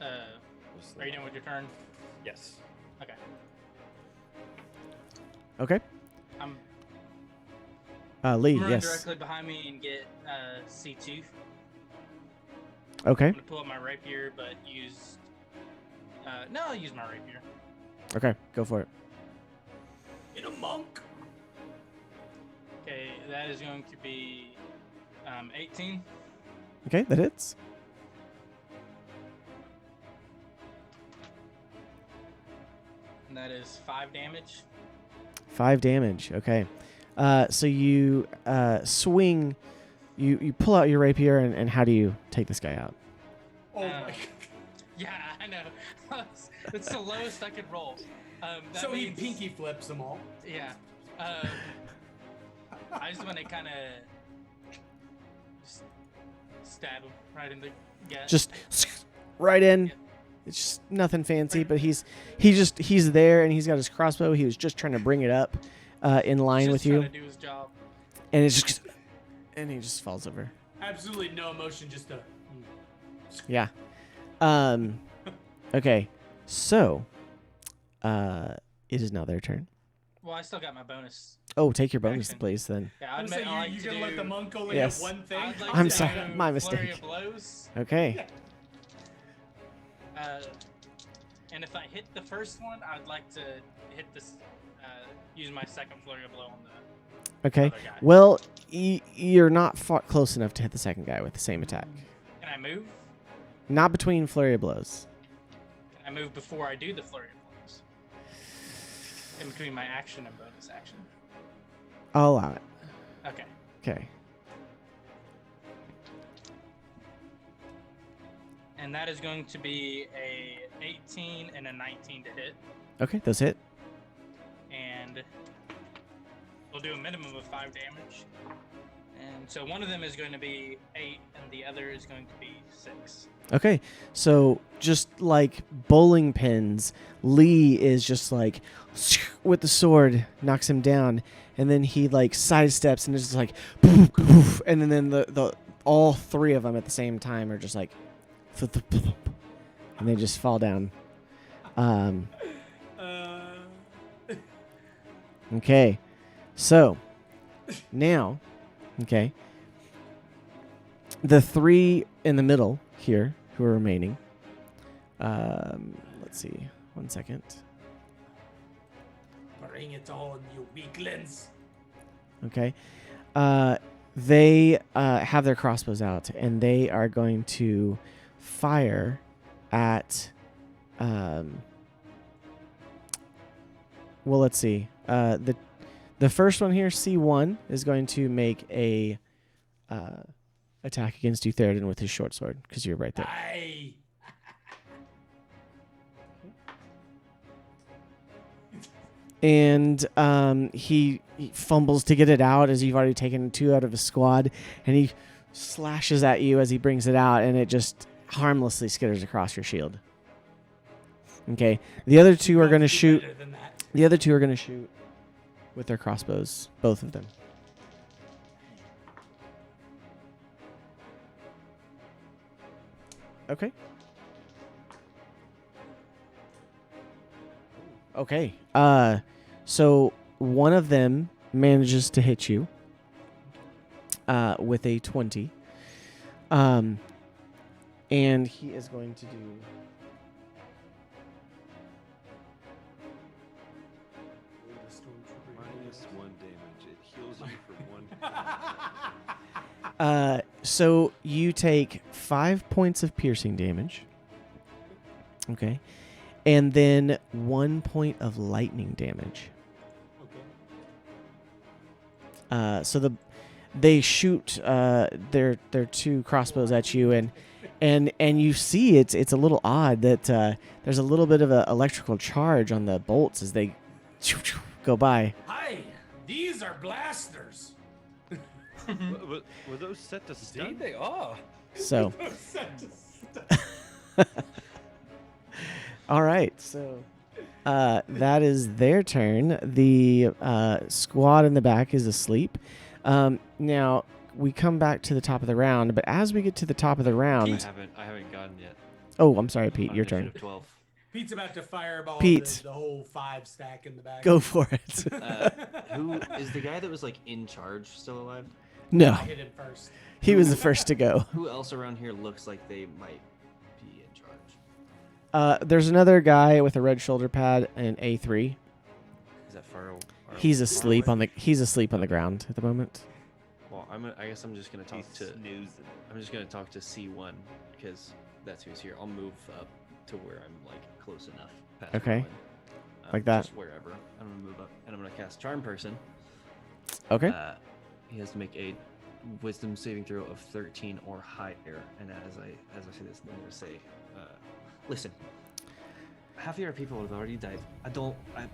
Are you done with your turn? Yes. Okay. Okay. I'm Lee, run yes. directly behind me and get C2. Okay. I'm gonna pull up my rapier, but use. No, I'll use my rapier. Okay, go for it. In a monk. Okay, that is going to be 18. Okay, that hits. And that is 5 damage. 5 damage. Okay. So you swing, you pull out your rapier, and how do you take this guy out? Oh my god. Yeah, I know. It's the lowest I could roll. So he pinky flips them all. Yeah. I just want to kind of stab him right in the gut. Just right in. It's just nothing fancy, but he's there, and he's got his crossbow. He was just trying to bring it up in line with you. Trying to do his job. And it's just, and he just falls over. Absolutely no emotion, just a. Yeah. Okay. So, it is now their turn. Well, I still got my bonus. Oh, take your bonus, Action. please, then. Yeah, I'd Say like you're to gonna let the monk only Yes. have one thing. I'd like I'm to sorry, do my flurry mistake. of blows. Okay. And if I hit the first one, I'd like to hit this. Use my second flurry of blow on the Okay. other guy. Well, you're not close enough to hit the second guy with the same attack. Can I move? Not between flurry of blows. Can I move before I do the flurry of blows? In between my action and bonus action. I'll allow it. Okay. Okay. And that is going to be a 18 and a 19 to hit. Okay, those hit. And we'll do a minimum of 5 damage. And so one of them is going to be 8, and the other is going to be 6. Okay, so just like bowling pins, Lee is just like with the sword knocks him down, and then he like sidesteps and is just like poof, poof, and then the all three of them at the same time are just like and they just fall down. Okay, so now, okay, the three in the middle here who are remaining. Let's see, 1 second. Bring it on, you weaklings. Okay, they have their crossbows out, and they are going to fire at. Well, let's see. The first one here, C1, is going to make a attack against you, Theoden, with his short sword because you're right there. Aye. And he fumbles to get it out as you've already taken 2 out of his squad, and he slashes at you as he brings it out, and it just harmlessly skitters across your shield. Okay, the other 2 are going to shoot. The other 2 are going to shoot with their crossbows, both of them. Okay. Okay. So one of them manages to hit you with a 20. And he is going to do -1 damage. It heals you for 1. so you take 5 points of piercing damage. Okay. And then 1 point of lightning damage. Okay. So they shoot their 2 crossbows at you, and you see it's a little odd that there's a little bit of an electrical charge on the bolts as they go by. Hi, these are blasters. Were those set to stun? Indeed, they are. So. All right, so that is their turn. The squad in the back is asleep. Now we come back to the top of the round, but as we get to the top of the round, I haven't gotten yet. oh, I'm sorry, Pete, your turn. 12. Pete's about to fireball Pete. the whole 5 stack in the back. Go for it. Who is the guy that was like in charge still alive? No, I hit him first. he was the first to go. Who else around here looks like they might be in charge? There's another guy with a red shoulder pad and A3. Is that Faro? He's asleep on the ground at the moment. Well, I guess I'm just gonna talk He's to. snoozing. I'm just gonna talk to C1 because that's who's here. I'll move up to where I'm like close enough. Past Okay. Rowan. Like that? Just wherever. I'm gonna move up and I'm gonna cast Charm Person. Okay. He has to make a Wisdom saving throw of 13 or higher. And as I say this, I'm gonna say, listen. Half of your people have already died.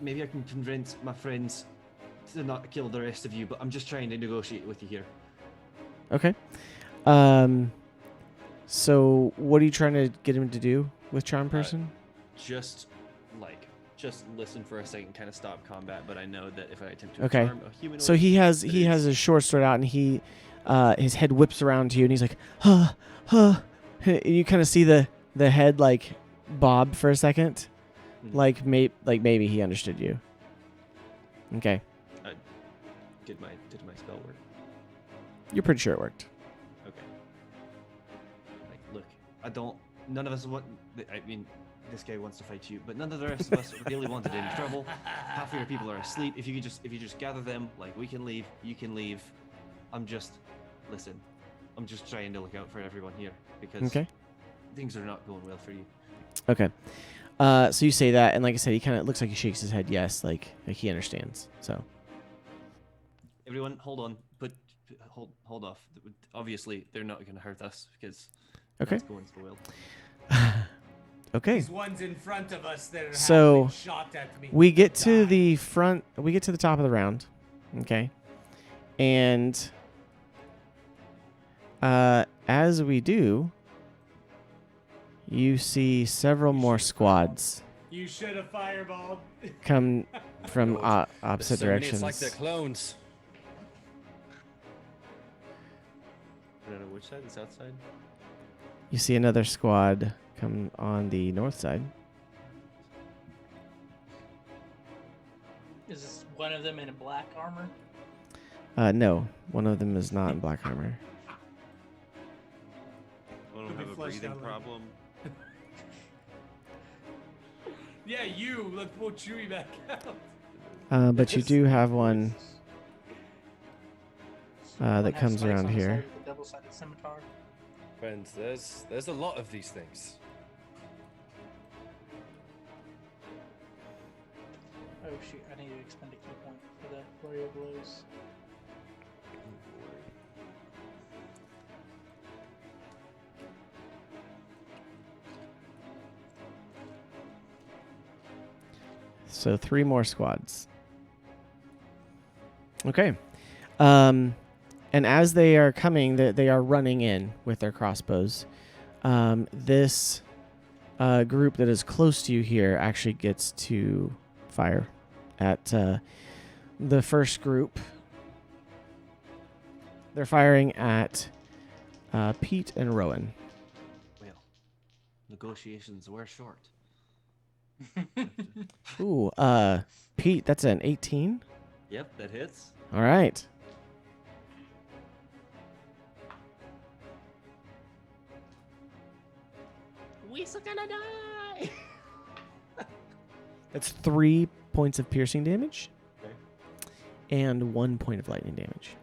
Maybe I can convince my friends to not kill the rest of you, but I'm just trying to negotiate with you here. Okay. So what are you trying to get him to do with Charm Person? Just listen for a second, kind of stop combat. But I know that if I attempt to Okay. charm a humanoid, So he has his short sword out, and his head whips around to you, and he's like, huh, huh. And you kind of see the head like bob for a second, like maybe he understood you. Okay. did my spell work? You're pretty sure it worked. Okay. Look, none of us want. I mean, this guy wants to fight you, but none of the rest of us really wanted any trouble. Half of your people are asleep. If you just gather them, we can leave. You can leave. Listen. I'm just trying to look out for everyone here because things are not going well for you. Okay. So you say that, and like I said, he kind of looks like he shakes his head yes, like he understands. So. Everyone, hold on. Hold off. Obviously, they're not going to hurt us because Okay. that's going so well. Okay. These ones in front of us that have So, been shot at me. We get to the front. We get to the top of the round. Okay. And as we do, you see several more squads You should have fireballed. come from opposite directions. It's like they're clones. I don't know which side, the south side? You see another squad come on the north side. Is this one of them in a black armor? No, one of them is not in black armor. One of them Could be have a fleshed breathing out later. problem. Yeah, you. Let's pull Chewie back out. But you do have one that One has comes spikes around on the side here. with a double-sided scimitar. Friends, there's a lot of these things. Oh shoot! I need to expend a key point for the flurry of blows. So 3 more squads. Okay. And as they are coming, they are running in with their crossbows. This group that is close to you here actually gets to fire at the first group. They're firing at Pete and Rowan. Well, negotiations were short. Ooh, Pete, that's an 18. Yep, that hits. All right. We're gonna die. That's 3 points of piercing damage. Okay. And 1 point of lightning damage.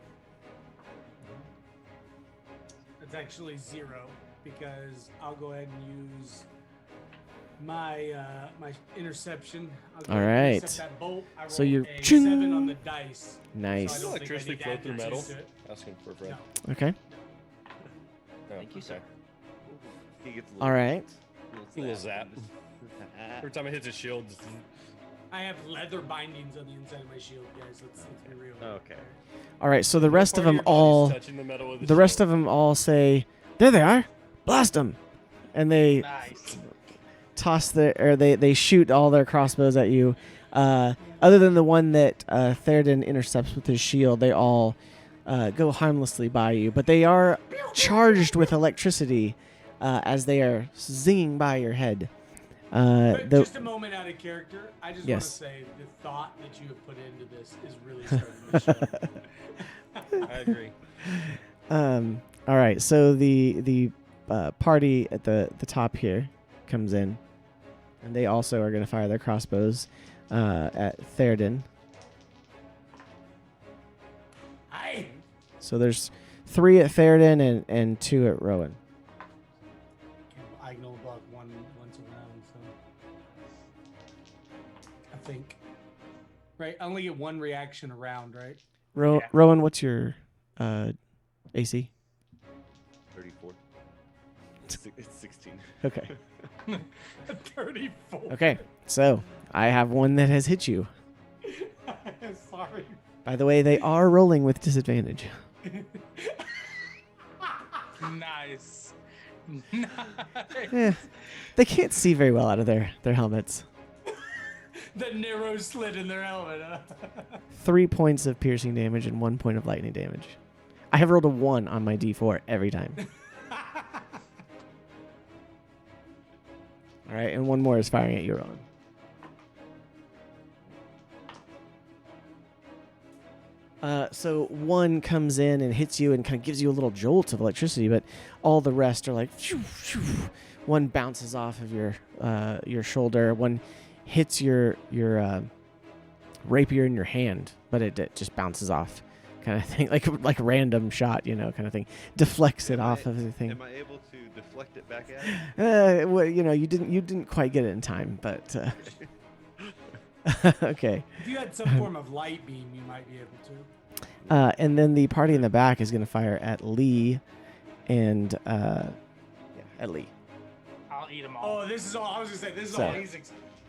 It's actually 0 because I'll go ahead and use my my interception. I'll go All ahead and right. intercept that bolt. I So rolled you're a ching. 7 on the dice. Nice. So I don't think I Electricity need to flow add through your metal. juice to it. Asking for a friend. No. Okay. Oh, Thank you, sir. He gets a All right. Little zap. Every time it hits his shield, just- I have leather bindings on the inside of my shield, guys. Let's be real. Okay. All right. So the rest of part them your body's all, touching the metal with his the rest shield. of them all say, "There they are! Blast them!" And they Nice. toss they shoot all their crossbows at you. Other than the one that Theoden intercepts with his shield, they all go harmlessly by you. But they are charged with electricity as they are zinging by your head. But just a moment out of character. I just Yes. want to say the thought that you have put into this is really starting to show. I agree. All right. So the party at the top here comes in, and they also are going to fire their crossbows at Theoden. Hi. So there's 3 at Theoden and 2 at Rowan. I can only block once around, so I think. Right, I only get 1 reaction around, right? Yeah. Rowan, what's your AC? 34. It's 16. Okay. 34. Okay. So I have one that has hit you. Sorry. By the way, they are rolling with disadvantage. Nice. Nice. Eh, they can't see very well out of their helmets. The narrow slit in their helmet. 3 points of piercing damage and 1 point of lightning damage. I have rolled a 1 on my D4 every time. All right, and 1 more is firing at you, Rowan. So 1 comes in and hits you and kind of gives you a little jolt of electricity, but all the rest are like, shoo, shoo. 1 bounces off of your shoulder. 1 hits your rapier in your hand, but it just bounces off, kind of thing, like a random shot, kind of thing. Deflects it off of the thing. Am I able to deflect it back at him? Well, you didn't quite get it in time, but okay. If you had some form of light beam, you might be able to. And then the party in the back is going to fire at Lee, and at Lee. I'll eat them all. Oh, this is all. I was gonna say this is So- all.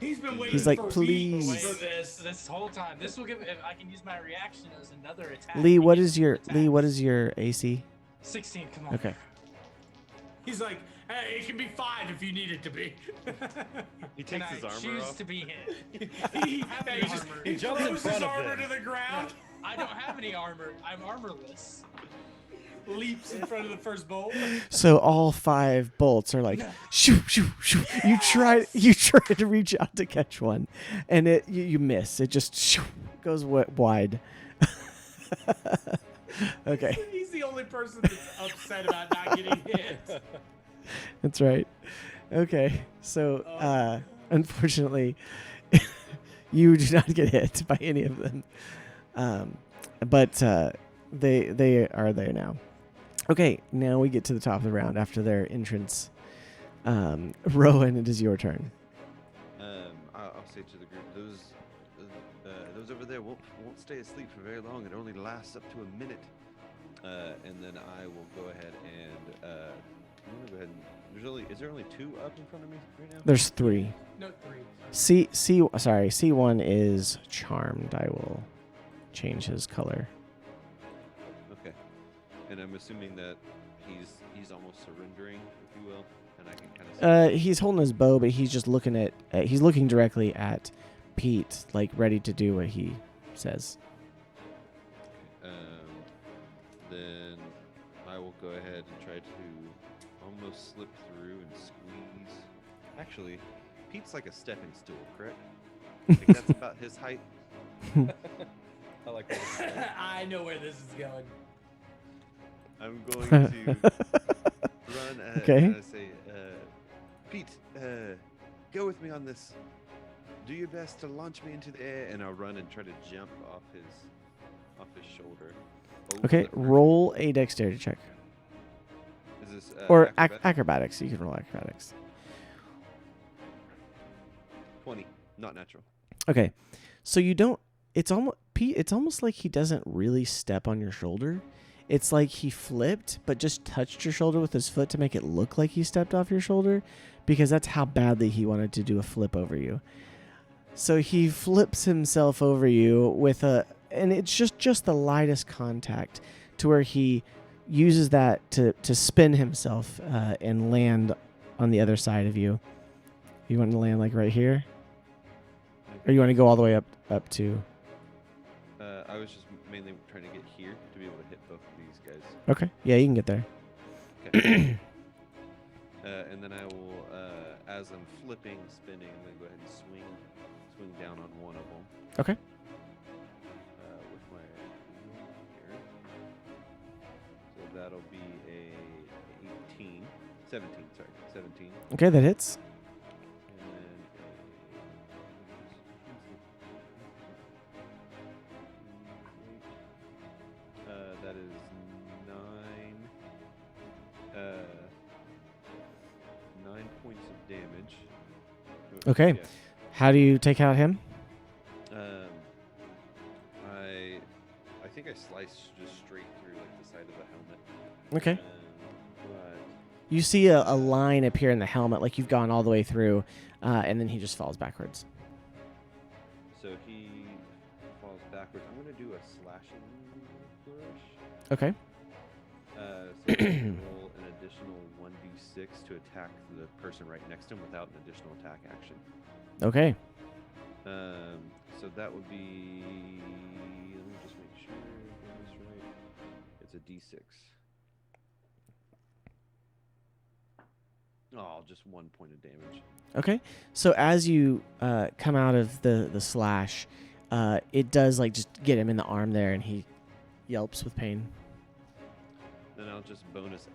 He's been waiting. He's like, for "Please." weeks for this. This whole time. This will give. If I can use my reaction as another attack. Lee, to what get is your attacks. What is your AC? 16. Come on. Okay. He's like, hey, it can be 5 if you need it to be. He Can takes I his armor choose off. to be hit? he have any just armor. he jumps in throws front his of armor them. to the ground, I don't have any armor. I'm armorless. leaps in front of the first bolt. So all 5 bolts are like, shoo, shoo, shoo. You try to reach out to catch one, and you miss. It just shoo, goes wide. Okay, He's the only person that's upset about not getting hit. that's right. Okay, so unfortunately, you do not get hit by any of them, but they are there now. Okay, now we get to the top of the round after their entrance. Rowan, it is your turn. I'll say to the group, those over there won't stay asleep for very long. It only lasts up to a minute. And then I will go ahead and I'm gonna go ahead and is there only 2 up in front of me right now? There's 3. No, 3. C1 is charmed. I will change his color. Okay. And I'm assuming that he's almost surrendering, if you will, and I can kind of. He's holding his bow, but he's just looking at. He's looking directly at Pete, like ready to do what he says. Then I will go ahead and try to almost slip through and squeeze. Actually, Pete's like a stepping stool, correct? Like that's about his height. I like that. I know where this is going. I'm going to run Okay. and I say, Pete, go with me on this. Do your best to launch me into the air, and I'll run and try to jump off his shoulder. over Okay, the person. roll a dexterity check. Is this Or acrobatics? acrobatics. You can roll acrobatics. 20, not natural. Okay, so you don't. It's almost Pete. It's almost like he doesn't really step on your shoulder. It's like he flipped, but just touched your shoulder with his foot to make it look like he stepped off your shoulder, because that's how badly he wanted to do a flip over you. So he flips himself over you with and it's just the lightest contact, to where he uses that to spin himself and land on the other side of you. You want to land like right here, or you want to go all the way up to? I was just mainly trying to get here to be able to hit both of these guys. Okay, yeah, you can get there. Okay. And then I will, as I'm flipping, spinning, I'm going to go ahead and swing down on one of them. Okay. With my here. So that'll be a 17, sorry, 17. Okay, that hits. And then that is 9 points of damage. Okay. Yeah. How do you take out him? I think I sliced just straight through like the side of the helmet. Okay. But You see a line appear in the helmet, like you've gone all the way through, and then he just falls backwards. so he falls backwards. I'm gonna do a slashing flourish. Okay. So I can roll an additional 1d6 to attack the person right next to him without an additional attack action. Okay. So that would be. Let me just make sure I got this right. It's a d6. Oh, just 1 point of damage. Okay. So as you come out of the slash, it does like just get him in the arm there, and he yelps with pain. Then I'll just bonus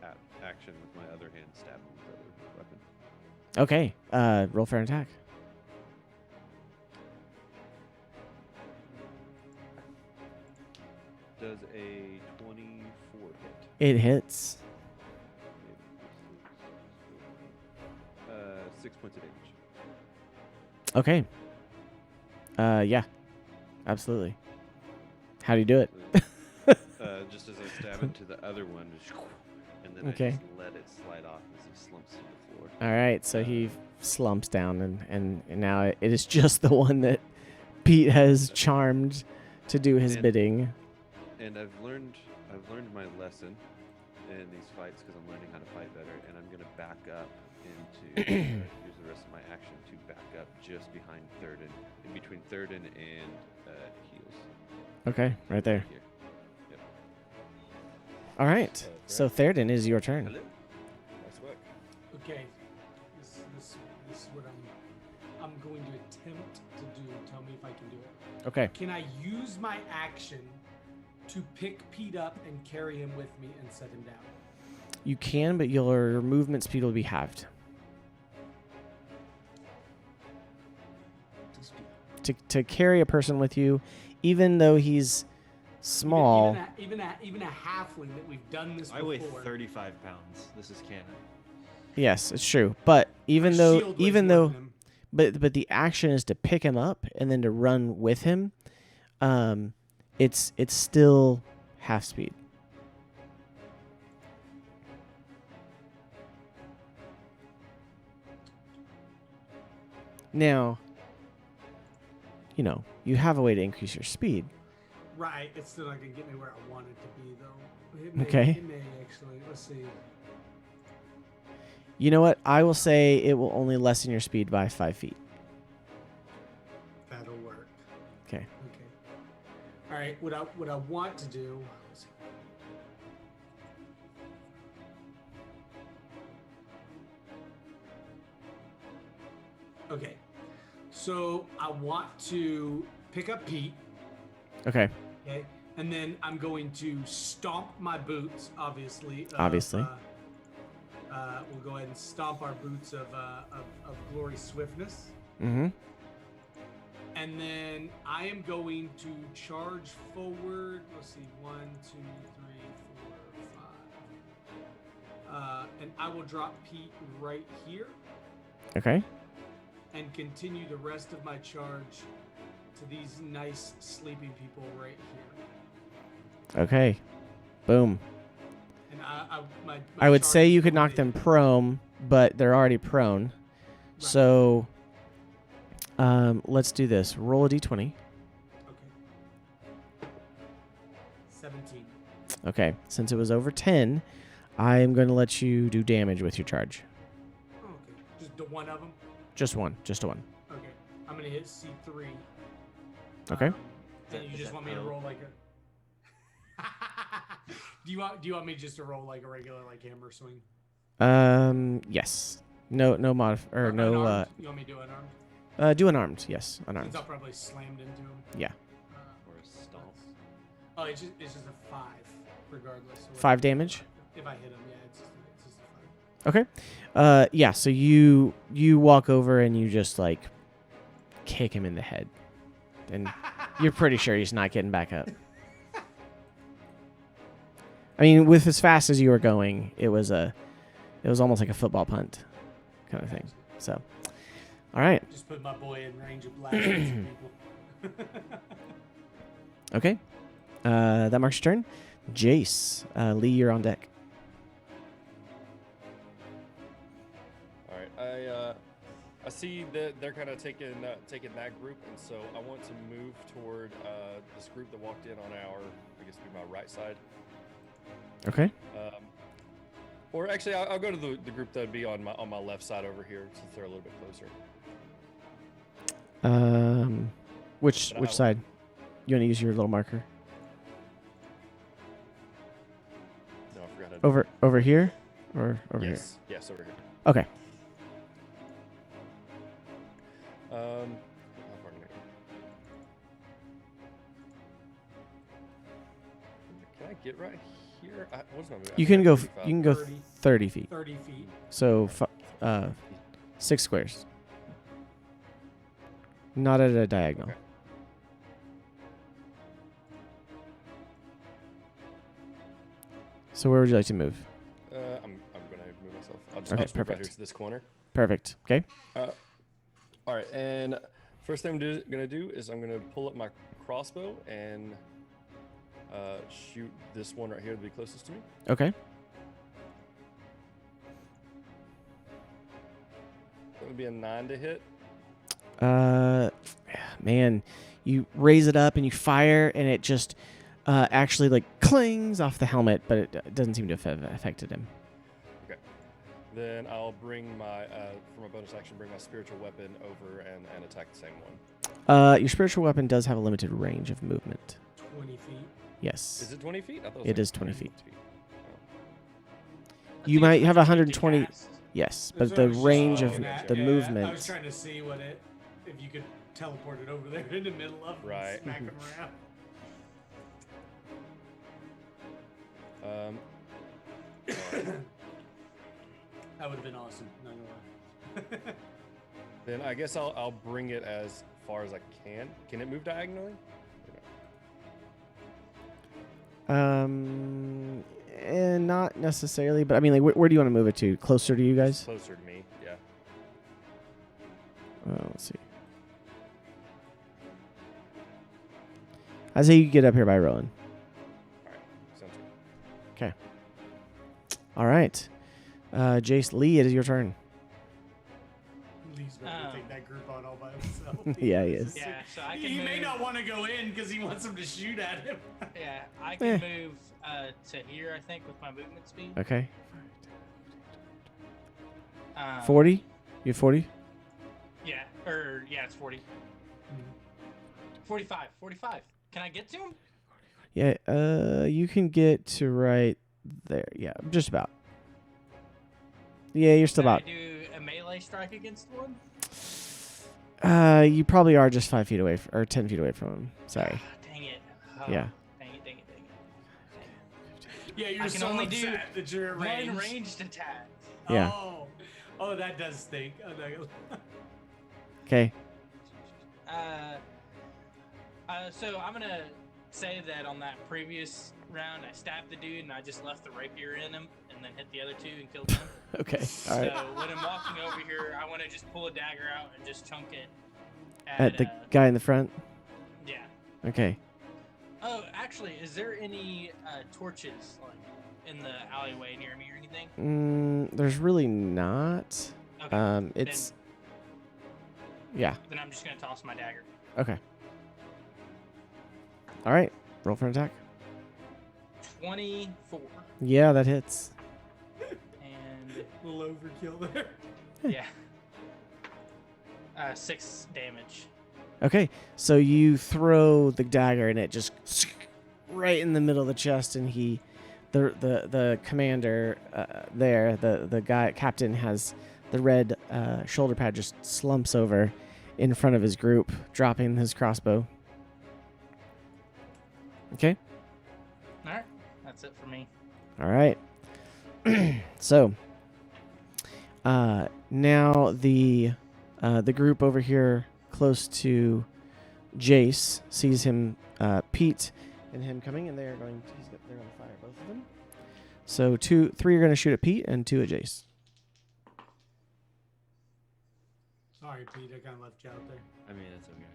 action with my other hand stab him with the other weapon. Okay. Roll for an attack. Does a 24 hit? It hits. 6 points of damage. Okay. Yeah. Absolutely. How do you do it? Just as I stab into the other one, and then Okay. I just let it slide off as he slumps to the floor. All right. So he slumps down, and now it is just the one that Pete has charmed to do his And- bidding. And I've learned my lesson in these fights because I'm learning how to fight better, and I'm gonna back up into use the rest of my action to back up just behind Thurden, in between Thurden and heels. Okay. Right there. Here. Yep. All right. So Theoden, is your turn. Hello. Nice work. Okay, this is what I'm going to attempt to do. Tell me if I can do it. Okay. Can I use my action to pick Pete up and carry him with me and set him down? You can, but your movement speed will be halved. To carry a person with you, even though he's small. Even a halfling that we've done this I before. weigh 35 pounds. This is canon. Yes, it's true. But even My though, shield weighs even more though, than him. but the action is to pick him up and then to run with him. It's still half speed. Now, you have a way to increase your speed. Right. It's still not gonna get me where I want it to be, though. It may, Okay. It may actually. Let's see. You know what? I will say it will only lessen your speed by 5 feet. That'll work. Okay. Okay. All right. What I want to do. Let's see. Okay. So I want to pick up Pete. Okay. Okay. And then I'm going to stomp my boots, obviously. Obviously. We'll go ahead and stomp our boots of glory swiftness. Mm-hmm. And then I am going to charge forward. Let's see, 1, 2, 3, 4, 5. And I will drop Pete right here Okay. and continue the rest of my charge to these nice sleeping people right here. Okay. Boom. And my I would charge say you is could knock going them prone, but they're already prone. So let's do this. Roll a d20. Okay. 17. Okay. Since it was over 10, I am going to let you do damage with your charge. Oh, okay. Just the one of them? Just one. Just a one. Okay. I'm going to hit C3. Okay. Then you just want me to roll like a... Do you want me just to roll like a regular like hammer swing? Yes. No modif or no unarmed? You want me to do unarmed? do unarmed. Yes, unarmed. Since I'll probably slammed into him. Yeah. Or a stomp. Oh, it's just a 5 regardless. So 5 damage. If I hit him, yeah, it's just a 5. Okay. Yeah, so you walk over and you just like kick him in the head. And you're pretty sure he's not getting back up. I mean, with as fast as you were going, it was almost like a football punt kind of thing. So, all right. Just put my boy in range of blasting people. Okay. That marks your turn. Jace, Lee, you're on deck. All right, I see that they're kind of taking that group, and so I want to move toward this group that walked in on our, I guess, it'd be my right side. Okay. Or actually, I'll go to the group that would be on my left side over here, since they're a little bit closer. Which side? You want to use your little marker? No, I forgot how to Over here, or over here? Yes, over here. Okay. How far can I go? Can I get right here? What's my move? You can go. 35. You can go 30 feet. 30 feet. So 6 squares. Not at a diagonal. Okay. So where would you like to move? I'm gonna move myself. I'll just Okay, move right here perfect. to this corner. Perfect. Okay. All right, and first thing I'm gonna do is I'm gonna pull up my crossbow and shoot this one right here to be closest to me. Okay. That would be a 9 to hit. Man, you raise it up and you fire, and it just actually like clings off the helmet, but it doesn't seem to have affected him. Okay. Then I'll bring my, for my bonus action, bring my spiritual weapon over and attack the same one. Your spiritual weapon does have a limited range of movement. 20 feet. Yes. Is it 20 feet? I thought It like is 20 feet. I You think might it's have 150 120. cast. Yes, That's but what I the was just range of looking at. the Yeah, movement. I was trying to see if you could teleport it over there in the middle of them, Right. smack them around. That would have been awesome. Not gonna lie. Then I guess I'll bring it as far as I can. Can it move diagonally? Not necessarily, but I mean, like, where do you want to move it to? Closer to you guys? Closer to me, yeah. Let's see. I say you get up here by rolling. All right, sounds good. Okay. All right. Jace, Lee, it is your turn. Lee he's ready to take that group on all by himself. Yeah, he is. Yeah, so I can He move. may not want to go in because he wants him to shoot at him. Yeah, I can move to here, I think, with my movement speed. Okay. 40? 40? You have 40? Yeah, it's 40. 45. Can I get to him? Yeah, you can get to right there. Yeah, just about. Yeah, you're still Can about. I do a melee strike against one? You probably are just 5 feet away, or 10 feet away from him. Sorry. Dang it. Yeah. Dang it. Yeah, you're I can so only do upset that you're at one range. ranged attack. Yeah. Oh, that does stink. Okay. So I'm gonna say that on that previous round, I stabbed the dude and I just left the rapier in him, and then hit the other two and killed them. Okay. All right. So when I'm walking over here, I want to just pull a dagger out and just chunk it At the guy in the front. Yeah. Okay. Oh, actually, is there any torches like in the alleyway near me or anything? There's really not. Okay. It's. Yeah. Then I'm just gonna toss my dagger. Okay. All right. Roll for an attack. 24. Yeah, that hits. And A little overkill there. yeah. 6 damage. Okay, so you throw the dagger and it just right in the middle of the chest, and the commander there, the guy captain has the red shoulder pad, just slumps over in front of his group, dropping his crossbow. Okay. All right, that's it for me. All right. So now the group over here close to Jace sees him, Pete, and him coming, and they're going to fire both of them. So 3 are going to shoot at Pete, and 2 at Jace. Sorry, Pete. I kind of left you out there. I mean, it's okay.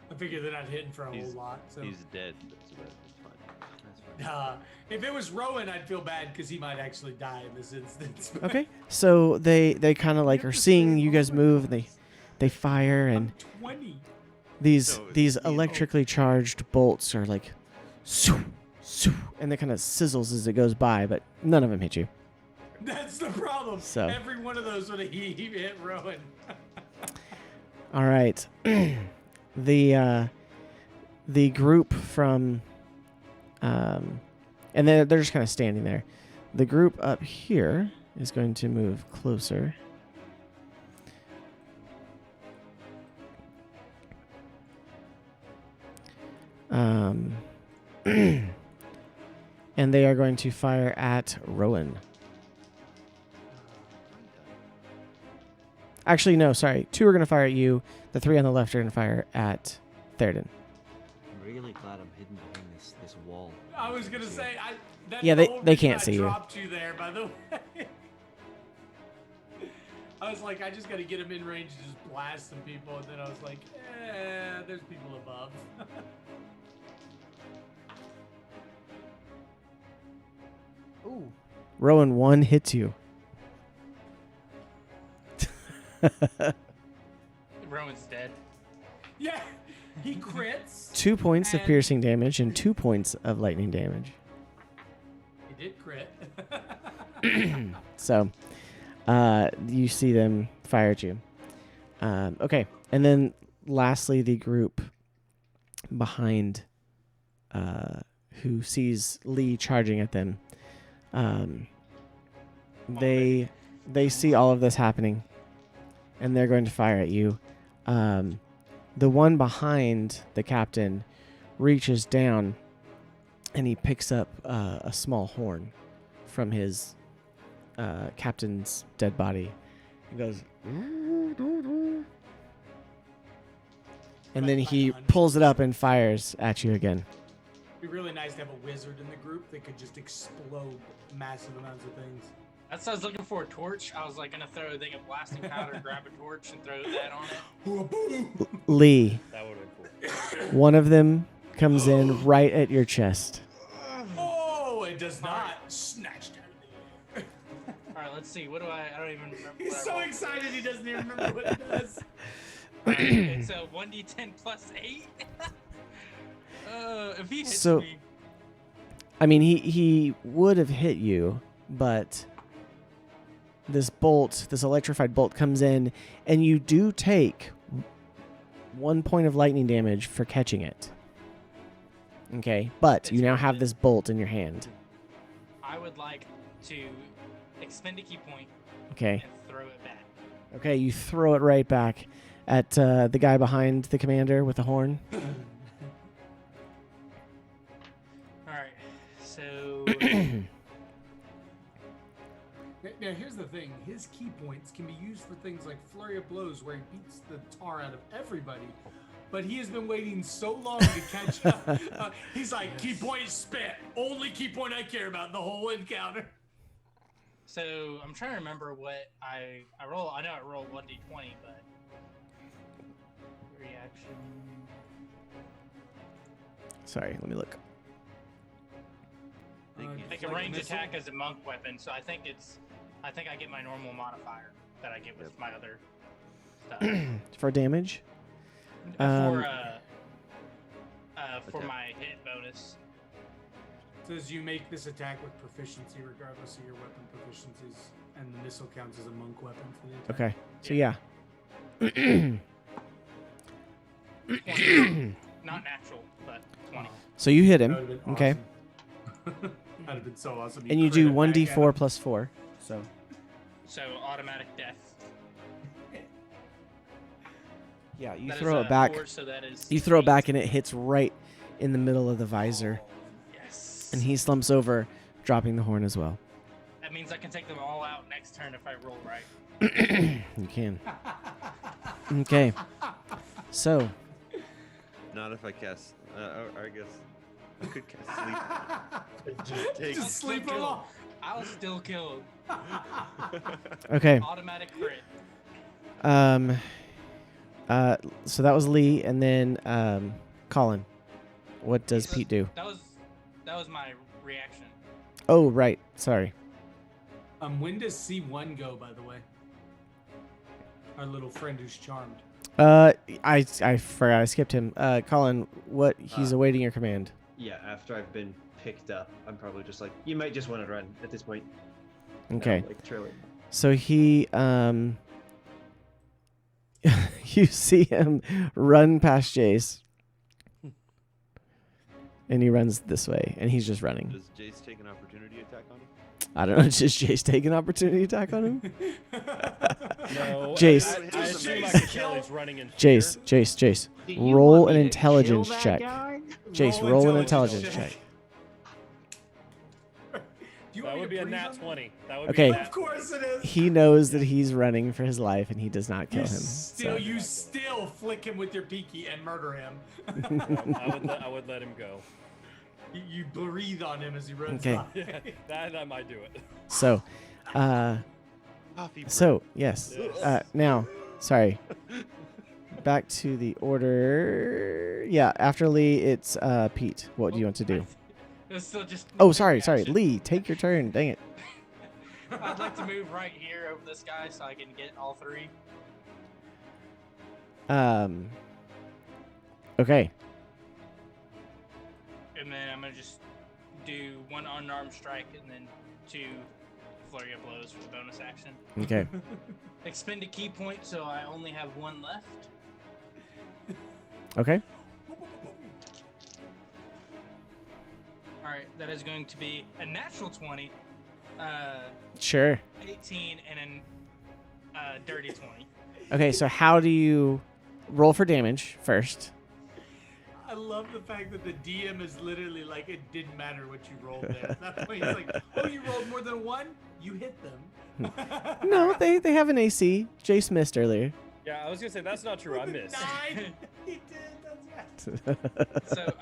I figured they're not hitting for a whole lot. So. He's dead, so that's fine. That's fine. If it was Rowan, I'd feel bad because he might actually die in this instance. Okay. So they kind of like are seeing you guys move, and they fire, and I'm 20. these electrically charged bolts are like, shoo, shoo, and they kind of sizzles as it goes by, but none of them hit you. That's the problem. So. Every one of those would have hit Rowan. All right. The group from and they're just kind of standing there. The group up here is going to move closer. And they are going to fire at Rowan. Actually, no, sorry. 2 are going to fire at you. The 3 on the left are going to fire at Theoden. I'm really glad I'm hidden behind this wall. I was gonna say, that's Yeah, the they- whole they reason can't I see you. dropped you there, by the way. I was like, I just gotta get him in range to just blast some people, and then I was like, there's people above. Ooh. Rowan, 1 hits you. Rowan's dead. Yeah, he crits. 2 points of And- piercing damage and 2 points of lightning damage. He did crit. So, you see them fire at you. Okay, and then lastly, the group behind, who sees Lee charging at them, they see all of this happening, and they're going to fire at you. The one behind the captain reaches down, and he picks up a small horn from his captain's dead body, and goes, and then he pulls it up and fires at you again. It'd be really nice to have a wizard in the group that could just explode massive amounts of things. That's what I was looking for, a torch. I was like gonna throw a thing of blasting powder, grab a torch, and throw that on it. Lee, That would have been cool. one of them comes in right at your chest. Oh, it does not. Snatched out of there. All right, let's see. What do I don't even remember. He's what I so rolled. excited he doesn't even remember what it does. It's a 1d10 plus 8. If he hits So- me, I mean, he would have hit you, but this bolt, this electrified bolt comes in, and you do take 1 point of lightning damage for catching it. Okay, but you now have this bolt in your hand. I would like to expend a key point Okay. and throw it back. Okay, you throw it right back at the guy behind the commander with the horn. All right, so Now, here's the thing. His key points can be used for things like Flurry of Blows, where he beats the tar out of everybody. But he has been waiting so long to catch up. He's like, key point spent. Only key point I care about in the whole encounter. so I'm trying to remember what I roll. I know I rolled 1d20, but reaction. Sorry, let me look. Like a range attack as a monk weapon, so I think I get my normal modifier that I get with my other stuff. For damage? for Attack. my hit bonus. Says you make this attack with proficiency regardless of your weapon proficiencies, and the missile counts as a monk weapon for the attack. Okay, so yeah. 20. Not natural, but 20. So you hit That him. would've been Okay. awesome. That'd have been so awesome. And you crit do it back at 1d4 him. plus 4. So So automatic death. yeah, you That is throw a it back. 4, so that is You throw it 8. back and it hits right in the middle of the visor. Yes. And he slumps over, dropping the horn as well. That means I can take them all out next turn if I roll right. You can. Okay. So, Not if I cast. I guess I could cast sleep. Take Just sleep along. I'll still kill him. okay. Automatic crit. So that was Lee, and then Colin. What does Pete do? That was my reaction. Oh, right. Sorry. When does C1 go, by the way? Our little friend who's charmed. I forgot. I skipped him. Colin, what? He's awaiting your command. Yeah, after I've been picked up, I'm probably just like, you might just want to run at this point. Okay. Like, trail it. So he, you see him run past Jace. And he runs this way, and he's just running. Does Jace take an opportunity attack on him? I don't know. Does Jace take an opportunity attack on him? No, Jace. I assume I Jace can tell he's running in fear. Jace. Do you Roll want an me to intelligence kill that check. guy? Jace, roll an intelligence check. Do you That want me would to be a breathe nat on 20. That would Okay. be a Of nat course it is. He knows that he's running for his life, and he does not kill You him. still, So. you still flick him with your pinky and murder him. I would let him go. You breathe on him as he runs Okay. by. Yeah, that I might do it. So, Coffee. yes. Yes. Now, sorry. Back to the order. Yeah, after Lee, it's Pete. What do you want to do? It's still just. Oh, sorry. action. Lee, take your turn. Dang it. I'd like to move right here over this guy so I can get all 3. Okay. And then I'm gonna just do 1 unarmed strike and then 2 flurry of blows for the bonus action. Okay. Expend a key point, so I only have 1 left. Okay. All right, that is going to be a natural 20, Sure. 18, and a dirty 20. Okay, so how do you roll for damage first? I love the fact that the DM is literally like, it didn't matter what you rolled there. At that point, he's like, oh, you rolled more than 1? You hit them. No, they have an AC. Jace missed earlier. Yeah, I was gonna say that's not true. I missed. 9. He did. That's right. So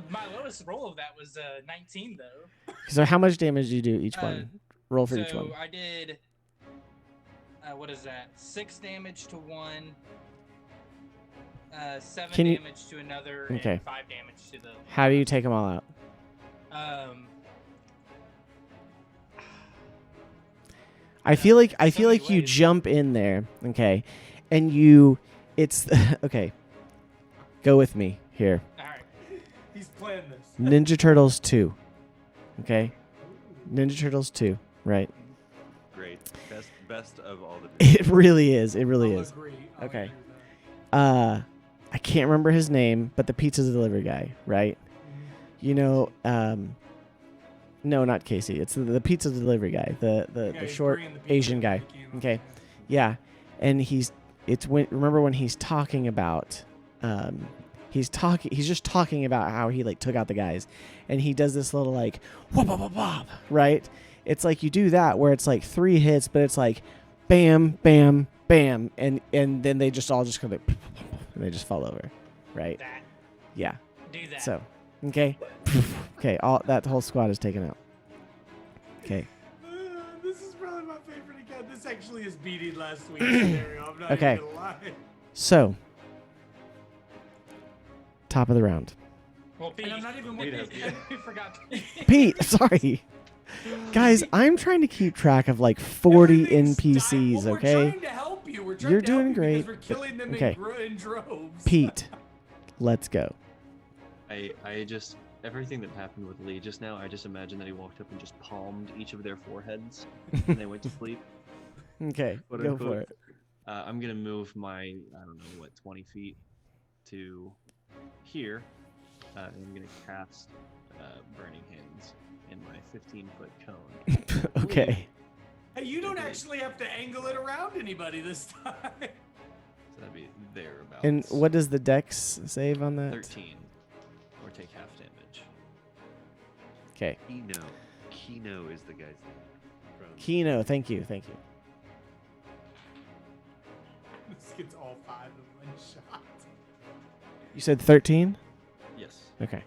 my lowest roll of that was 19, though. So how much damage do you do each one? Roll for each one. So I did, what is that? 6 damage to one, 7 Can you- damage to another, Okay. and 5 damage to the. How do you take them all out? I feel like so many you ways. jump in there, okay, and it's okay. Go with me here. All right. He's playing this. Ninja Turtles 2. Okay? Ninja Turtles 2, right? Great. Best of all the. It really is. It really I'll is. agree. I'll Okay. agree with that. I can't remember his name, but the pizza delivery guy, right? You know, no, not Casey. It's the pizza delivery guy, the Yeah, he's short bringing the pizza Asian to guy. the can. Okay. Yeah, and remember when he's talking about he's just talking about how he like took out the guys, and he does this little like whoop whoop whoop whoop, right? It's like you do that where it's like 3 hits, but it's like bam bam bam, and then they just all just kind of and they just fall over, right? That. Yeah. Do that. So, okay, okay, all that whole squad is taken out. Okay. This is probably my favorite again. This actually is beating last week's scenario. I'm not Okay. even gonna lie. So, top of the round. Well, Pete, And I'm not even we forgot. Pete, sorry. Guys, I'm trying to keep track of like 40 Everything's NPCs, Well, okay? We're trying to help you. We're trying You're to help doing you great, because but- we're killing them okay. in droves. Pete, let's go. I just everything that happened with Lee just now, I just imagine that he walked up and just palmed each of their foreheads and they went to sleep. Okay, Quote, go unquote. for it. I'm gonna move my, I don't know what, 20 feet to here, and I'm gonna cast Burning Hands in my 15-foot cone. Okay. Hey, you don't actually have to angle it around anybody this time. So that'd be thereabouts. And what does the dex save on that? 13, or take half damage. Okay. Kino is the guy's name. From Kino, thank you. This gets all 5 in one shot. You said 13? Yes. Okay.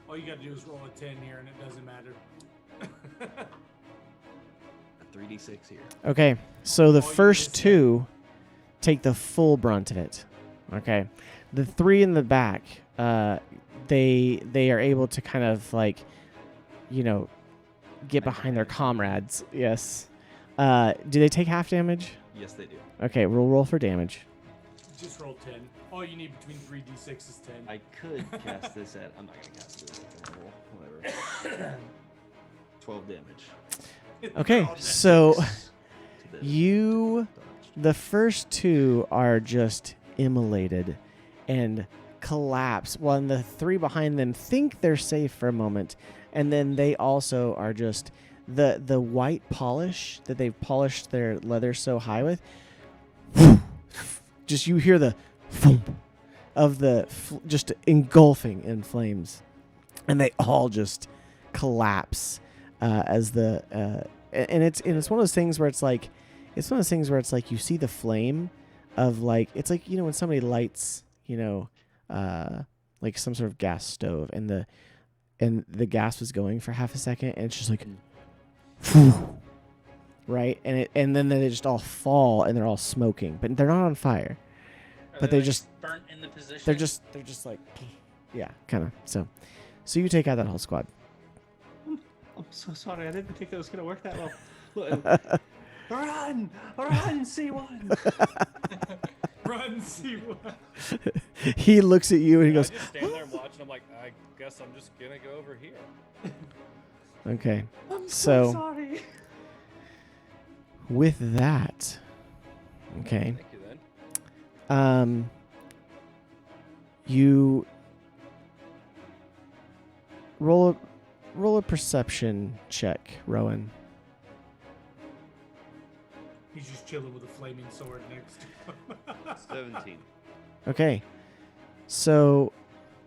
All you gotta do is roll a 10 here, and it doesn't matter. A 3d6 here. Okay, so the All you first just said. 2 take the full brunt of it. Okay. The 3 in the back, they are able to kind of like, get behind their comrades. Yes. Do they take half damage? Yes, they do. Okay, we'll roll for damage. Just roll 10. All you need between 3d6 is 10. I could cast this at. I'm not gonna cast this at the roll. Whatever. 12 damage. Okay, Oh, so To the- you, dodged. the first 2 are just immolated and collapse, while the 3 behind them think they're safe for a moment, and then they also are just the white polish that they've polished their leather so high with. Just you hear the thump of the just engulfing in flames, and they all just collapse as the and it's one of those things where it's like you see the flame of like it's like when somebody lights like some sort of gas stove and the gas was going for half a second and it's just like right and then they just all fall and they're all smoking but they're not on fire. Are But they, they like, just- burnt in the position. They're just like yeah, kind of. So you take out that whole squad. I'm so sorry. I didn't think that was gonna work that well. Look, run, C1. Run, see what. He looks at you and he I goes, just stand there watching. I'm like, I guess I'm just gonna go over here. okay. I'm So- so sorry. With that, okay. Thank you then. You roll a perception check, Rowan. He's just chilling with a flaming sword next to him. 17. Okay. So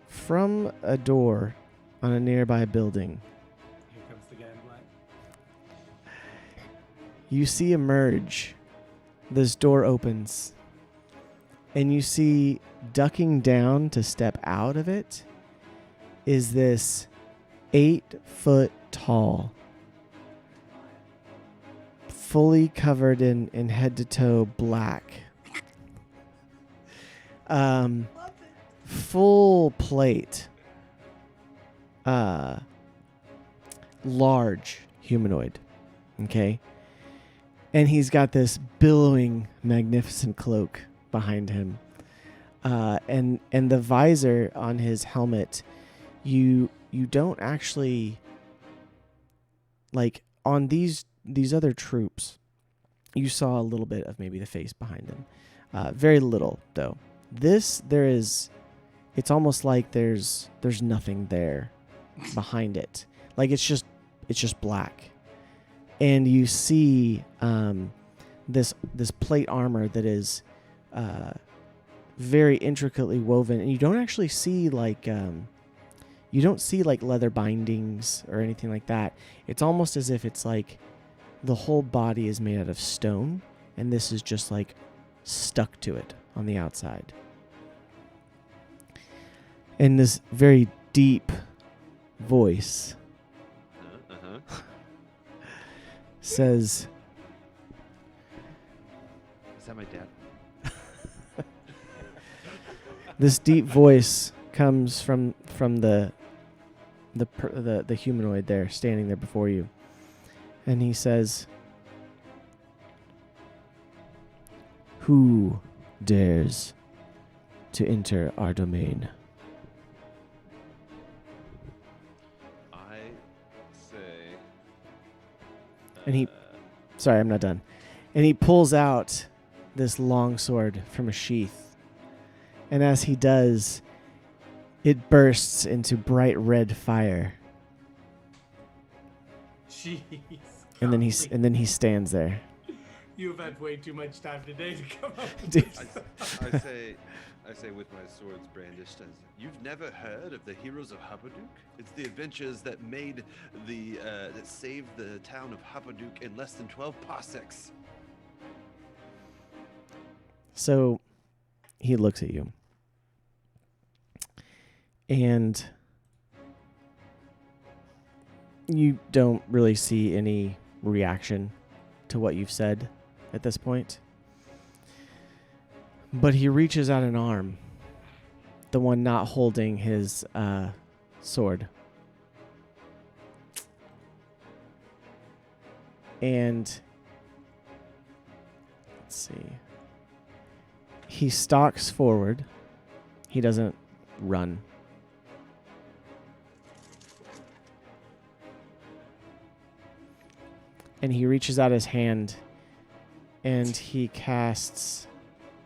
from a door on a nearby building, Here comes the guy in black. you see emerge. This door opens. And you see ducking down to step out of it is this 8-foot tall, fully covered in head to toe black, full plate, large humanoid. Okay. And he's got this billowing, magnificent cloak behind him. And the visor on his helmet, you don't actually, like, on these other troops, you saw a little bit of maybe the face behind them. Very little, though. It's almost like there's nothing there behind it. Like, it's just black. And you see this plate armor that is very intricately woven, and you don't actually see like leather bindings or anything like that. It's almost as if it's like the whole body is made out of stone, and this is just like stuck to it on the outside. And this very deep voice says, Is that my dad? this deep voice comes from the humanoid there, standing there before you. And he says, "Who dares to enter our domain?" I say. And he, sorry, I'm not done. And he pulls out this long sword from a sheath. And as he does, it bursts into bright red fire. Jeez. And then golly. he stands there. You've had way too much time today to come up with Dude. this. I say with my swords brandished, as you've never heard of the heroes of Huppadook? It's the adventures that made that saved the town of Huppadook in less than 12 parsecs. So he looks at you. And you don't really see any reaction to what you've said at this point. But he reaches out an arm, the one not holding his sword. And let's see. He stalks forward. He doesn't run. And he reaches out his hand and he casts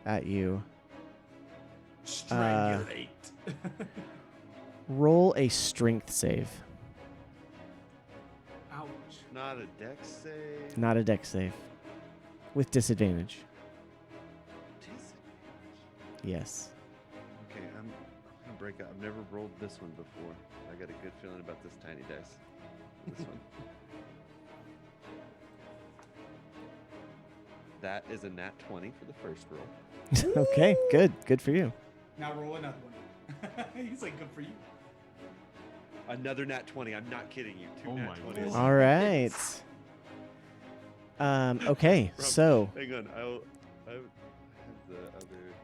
at you. Strangulate. Roll a strength save. Ouch. Not a dex save. Not a dex save. With disadvantage. Yes. Okay, I'm gonna break out. I've never rolled this one before. I got a good feeling about this tiny dice. This one. That is a nat 20 for the first roll. Okay, good. Good for you. Now roll another one. He's like, good for you. Another nat 20. I'm not kidding you. Two Oh nat my 20s. God. All right. Okay, so Hang on. I have the other.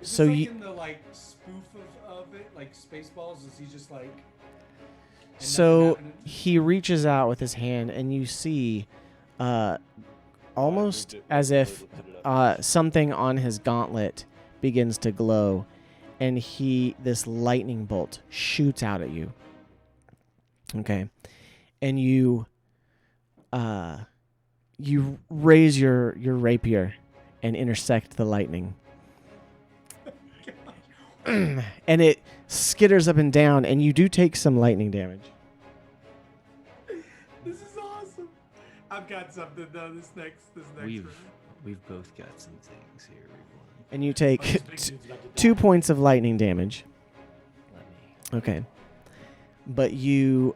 Is So this like you- in the like spoof of it, like Spaceballs? Is he just like? and nothing So happening? he reaches out with his hand, and you see, almost as if something on his gauntlet begins to glow, and this lightning bolt shoots out at you. Okay, and you raise your rapier and intersect the lightning. And it skitters up and down, and you do take some lightning damage. This is awesome. I've got something though. This next round. We've both got some things here. Everyone. And you take Oh, this big dude's about to die. 2 points of lightning damage. Let me. Okay. But you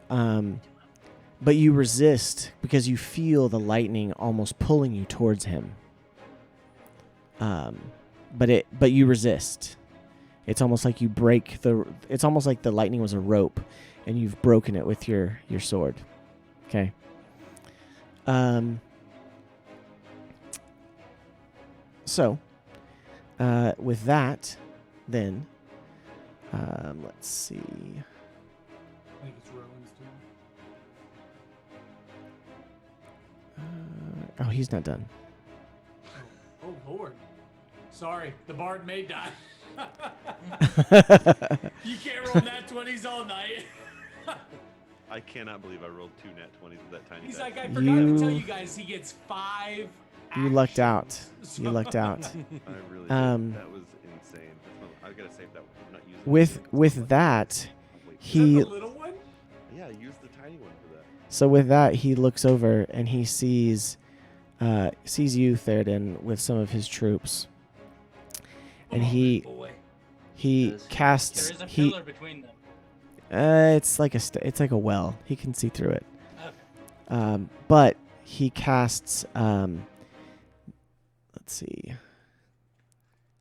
resist because you feel the lightning almost pulling you towards him. But you resist. It's almost like you break it's almost like the lightning was a rope and you've broken it with your sword. Okay. So, with that, then, let's see. I think it's Rowan's turn. Oh, he's not done. Oh Lord. Sorry, the bard may die. You can't roll nat 20s all night. I cannot believe I rolled 2 nat 20s with that tiny He's dice. like, I forgot to tell you guys, he gets 5. You lucked out. actions. You lucked out. I really did. Um, That was insane. I gotta save that one. I'm not using With that, Wait, Is that he the little one? yeah, use the tiny one for that. so with that he looks over and he sees you, Theoden, with some of his troops, and Oh, he boy. Does- casts There is a he. pillar between them. It's like it's like a well. He can see through it. Okay. But he casts. Let's see.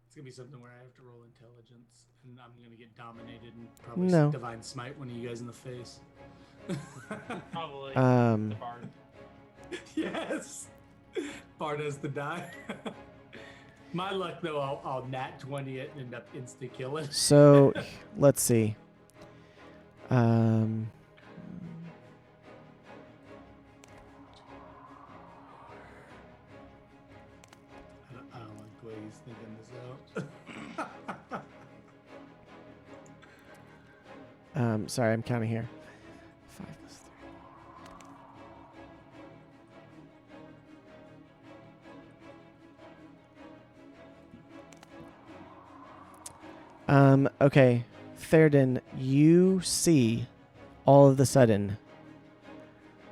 It's gonna be something where I have to roll intelligence, and I'm gonna get dominated and probably No. divine smite one of you guys in the face. Probably Um, the bard. Yes, Bard has the die. My luck though, I'll nat 20 it and end up insta killing. So let's see. I don't like the way he's thinking this out. Sorry, I'm counting here. 5 plus 3. Okay, Theoden, you see all of the sudden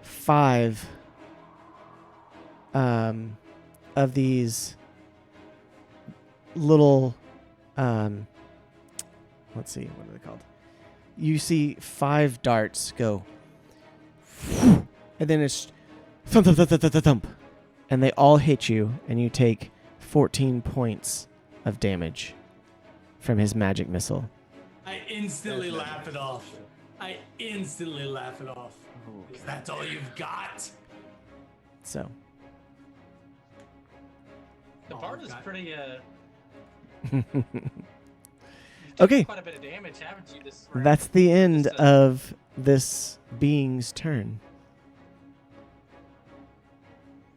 5 of these little let's see, what are they called? You see 5 darts go, and then it's thump, thump, thump, thump, thump, thump, and they all hit you, and you take 14 points of damage from his magic missile. I instantly laugh it off. I instantly laugh it off. Is that all you've got? So, The Oh, bard is God. pretty. okay, Quite a bit of damage, haven't you? This round? that's the end Just, of this being's turn.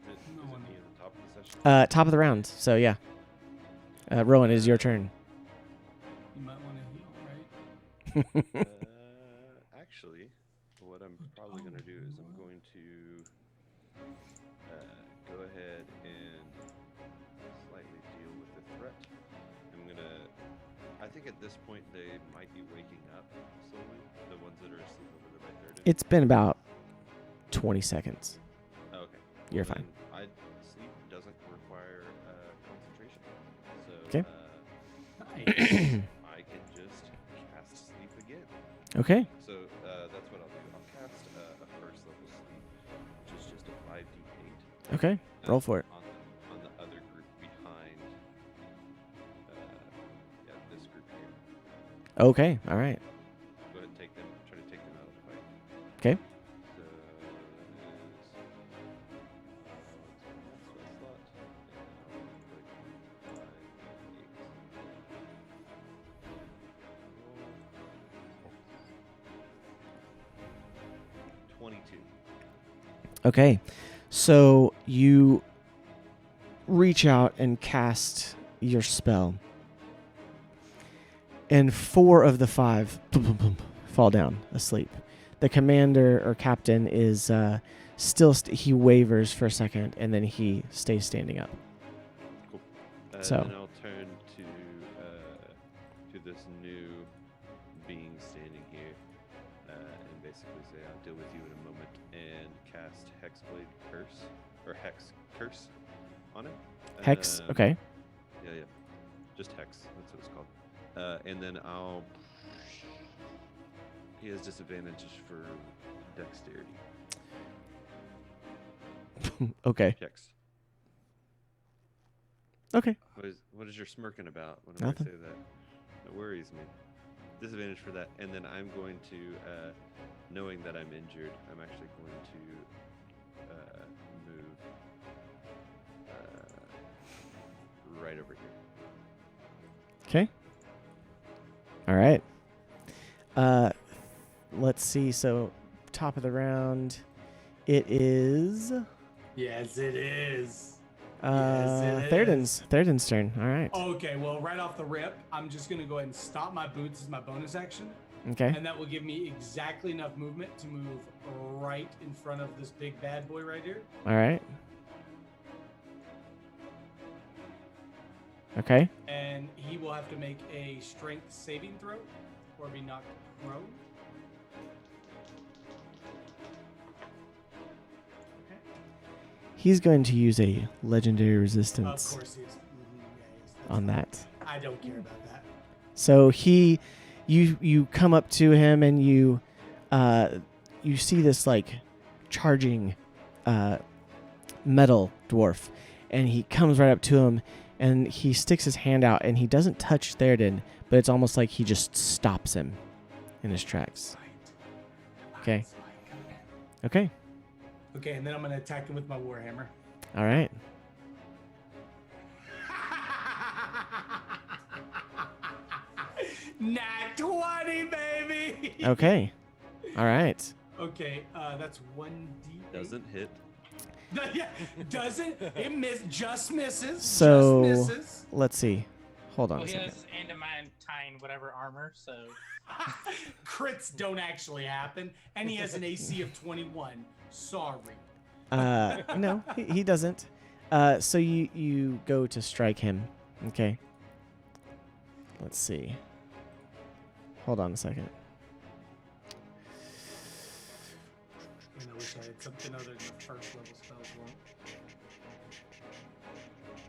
Is it No be one- at the top of the session? Top of the round. So yeah, Rowan, it is your turn. You might want to heal, right? Actually, what I'm probably going to do is I'm going to go ahead and slightly deal with the threat. I'm going to... I think at this point they might be waking up slowly, the ones that are asleep over there by third. It's been about 20 seconds. Okay. You're Well, fine. then sleep doesn't require concentration. So Okay. Nice. I can just cast sleep again. Okay. So that's what I'll do. I'll cast a first level sleep, which is just a 5d8. Okay. Roll for it. On the other group behind, this group here. Okay. All right. Go ahead and take them. Try to take them out of the fight. Okay. So Okay. So you reach out and cast your spell, and 4 of the 5 fall down asleep. The commander or captain is still he wavers for a second, and then he stays standing up. Cool. So- Then I'll turn to this new being standing here, and basically say, "I'll deal with you in a moment," and cast Hexblade Curse or Hex Curse on it. Hex. Um, Okay. Yeah, yeah. Just Hex. That's what it's called. And then I'll. He has disadvantages for dexterity Okay. checks. Okay. What is your smirking about when Nothing. I say that? That worries me. Disadvantage for that, and then I'm going to, knowing that I'm injured, I'm actually going to move right over here. Okay. All right. Let's see. So, top of the round, it is Yes, it is. Yes, it Theoden's turn. All right. Okay, well, right off the rip, I'm just going to go ahead and stop my boots as my bonus action. Okay. And that will give me exactly enough movement to move right in front of this big bad boy right here. All right. Okay. And he will have to make a strength saving throw or be knocked prone. Okay. He's going to use a legendary Of resistance course he is. Yeah, he is. on that. I don't care about that. So you come up to him and you see this like charging metal dwarf, and he comes right up to him and he sticks his hand out and he doesn't touch Theoden, but it's almost like he just stops him in his tracks. Okay. Okay. Okay, and then I'm going to attack him with my warhammer. All right. Nat 20, baby. Okay. All right. Okay, that's 1d8. Doesn't hit. Yeah, doesn't it just misses? So just misses. let's see. Hold on Well, a he second. has adamantine whatever armor, so Crits don't actually happen, and he has an AC of 21. Sorry. No, he doesn't. So you go to strike him. Okay. Let's see. Hold on a second. I wish I had something other than the first level spells.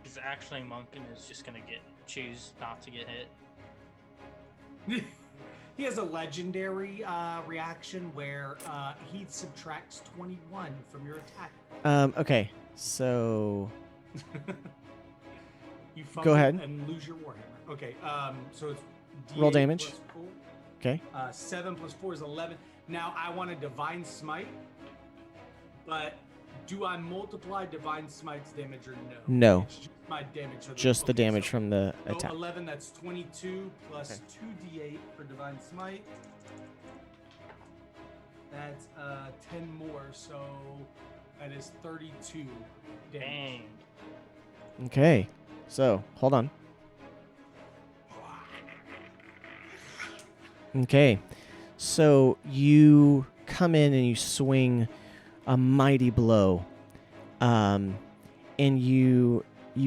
he's actually a monk and is just gonna choose not to get hit. He has a legendary reaction where he subtracts 21 from your attack. Okay. So You Go ahead. and lose your warhammer. Okay. So it's Roll D8 damage. plus 4. okay. 7 plus 4 is 11. Now I want a divine smite, but do I multiply divine smite's damage or no? No. It's just my damage. So Just the okay, damage so- from the so attack. 11. That's 22 plus 2d8 for divine smite. That's 10 more, so that is 32 damage. Dang. Okay. So hold on. Okay. So you come in and you swing a mighty blow. And you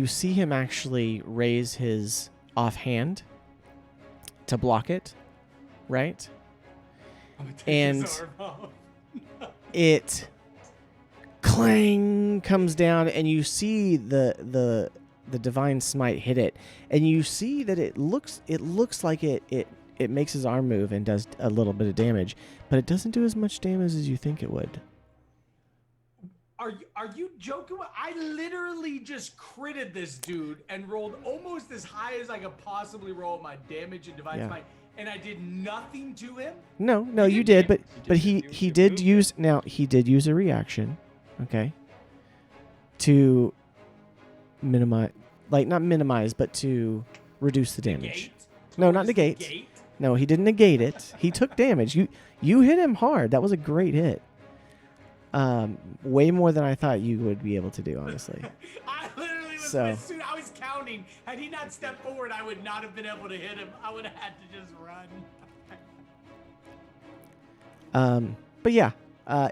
see him actually raise his offhand to block it, right? I'm gonna take And his arm off. it clang comes down, and you see the divine smite hit it, and you see that it looks like it makes his arm move and does a little bit of damage, but it doesn't do as much damage as you think it would. Are you joking? I literally just critted this dude and rolled almost as high as I could possibly roll my damage and divine Yeah. smite, and I did nothing to him. No, You you did did, but he did use a reaction, okay, to minimize, like not minimize, but to reduce the damage. Negate? No, What not is negate. negate? No, he didn't negate it. He took damage. You hit him hard. That was a great hit. Way more than I thought you would be able to do, honestly. I literally was. So- As soon I was counting. Had he not stepped forward, I would not have been able to hit him. I would have had to just run. But yeah,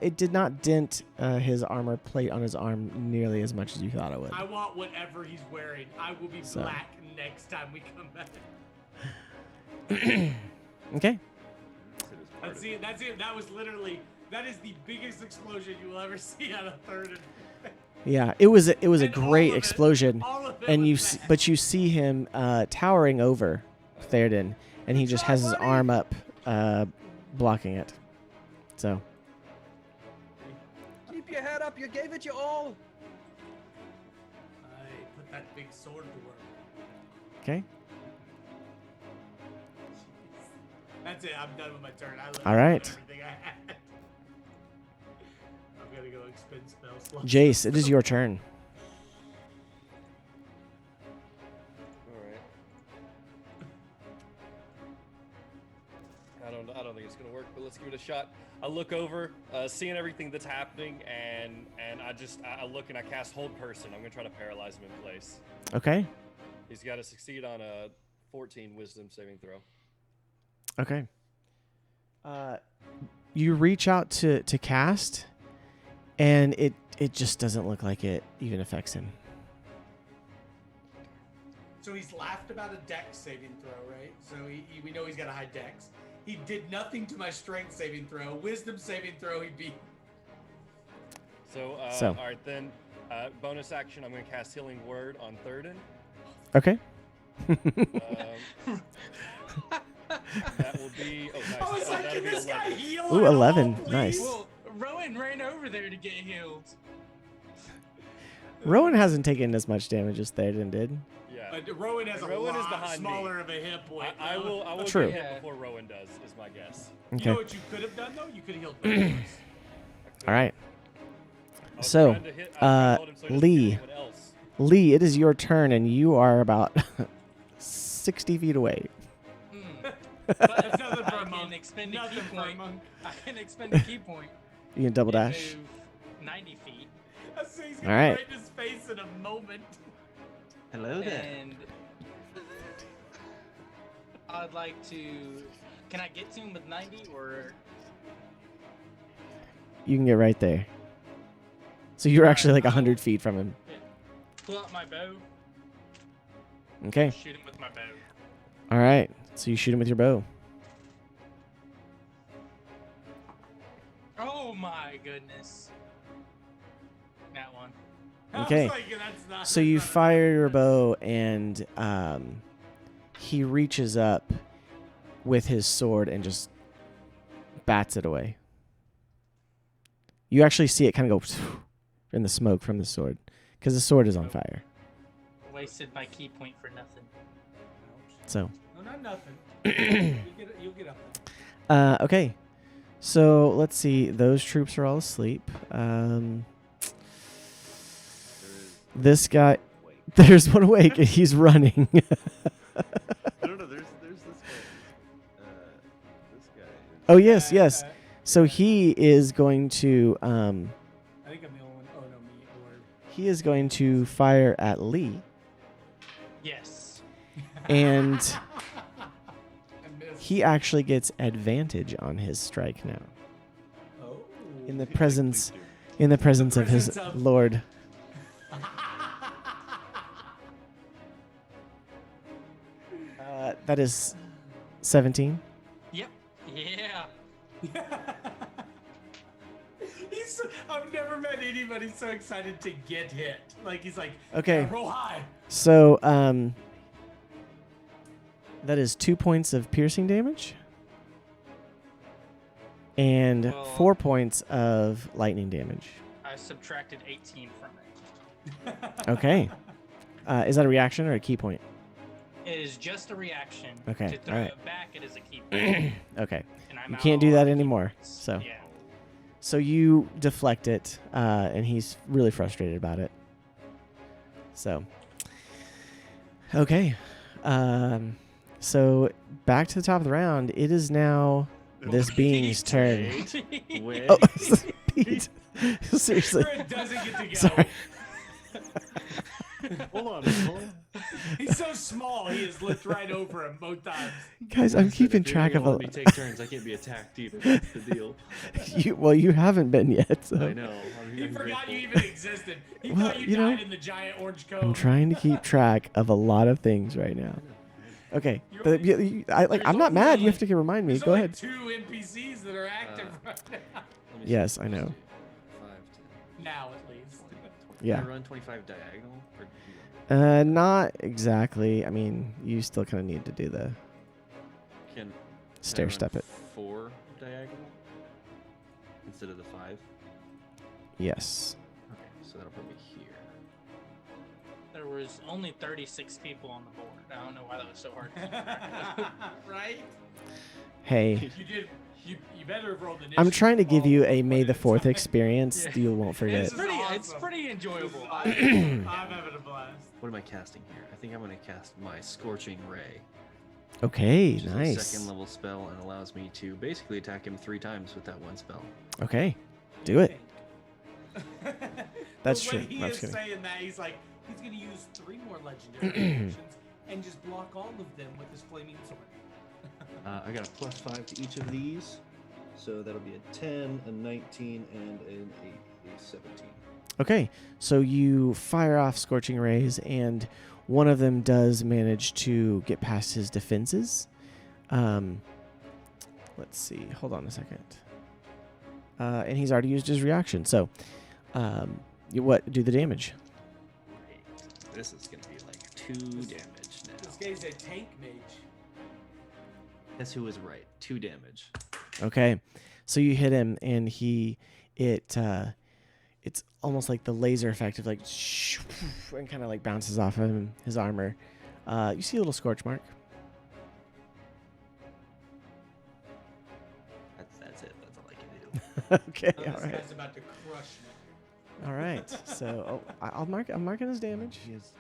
it did not dent his armor plate on his arm nearly as much as you thought it would. I want whatever he's wearing. I will be So. black next time we come back. Okay. That's it. That's it. That was literally. That is the biggest explosion you will ever see on a third. Yeah, it was a And all great of it- explosion, all of it and was that. but you see him towering over Theoden, and he just has his buddy. arm up, blocking it. So Keep your head up. You gave it your all. I put that big sword to work. okay. That's it. I'm done with my turn. I All right. did everything I had. I'm gonna go expend spell slots. Jace, it is your turn. All right. I don't think it's gonna work, but let's give it a shot. I look over, seeing everything that's happening, and I look and I cast Hold Person. I'm gonna try to paralyze him in place. Okay. He's got to succeed on a 14 Wisdom saving throw. Okay. You reach out to cast, and it just doesn't look like it even affects him. So he's laughed about a dex saving throw, right? So we know he's got a high dex. He did nothing to my strength saving throw. Wisdom saving throw, he beat. So, all right, then, bonus action, I'm going to cast Healing Word on Thurden. Okay. That will be... Oh, nice. I was like, that'll can be this 11. guy heal Ooh, at all, 11. please? Nice. Well, Rowan ran over there to get healed. Rowan hasn't taken as much damage as Theoden did. Yeah. But Rowan has Rowan a is lot behind smaller me. of a hit point. I will True. get hit before Rowan does, is my guess. Okay. You know what you could have done, though? You could have healed both of us. All right. I was So, trying to hit- I was trying to hold him so he doesn't hit Lee. anyone else. Lee, it is your turn, and you are about 60 feet away. That's nothing for I a can monk. expend a Nothing key for a point. monk. I can expend a key point. You can double and dash. move 90 feet. I see he's All gonna right. right in his face in a moment. Hello there. And I'd like to. Can I get to him with 90 or? You can get right there. So you're actually like 100 feet from him. Pull out my bow. Okay. Shoot him with my bow. All right. So you shoot him with your bow. Oh my goodness. That one. Okay. I was like, that's not, So you that's not- fire your bow, and he reaches up with his sword and just bats it away. You actually see it kind of go in the smoke from the sword because the sword is on fire. Wasted my key point for nothing. So, No, not nothing. You'll get up there. okay. So let's see. Those troops are all asleep. This guy, there's one awake and he's running. No, there's this guy. This guy. Oh yes, yes. So he is going to I think I'm the only one. Oh no, me or. he is going to fire at Lee, Yes. and I missed. he actually gets advantage on his strike now Oh. in the presence of his presence of- lord. That is 17. Yep. Yeah. I've never met anybody so excited to get hit. Like he's like, Okay. roll high. So that is 2 points of piercing damage and Well- 4 points of lightning damage. I subtracted 18 from it. Okay. Is that a reaction or a key point? It is just a reaction. Okay, To throw alright. it back, it is a key point. Okay. And I'm You out can't do all that key anymore. points. So Yeah. so you deflect it, and he's really frustrated about it. So okay. So back to the top of the round. It is now this being's turn. Wait. Oh, Pete. Seriously. Fred doesn't get to go. Sorry. Hold on. He's so small, he has looked right over him both times. Guys, I'm keeping track of Let me a. take turns. I can't be attacked either. That's the deal. You haven't been yet. So. I know. He I'm forgot grateful. you even existed. He Well, thought you you know, died in the giant orange cone. I'm trying to keep track of a lot of things right now. Okay, You're but only- I'm not mad. You have to remind me. There's Go only ahead. 2 NPCs that are active right now. Let me Yes, see. I know. 5, Now, at least. 10, 20. Yeah. Can I run 25 diagonal? Or Not exactly. I mean, you still kind of need to do the can stair I run step it. 4 diagonal instead of the 5? Yes. Okay, so that'll put me here. There was only 36 people on the board. I don't know why that was so hard. Right? Hey, You did. You better have rolled initiative. I'm trying to give you a one May at the 4th time. experience. Yeah. You won't forget. It's pretty. It's awesome. pretty enjoyable. I'm having a blast. What am I casting here? I think I'm going to cast my Scorching Ray. Okay, Which is a nice. second level spell and allows me to basically attack him 3 times with that one spell. Okay, do it. That's But true. when he No, I'm is just kidding. saying that, he's like, he's going to use 3 more legendary actions and just block all of them with his flaming sword. I got a +5 to each of these. So that'll be a 10, a 19, and a 17. Okay, so you fire off Scorching Rays, and one of them does manage to get past his defenses. Let's see. Hold on a second. And he's already used his reaction. So, do the damage. This is going to be like 2 damage now. This guy's a tank mage. Guess who was right? 2 damage. Okay, so you hit him, and it's almost like the laser effect of like, and kind of like bounces off of him, his armor. You see a little scorch mark. That's it. That's all I can do. Okay, Oh, all this right. guy's about to crush me. All right. So I'm marking his damage. He has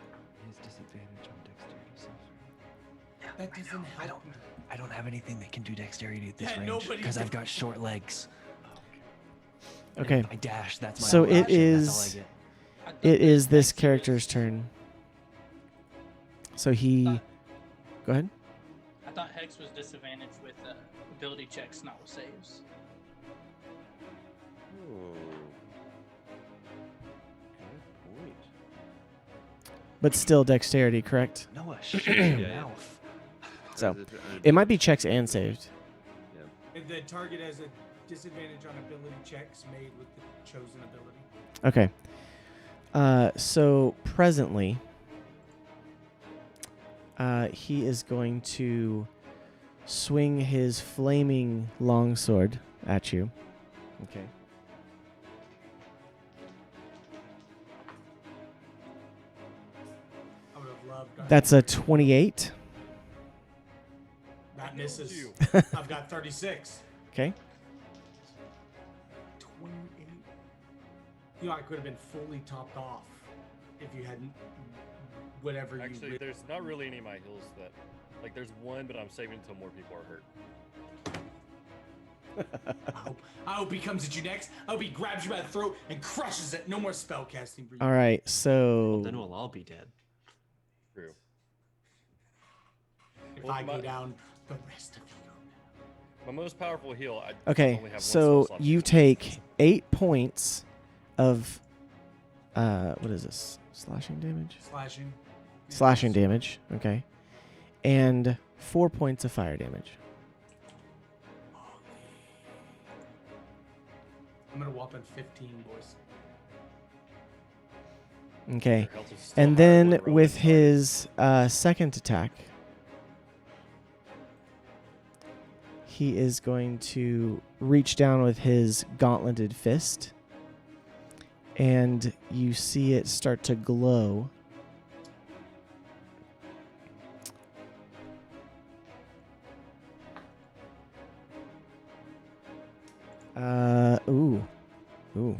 disadvantage on dexterity saves. That doesn't help me. I don't have anything that can do dexterity at this Yeah, range nobody because I've does. got short legs. Okay. And I dash. That's my So whole it action, that's all I is- get. I thought It that is this Hex character's was- turn. So he. Go ahead. I thought Hex was disadvantaged with ability checks, not with saves. Oh. Good point. But still dexterity, correct? Noah, shut your Yeah. mouth. So, Is it an it might be ability checks check? and saved. Yeah. And the target has a disadvantage on ability checks made with the chosen ability. Okay. So presently, he is going to swing his flaming longsword at you. Okay. I would have loved. That's a 28. That misses. You. I've got 36. Okay. 28. You know, I could have been fully topped off if you hadn't. Whatever you. Actually, there's not really any of my heals that, like, there's one, but I'm saving until more people are hurt. I hope he comes at you next. I hope he grabs you by the throat and crushes it. No more spell casting for you. All right. So Then we'll all be dead. True. If Well, I go my- down, the rest of you go down. My most powerful heal, I okay. only have one So spell slot. you take 8 points of what is this? Slashing damage. Slashing. Yeah. Slashing damage. Okay. And 4 points of fire damage. I'm gonna whop in 15, boys. Okay. Your health is still And higher then than Roman with target. his second attack, he is going to reach down with his gauntleted fist, and you see it start to glow. Ooh.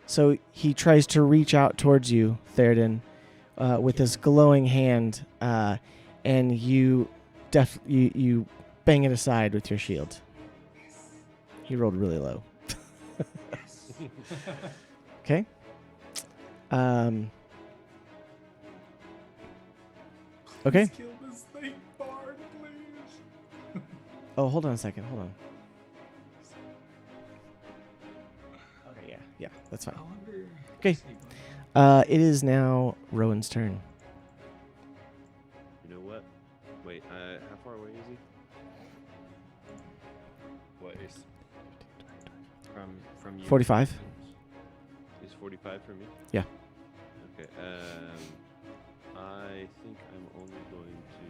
So he tries to reach out towards you, Theoden, with this glowing hand, and you you bang it aside with your shield. He rolled really low. Okay. Okay. Please kill this thing, Bard, please. Oh, hold on a second. Hold on. Okay, yeah, that's fine. I wonder. Okay. It is now Rowan's turn. You know what? Wait, how far away is he? What is? From you. 45. He's 45 for me? Yeah. Okay, I think I'm only going to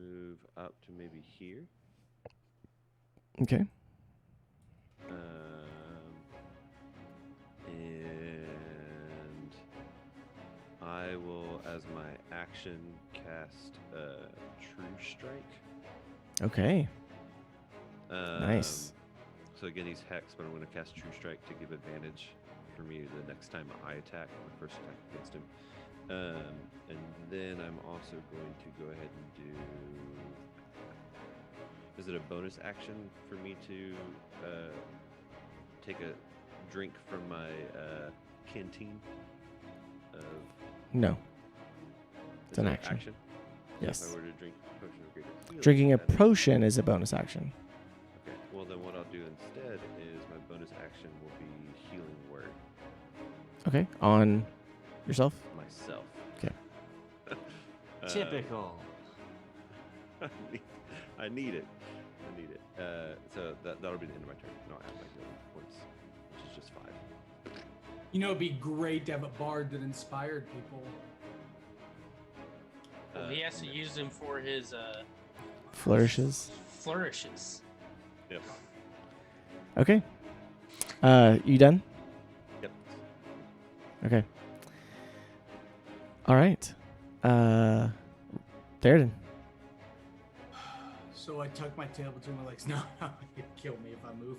move up to maybe here. Okay. And I will, as my action, cast True Strike. Okay. Nice. So again, he's Hex, but I'm going to cast True Strike to give advantage for me the next time I attack, my first attack against him. And then I'm also going to go ahead and do. Is it a bonus action for me to take a drink from my canteen? No. It's Is an it action. Yes. If I were to drink a potion of greater healing, Drinking a that is- potion is a bonus action. Okay. Well, then what I'll do instead is my bonus action will be healing word Okay. On yourself? myself. Okay. Typical. I need it. So that'll be the end of my turn. And I'll add my healing points, which is just 5. You know, it'd be great to have a bard that inspired people. Well, he has to and then- use them for his Flourishes. flourishes. Yep. Okay. You done? Yep. Okay. All right. Theoden. So I tuck my tail between my legs. No, he'd kill me if I move.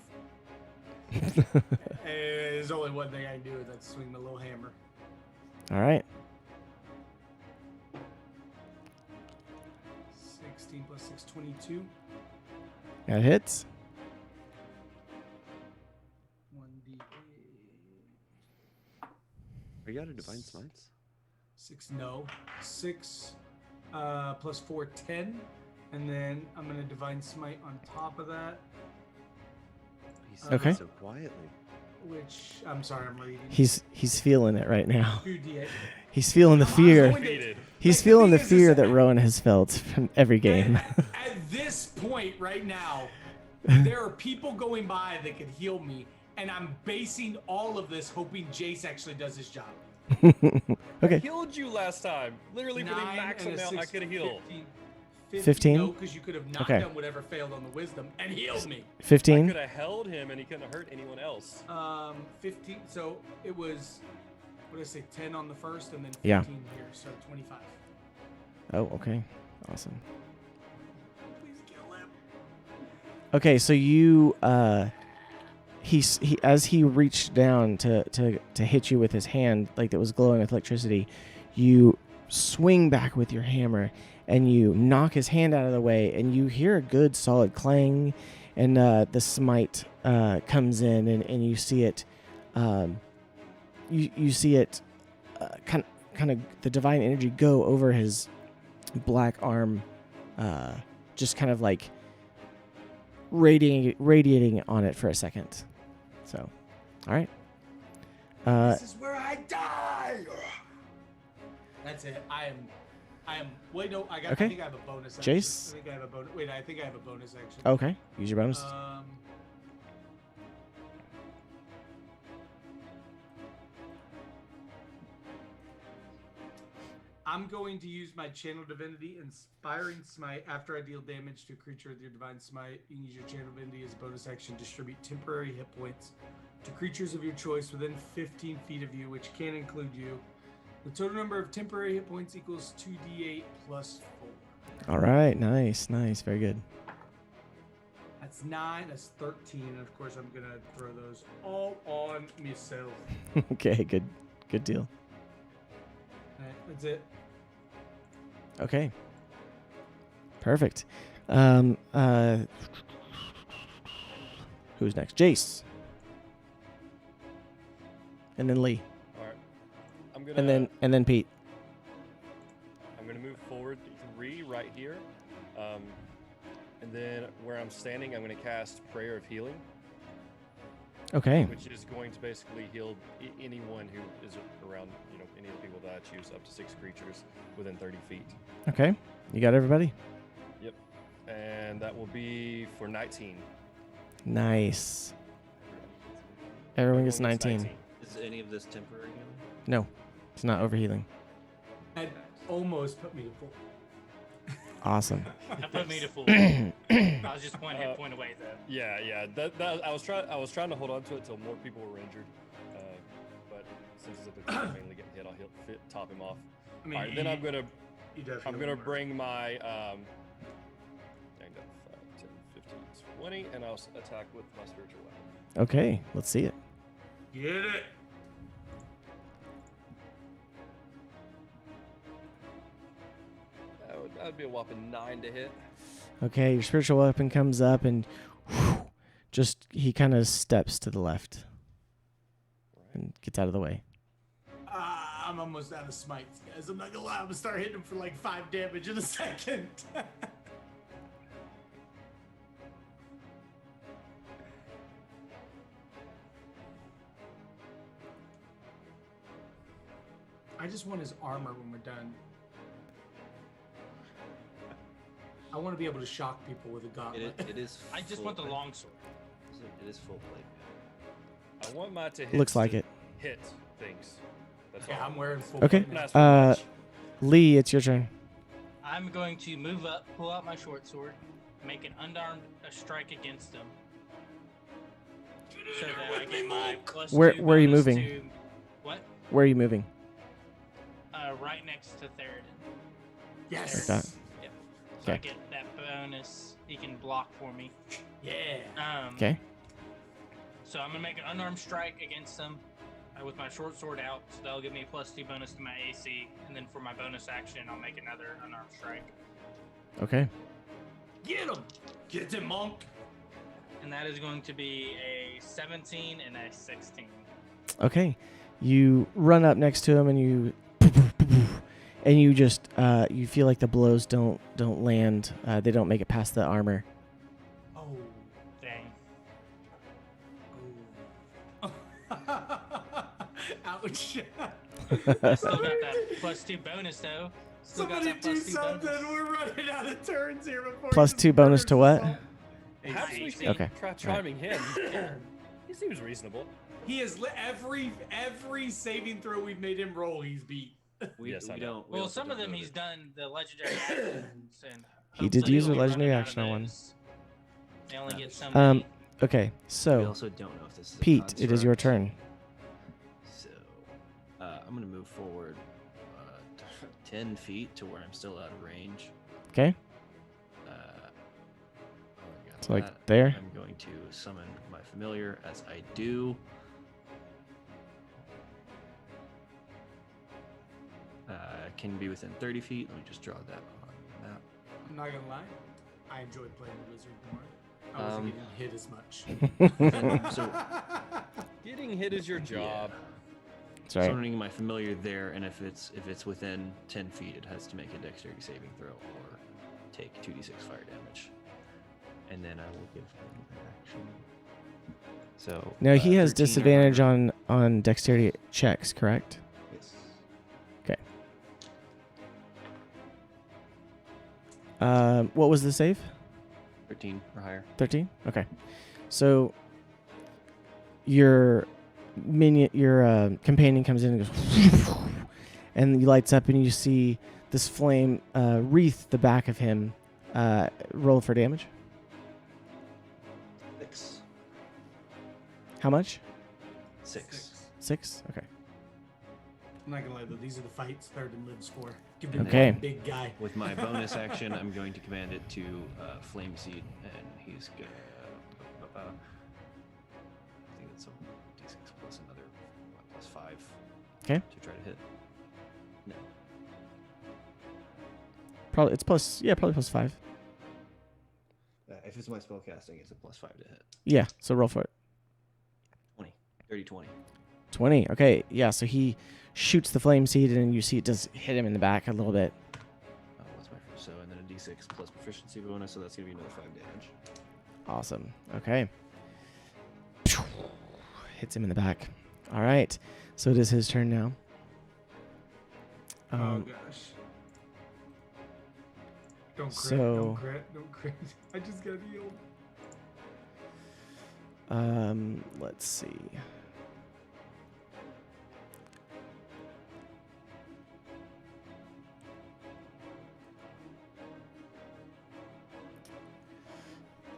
There's only one thing I can do, that's swing my little hammer. All right. 16 plus 6, 22. That hits. 1d8. Are you out of divine smites? 6, no. 6 plus 4, 10. And then I'm going to divine smite on top of that, He's Okay. so quietly. which, I'm sorry, I'm reading. He's feeling it right now. 2d8. He's feeling the I was fear. going to- Defeated. He's Like, the feeling the thing is fear that- that Rowan has felt from every game. At this point right now, there are people going by that could heal me, and I'm basing all of this hoping Jace actually does his job. Okay. Healed you last time. Literally for the 9 max and a amount I 6, could heal. 15? No, because you could have knocked Okay. down whatever failed on the wisdom and healed me. I 15. could have held him and he couldn't have hurt anyone else. 15. So it was, what did I say, 10 on the first, and then 15 Yeah. here, so 25. Oh, okay. Awesome. Please kill him. Okay, so you he as he reached down to hit you with his hand like that was glowing with electricity, you swing back with your hammer and you knock his hand out of the way, and you hear a good solid clang, and the smite comes in, and you see it you see it kind of the divine energy go over his black arm, just kind of like radiating on it for a second. So, all right. This is where I die. That's it. I am. Wait, no. I Okay. think I have a bonus action. Jace? I think I have a bonus. Wait, I think I have a bonus action. Okay, use your bonus. I'm going to use my Channel Divinity Inspiring Smite. After I deal damage to a creature with your Divine Smite, you can use your Channel Divinity as a bonus action. Distribute temporary hit points to creatures of your choice within 15 feet of you, which can include you. The total number of temporary hit points equals 2d8 plus 4. All right, nice, very good. That's 9, that's 13, and of course I'm gonna throw those all on myself. Okay, good deal. Alright, that's it. Okay. Perfect. Who's next? Jace. And then Lee. All right. And then Pete. I'm gonna move forward 3 right here, and then where I'm standing, I'm gonna cast Prayer of Healing, Okay. which is going to basically heal anyone who is around, any of the people that I choose, up to 6 creatures within 30 feet. Okay. You got everybody? Yep. And that will be for 19. Nice. Everyone gets 19. Is any of this temporary healing? No, it's not overhealing. That almost put me to full. Awesome. That put me to full. I was just one hit point away though. Yeah. That I was trying to hold on to it till more people were injured, but since it's at the time mainly getting hit, I'll top him off. I mean, All right, then I'm gonna you definitely were. bring my 5, 10, 15, 20, and I'll attack with my spiritual weapon. Okay, let's see it. Get it. That'd be a whopping 9 to hit. Okay, your spiritual weapon comes up and he kind of steps to the left and gets out of the way. I'm almost out of smites, guys. I'm not gonna lie. I'm gonna start hitting him for like 5 damage in a second. I just want his armor when we're done. I want to be able to shock people with a gauntlet. It is. I just want the longsword. It is full plate. I want my to hit. Looks like it. Hit things. That's Yeah, all. I'm wearing full. Okay. plate now. Not for much. Lee, it's your turn. I'm going to move up, pull out my short sword, make an unarmed strike against them. So that I get my plus Where 2 are you bonus moving? to- What? Where are you moving? Right next to Theoden. Yes. Like that? Yep. So I Okay. get that bonus. He can block for me. Yeah. Okay. So I'm gonna make an unarmed strike against them with my short sword out. So that'll give me a plus 2 bonus to my AC, and then for my bonus action, I'll make another unarmed strike. Okay. Get him. Get him, monk. And that is going to be a 17 and a 16. Okay. You run up next to him and you just you feel like the blows don't land. They don't make it past the armor. Oh. Dang. Oh. Ouch. I still got that plus 2 bonus though. Still got Somebody that do plus 2 something. bonus. We're running out of turns here before. Plus he 2 bonus to what? murders us Perhaps we should Okay. try charming him. He seems reasonable. all. He is every saving throw we've made him roll. He's beat. Yes, I know. Well, some of them he's done the legendary actions. And He did hopefully use a we'll be legendary running out of action on one. those. They only get so Um, many. Okay. We So, also don't know if this is a Pete, it is your construct. turn. So, I'm gonna move forward 10 feet to where I'm still out of range. Okay. So, like, there? I'm going to summon my familiar as I do. Can be within 30 feet. Let me just draw that on the map. I'm not gonna lie. I enjoyed playing the wizard more. I wasn't Um, getting hit as much. So, Getting hit is your job. That's right. summoning my familiar there, and if it's within 10 feet, it has to make a dexterity saving throw or take 2d6 fire damage. And then I will give him an action. So Now, he has 13 or disadvantage higher. on dexterity checks, correct? Yes. Okay. What was the save? 13 or higher. 13? Okay. So your companion comes in and goes and he lights up and you see this flame wreath the back of him. Roll for damage. 6. How much? 6. 6? Okay. I'm not gonna lie though, these are the fights Theoden lives for. Give me Okay. that big guy. With my bonus action, I'm going to command it to Flame Seed, and he's going to... I think it's a d6 plus another plus 5. Okay. To try to hit. No. Probably it's probably plus 5. If it's my spell casting, it's a plus 5 to hit. Yeah, so roll for it. 20. Dirty 20. 20. Okay. Yeah, so he shoots the flame seed and you see it does hit him in the back a little bit. Oh, what's my first? So, and then a d6 plus proficiency bonus, so that's going to be another 5 damage. Awesome. Okay. Hits him in the back. All right. So it is his turn now. Oh gosh. Don't crit, so- don't crit, don't crit. I just got healed. Let's see.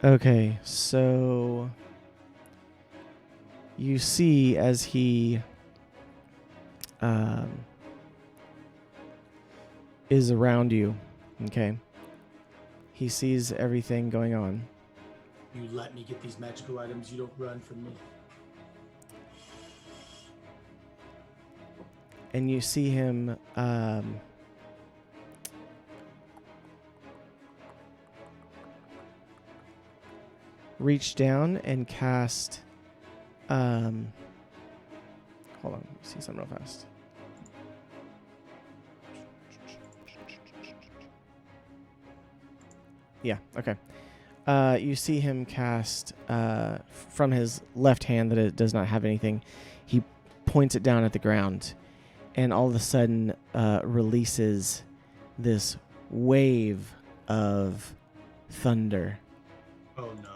Okay, so you see as he is around you, okay? He sees everything going on. You let me get these magical items, you don't run from me. And you see him reach down and cast. Hold on, let me see something real fast. Yeah. Okay. You see him cast from his left hand that it does not have anything. He points it down at the ground, and all of a sudden releases this wave of thunder. Oh no.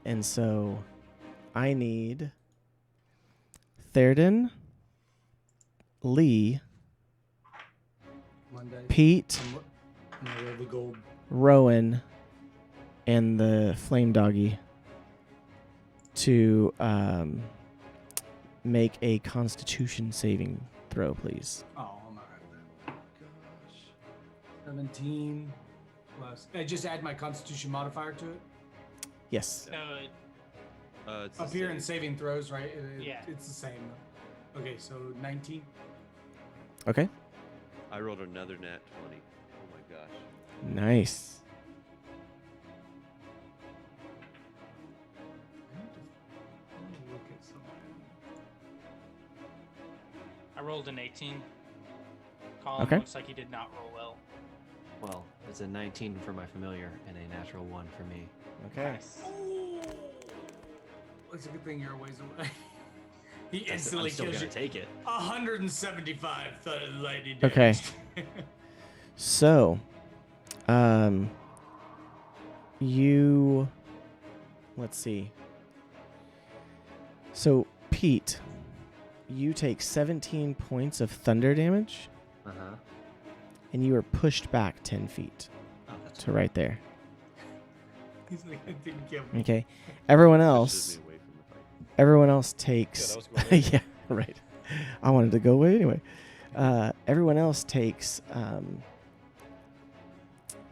And so I need Théoden, Lee, Monday. Pete, I'm gonna roll the gold. Rowan, and the Flame Doggy to make a Constitution saving throw, please. Oh, I'm not at that. Gosh. 17 plus. I just add my Constitution modifier to it. Yes. It's Up the here same. in saving throws, right? Yeah. It's the same. Okay, so 19. Okay. I rolled another nat 20. Oh my gosh. Nice. I need to look at something. I rolled an 18. Colin Okay. looks like he did not roll well. Well, it's a 19 for my familiar and a natural 1 for me. Okay. Nice. Oh, it's a good thing you're a ways away. He I'm instantly still kills gonna you. take it. 175 lightning Okay. damage. So, you, let's see. So, Pete, you take 17 points of thunder damage, Uh huh. and you are pushed back 10 feet Oh, that's to right there. He's like, it didn't kill me. Okay. Everyone Pushes else, me away from the fight. everyone else Yeah, takes. that was going Yeah, right. I wanted to go away anyway. Everyone else takes.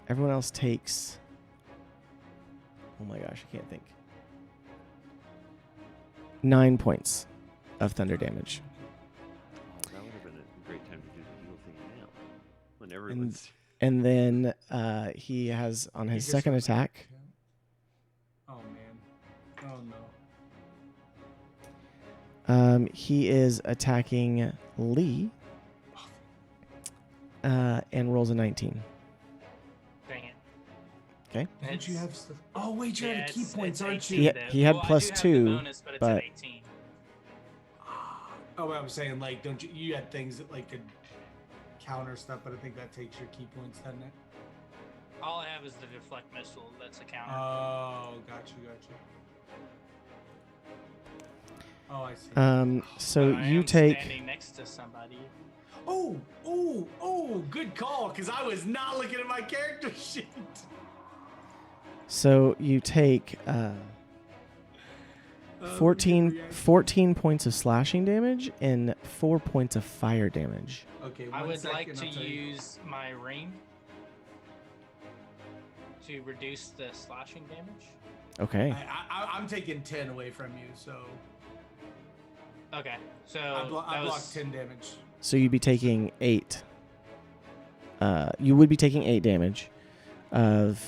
Everyone else takes. Oh my gosh, I can't think. 9 points of thunder damage. Oh, that would have been a great time to do the heal thing now. When everyone's. And then he has on his He just second went back. attack. Oh man. Oh no. He is attacking Lee. And rolls a 19. Dang it. Okay. Didn't you have stuff? Oh wait, you Yeah, had key it's points, aren't 18 you? Yeah, though. he had Well, I plus do have the 2, bonus, but it's but- an 18. Oh, I was saying like, don't you? You had things that like could counter stuff, but I think that takes your key points, doesn't it? All I have is the deflect missile. That's a counter. Oh, gotcha. Oh, I see. So But I you am take. standing next to somebody. Oh, good call, because I was not looking at my character sheet. So you take 14 points of slashing damage and 4 points of fire damage. Okay, I one would second, like to I'll tell you. use my ring to reduce the slashing damage. Okay. I'm taking 10 away from you, so Okay, so I that blocked was 10 damage. So you'd be taking 8. You would be taking 8 damage of,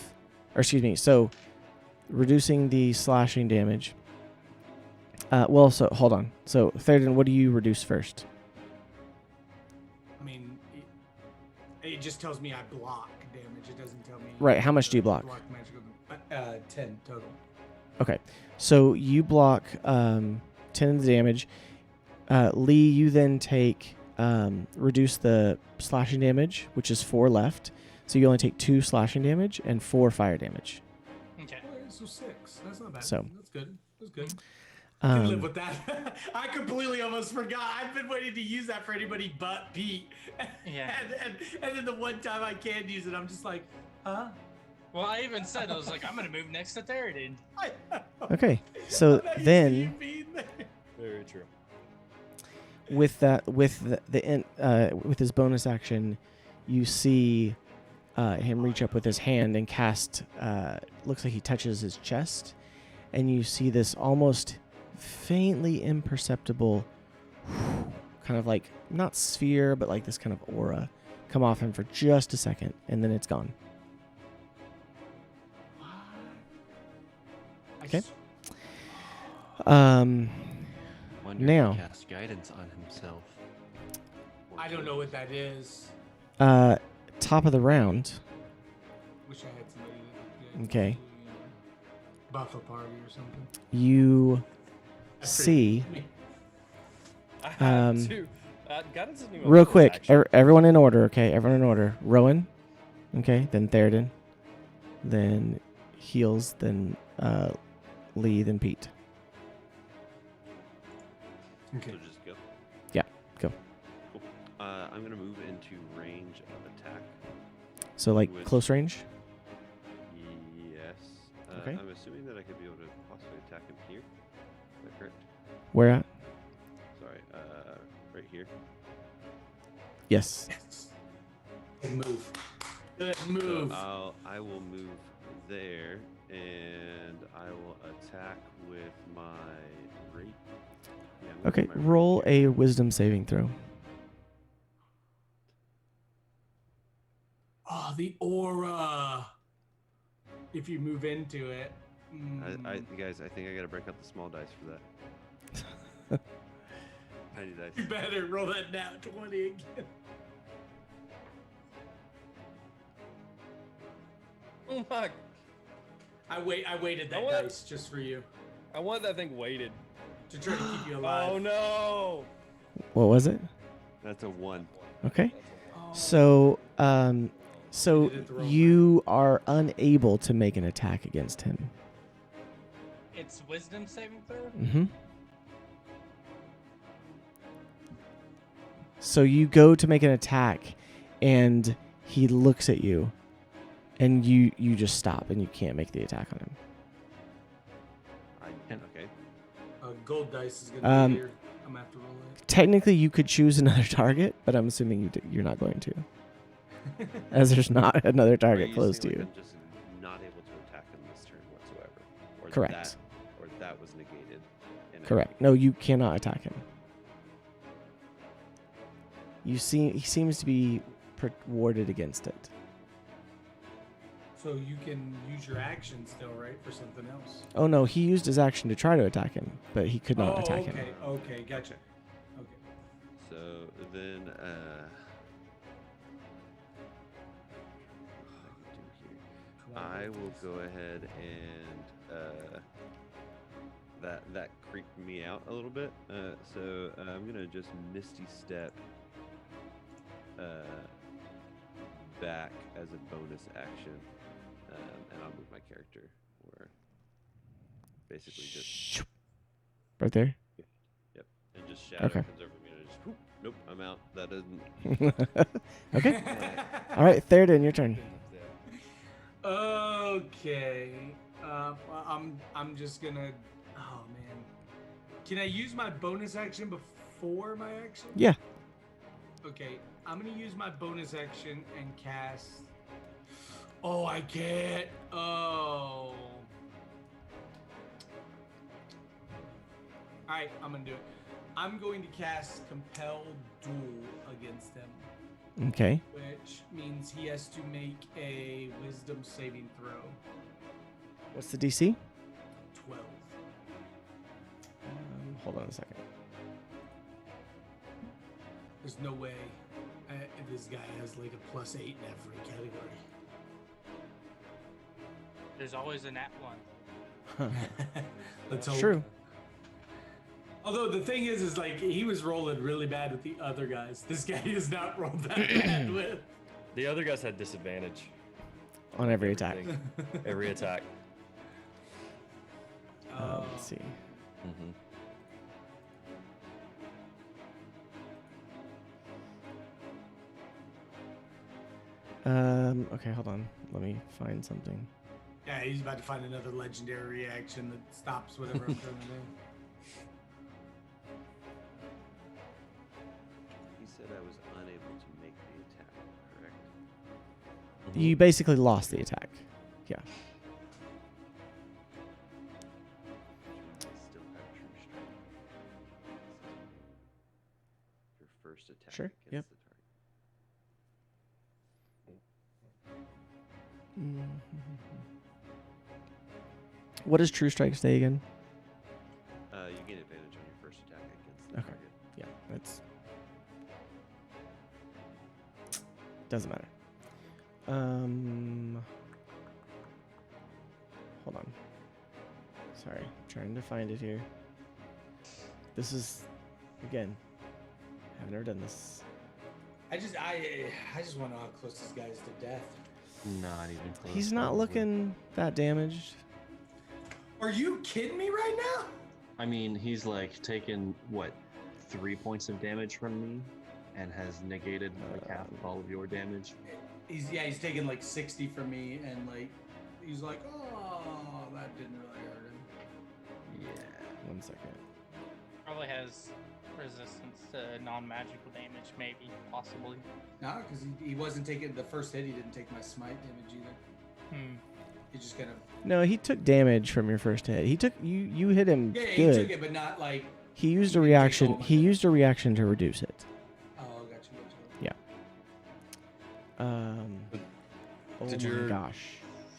or excuse me. So reducing the slashing damage. Well, so hold on. So Théoden, what do you reduce first? I mean, it just tells me I block damage. It doesn't tell me. Right, how much do you block? magical. 10 total. Okay. So you block 10 of the damage. Lee, you then take reduce the slashing damage, which is 4 left. So you only take 2 slashing damage and 4 fire damage. okay. Okay, so 6. That's not bad. So- That's good. That's good. I can live Um, with that. I completely almost forgot. I've been waiting to use that for anybody but Pete. Yeah. and then the one time I can use it, I'm just like, huh? Well, I even said I was like, I'm gonna move next to Théoden. okay. So I'm not used to then you being there. Very true. with that, with with his bonus action, you see him reach up with his hand and cast. Looks like he touches his chest, and you see this almost faintly imperceptible, kind of like not sphere, but like this kind of aura, come off him for just a second, and then it's gone. Okay. Wonder if Now. he cast guidance on himself. I don't know what that is. Top of the round. Wish I had somebody that Okay. to, buff a party or something. You That's see. pretty- I have to. Guidance isn't even a Real bonus quick, action. everyone in order, okay? Everyone in order. Rowan, okay? Then Theoden, then Heels, then Lee, then Pete. Okay. So just go. Yeah, go. Cool. I'm gonna move into range of attack. So like With- close range. Yes. Okay. I'm assuming that I could be able to possibly attack him here. Is that correct? Where at? Sorry. Right here. Yes. Yes. Good move. Good So move. I will move there, and I will attack with my rapier. Yeah, I'm gonna Okay. use my Roll rapier. a wisdom saving throw. Oh, the aura. If you move into it. Guys, I think I gotta break out the small dice for that. Tiny dice. You better roll that down 20 again. Oh my! I waited that what? dice just for you I want that thing weighted. to try to keep you alive. Oh no! What was it? That's a 1. Okay. Oh. So so You did it the wrong you are unable to make an attack against him. It's wisdom saving throw. Mm-hmm. So you go to make an attack, and he looks at you, and you just stop, and you can't make the attack on him. Okay. Gold dice is gonna be here. I'm gonna have to roll it. Technically, you could choose another target, but I'm assuming you're not going to, as there's not another Are target you close to saying, you. like, I'm just not able to attack him this turn whatsoever. Or Correct. Or that was negated. in it. Correct. No, you cannot attack him. He seems to be warded against it. So you can use your action still, right, for something else. Oh no, he used his action to try to attack him, but he could not attack okay. him. Okay, gotcha. Okay. So then, I will go ahead and that creeped me out a little bit. So I'm gonna just Misty Step back as a bonus action, and I'll move my character where basically just Right there. and just shadow Okay. comes over me and I just whoop, nope, I'm out. That doesn't. Okay. All right, Theoden, your turn. Okay. I'm just gonna. Oh man. Can I use my bonus action before my action? Yeah. Okay. I'm gonna use my bonus action and cast. Oh, I can't. Oh. Alright, I'm gonna do it. I'm going to cast Compel Duel against him, Okay. which means he has to make a Wisdom saving throw. What's the DC? 12. Hold on a second. There's no way this guy has like a +8 in every category. There's always a nat one. Let's hope. True. Although the thing is like he was rolling really bad with the other guys. This guy is not rolled that bad with. The other guys had disadvantage. On every attack. Everything. Every attack. Let's see. Mm-hmm. Okay, hold on. Let me find something. Yeah, he's about to find another legendary reaction that stops whatever I'm trying to do. He said I was unable to make the attack, correct? You basically lost the attack. Yeah. I still have true strength. Your first attack Sure, against yep. the target. What does True Strike say again? You gain advantage on your first attack against the Okay. target. Yeah, that's doesn't matter. Hold on. Sorry, trying to find it here. This is again. I've never done this. I just want to know how close this guy is to death. Not even close. He's not probably. looking that damaged. Are you kidding me right now? I mean, he's like taken what 3 points of damage from me, and has negated like half of all of your damage. He's taking like 60 from me, and like he's like, oh, that didn't really hurt him. Yeah. 1 second. Probably has resistance to non-magical damage, maybe, possibly. No, because he wasn't taking the first hit. He didn't take my smite damage either. He just kind of No, he took damage from your first hit. He took you hit him he good. took it, but not like. He used he a didn't take all reaction. my He hit. used a reaction to reduce it. Oh, gotcha. Oh Did my your gosh.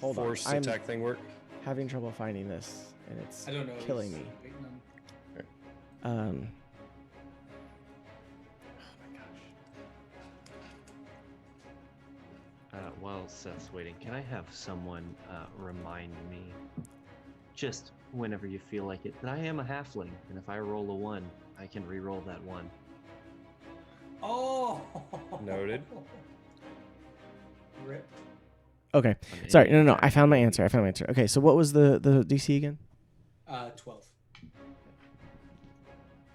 Hold force on. I'm attack thing work? having trouble finding this, and it's I don't know. killing he's me. waiting on- Oh my gosh. While Seth's waiting, can I have someone remind me, just whenever you feel like it, that I am a halfling, and if I roll a 1, I can re-roll that 1. Oh. Noted. Rip. Okay. On Sorry. any No. attack I found my roll. answer. Okay. So what was the DC again? 12.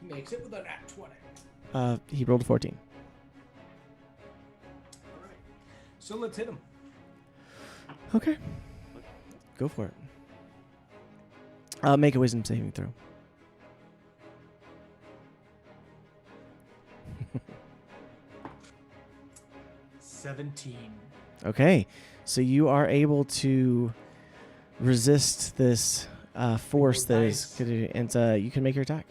Makes it with a nat 20. He rolled a 14. All right. So let's hit him. Okay. Go for it. Make a wisdom saving throw. Okay. So you are able to resist this force that is, and you can make your attack.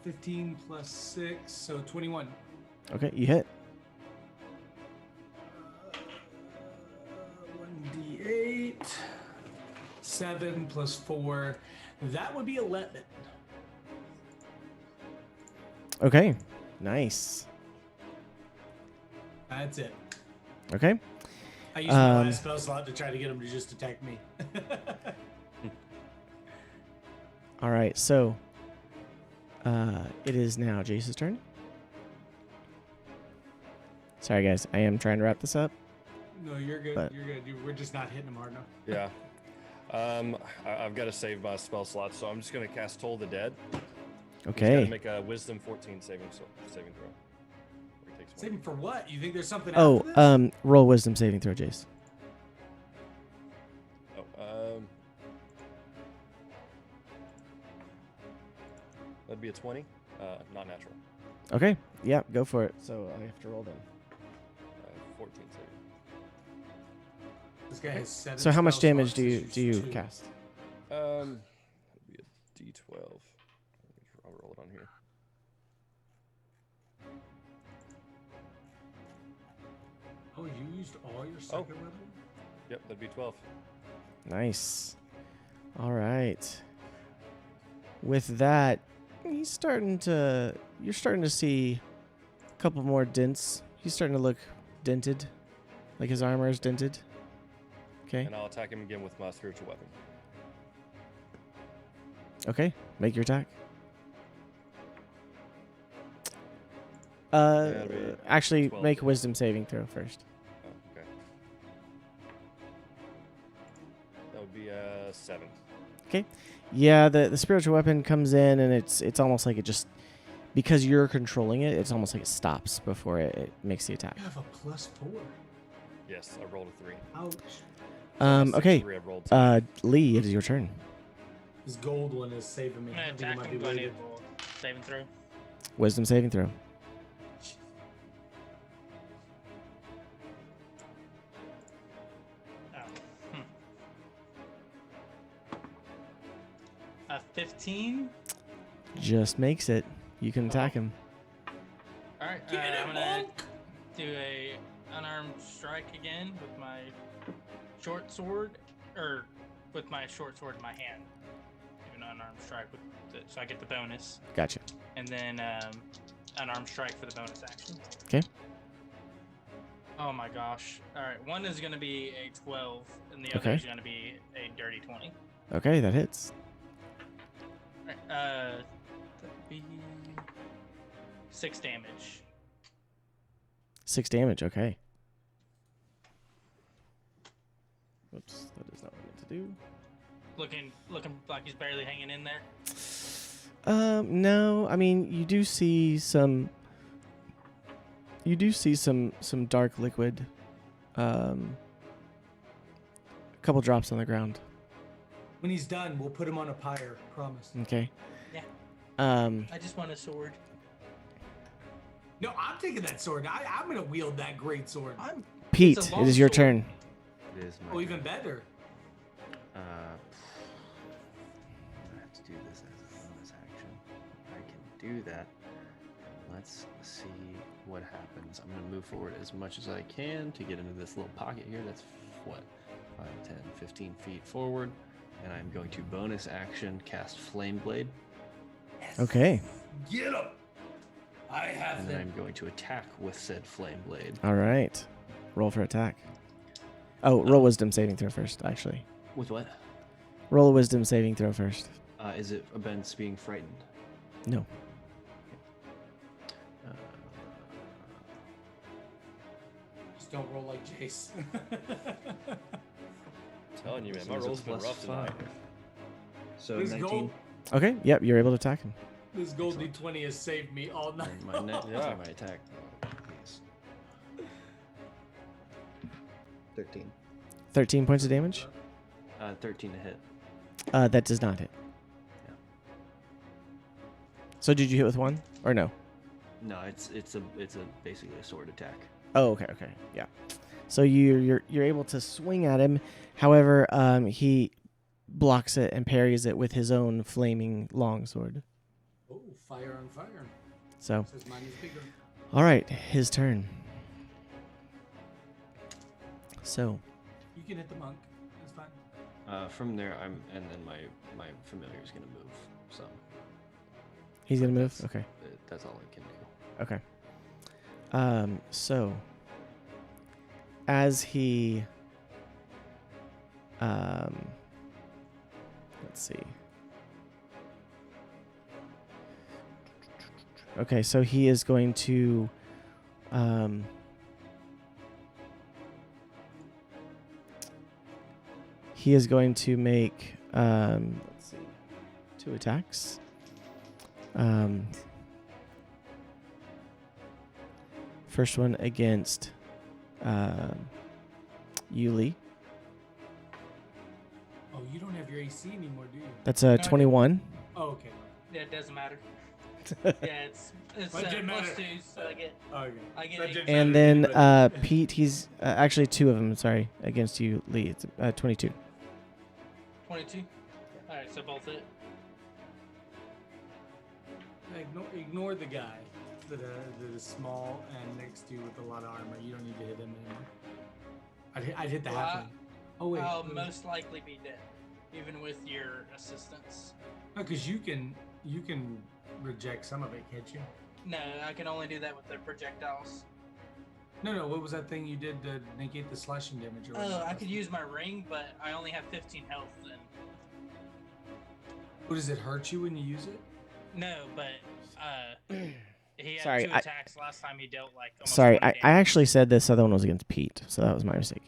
15 plus 6, so 21. Okay, you hit. 1d8. 7 plus 4. That would be 11. Okay, nice. That's it. Okay. I used my last spell slot to try to get him to just attack me. All right, so it is now Jace's turn. Sorry, guys. I am trying to wrap this up. No, you're good. But- You're good. We're just not hitting him hard enough. Yeah. I've got to save my spell slot, so I'm just going to cast Toll the Dead. He's got Okay. to make a Wisdom 14 saving throw. Where he takes one. Saving for what? You think there's something Oh, after this? roll wisdom saving throw, Jace. That'd be a 20. Not natural. Okay. Yeah, go for it. So I have to roll then. 14 saving. This guy has 7 So how much spell damage slots, do this you is 2. cast? That'd be a D12. I'll roll it on here. Oh, you used all your second weapon? Yep, that'd be 12. Nice. All right. With that, you're starting to see a couple more dents. He's starting to look dented, like his armor is dented. Okay. And I'll attack him again with my spiritual weapon. Okay. Make your attack. that'll be Actually, 12. make a wisdom saving throw first. Oh, okay. That would be 7. Okay. Yeah, the spiritual weapon comes in, and it's almost like it just, because you're controlling it, it's almost like it stops before it makes the attack. You have a +4. Yes, I rolled a 3. Ouch. Okay. 3, I rolled 2. Lee, it is your turn. This gold one is saving me. I'm I gonna think it attack might him. be Do I need weighted. to roll saving throw? Wisdom saving throw. Oh. 15. Just makes it. You can attack him. All right. Get him, I'm gonna Monk! do a unarmed strike again with my short sword, or with my short sword in my hand, even unarmed strike with so I get the bonus, Gotcha. and then unarmed strike for the bonus action. Okay. Oh my gosh! All right, one is gonna be a 12, and the Okay. other is gonna be a dirty 20. Okay, that hits. All right, that'd be 6 damage. 6 damage. Okay. Whoops, that is not what I meant to do. Looking like he's barely hanging in there. No. I mean, you do see some dark liquid. A couple drops on the ground. When he's done, we'll put him on a pyre. Promise. Okay. Yeah. I just want a sword. No, I'm taking that sword. I'm gonna wield that great sword. Pete, It's a it long is your sword. turn. It is my Oh, turn. even better. I have to do this as a bonus action. I can do that. Let's see what happens. I'm going to move forward as much as I can to get into this little pocket here. That's what? 5, 10, 15 feet forward. And I'm going to bonus action cast Flame Blade. Okay. Get him. I have And then them. I'm going to attack with said Flame Blade. All right. Roll for attack. Oh, roll wisdom saving throw first, actually. With what? Roll a wisdom saving throw first. Is it against being frightened? No. Just don't roll like Jace. Telling you, man, So my it's a rolls been plus rough tonight. 5. So This 19. gold, Okay. Yep. You're able to attack him. this gold D20 has saved me all night. And my net, Yeah. my attack. Please. 13. 13 points of damage. 13 to hit. That does not hit. Yeah. So did you hit with 1 or no? No, it's basically a sword attack. Oh, okay, yeah. So you're able to swing at him. However, he blocks it and parries it with his own flaming longsword. Oh, fire on fire. So, Says mine is bigger. all right, his turn. So, You can hit the monk. That's fine. From there, and then my familiar is gonna move. So he's gonna move. That's- Okay. that's all I can do. Okay. So as he let's see. Okay, so he is going to make let's see, 2 attacks. First one against Yuli. Oh, you don't have your AC anymore, do you? That's a 21. Oh, okay. Yeah, it doesn't matter. Yeah, it's What did plus matter? 2, so I get Okay. I get That 8. didn't And matter to then anybody. Pete, he's actually 2 of them. Sorry, against you, Lee. It's 22. 22. All right, so both hit. Ignore the guy that is small and next to you with a lot of armor. You don't need to hit him anymore. I'd hit the Well, halfling. Oh wait, I'll most likely be dead, even with your assistance. no, because you can reject some of it, can't you? No, I can only do that with the projectiles. No. What was that thing you did to negate the slashing damage? Or Oh, whatever? I could use my ring, but I only have 15 health then. What, does it hurt you when you use it? No, but he had Sorry, 2 I- attacks last time. He dealt like almost Sorry, 20 I actually said this other one was against Pete, so that was my mistake.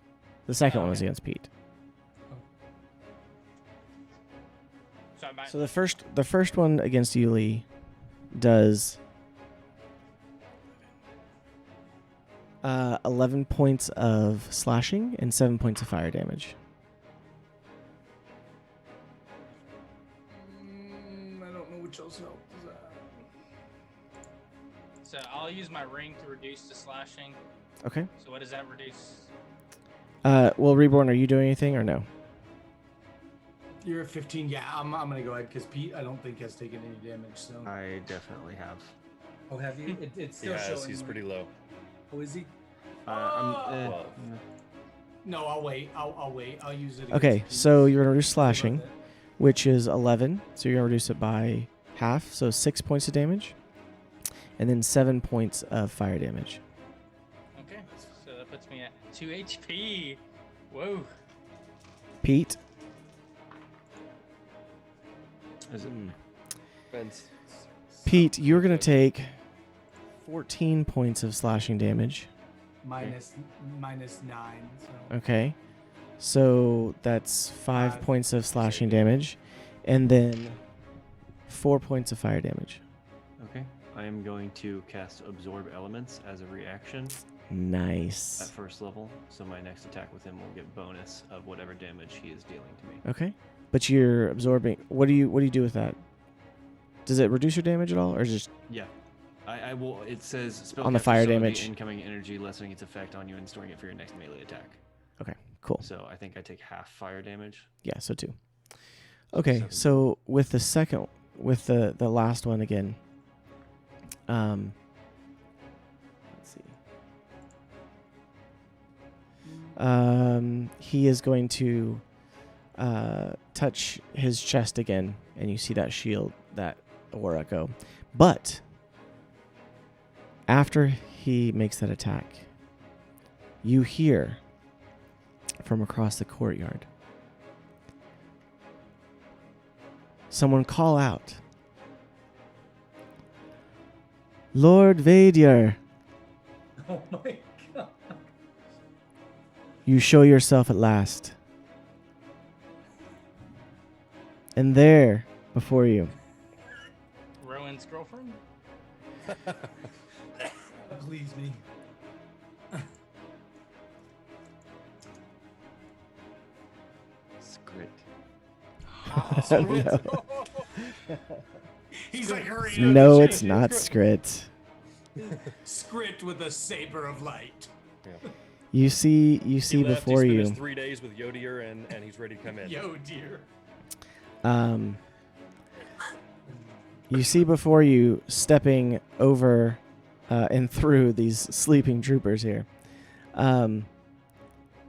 The second Oh, one was okay. against Pete. So I might, So the first one against Yuli does 11 points of slashing and 7 points of fire damage. I don't know which else helped. so I'll use my ring to reduce the slashing. Okay. So what does that reduce? Well, Reborn, are you doing anything or no? You're at 15. Yeah, I'm gonna go ahead because Pete I don't think has taken any damage. So. I definitely have. Oh, have you? It's still Yes, showing. he's pretty low. Oh, is he? I'm, Well, No, I'll wait. I'll wait. I'll use it. Okay, against so these. you're going to reduce Sorry about slashing, that. which is 11. So you're going to reduce it by half, so 6 points of damage. And then 7 points of fire damage. Okay, so that puts me at 2 HP. Whoa. Pete? Is it? Depends. Pete, you're going to take 14 points of slashing damage. minus 9. So. Okay. So that's 5 Five. points of slashing damage. And then 4 points of fire damage. Okay. I am going to cast Absorb Elements as a reaction at Nice. first level, so my next attack with him will get bonus of whatever damage he is dealing to me. Okay. But you're absorbing. What do you do with that? Does it reduce your damage at all, or is it just Yeah. I will. It says spell On the fire damage. incoming energy, lessening its effect on you and storing it for your next melee attack. cool? So I think I take half fire damage. Yeah, so 2. Okay, 7. so with the last one again. Let's see. He is going to touch his chest again, and you see that shield, that aura go. But after he makes that attack, you hear from across the courtyard someone call out, "Lord Vadir, Oh my god. you show yourself at last." And there, before you, Rowan's girlfriend? Please me. Scrit. He's like, hurry up. no, it's not Scrit. Script with a saber of light. You see He left, before he you. spent his 3 days with Yodier, and he's ready to come in. Yo, dear. You see before you, stepping over and through these sleeping troopers here.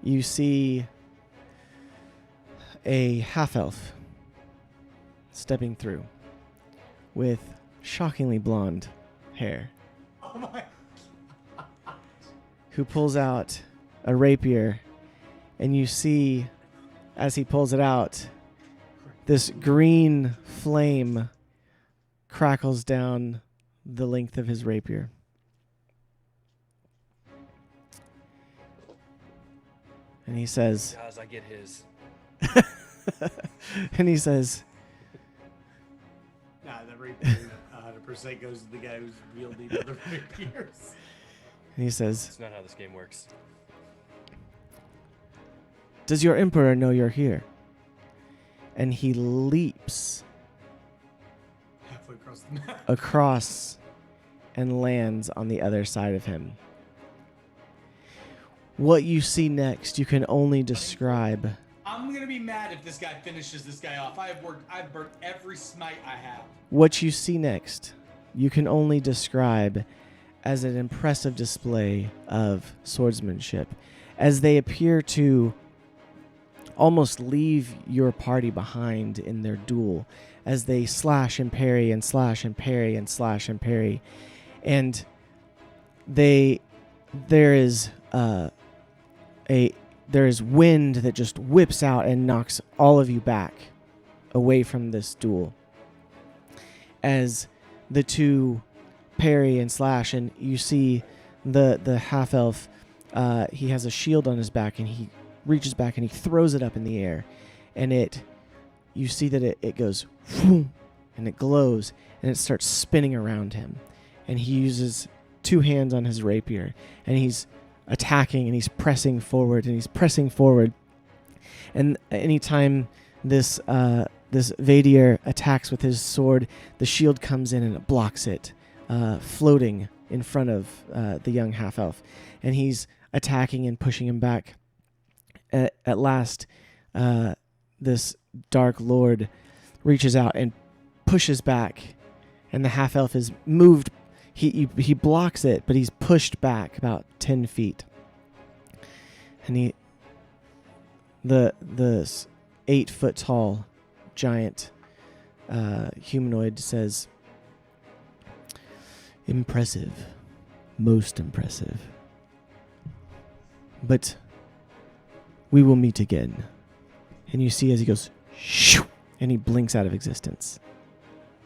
You see a half-elf stepping through with shockingly blonde hair, Oh my. who pulls out a rapier, and you see, as he pulls it out, this green flame crackles down the length of his rapier. And he says, Guys, I get his. and he says, Nah, that rapier 100% goes to the guy who's wielding other rapiers. and he says, That's not how this game works. "Does your emperor know you're here?" And he leaps Halfway across the map. across and lands on the other side of him. What you see next, you can only describe. I'm gonna be mad if this guy finishes this guy off. I've burnt every smite I have. What you see next, you can only describe as an impressive display of swordsmanship, as they appear to almost leave your party behind in their duel, as they slash and parry and slash and parry and slash and parry, and there is wind that just whips out and knocks all of you back away from this duel, as the two parry and slash, and you see the half elf. He has a shield on his back, and he reaches back and he throws it up in the air, and you see that it goes whoom, and it glows, and it starts spinning around him, and he uses 2 hands on his rapier, and he's attacking, and he's pressing forward, and anytime this Vadir attacks with his sword, the shield comes in and it blocks it, floating in front of the young half elf, and he's attacking and pushing him back. At last, this dark lord reaches out and pushes back, and the half elf is moved. He blocks it, but he's pushed back about 10 feet, and the 8 foot tall giant humanoid says, "Impressive, most impressive. But we will meet again." And you see as he goes, shoo, and he blinks out of existence.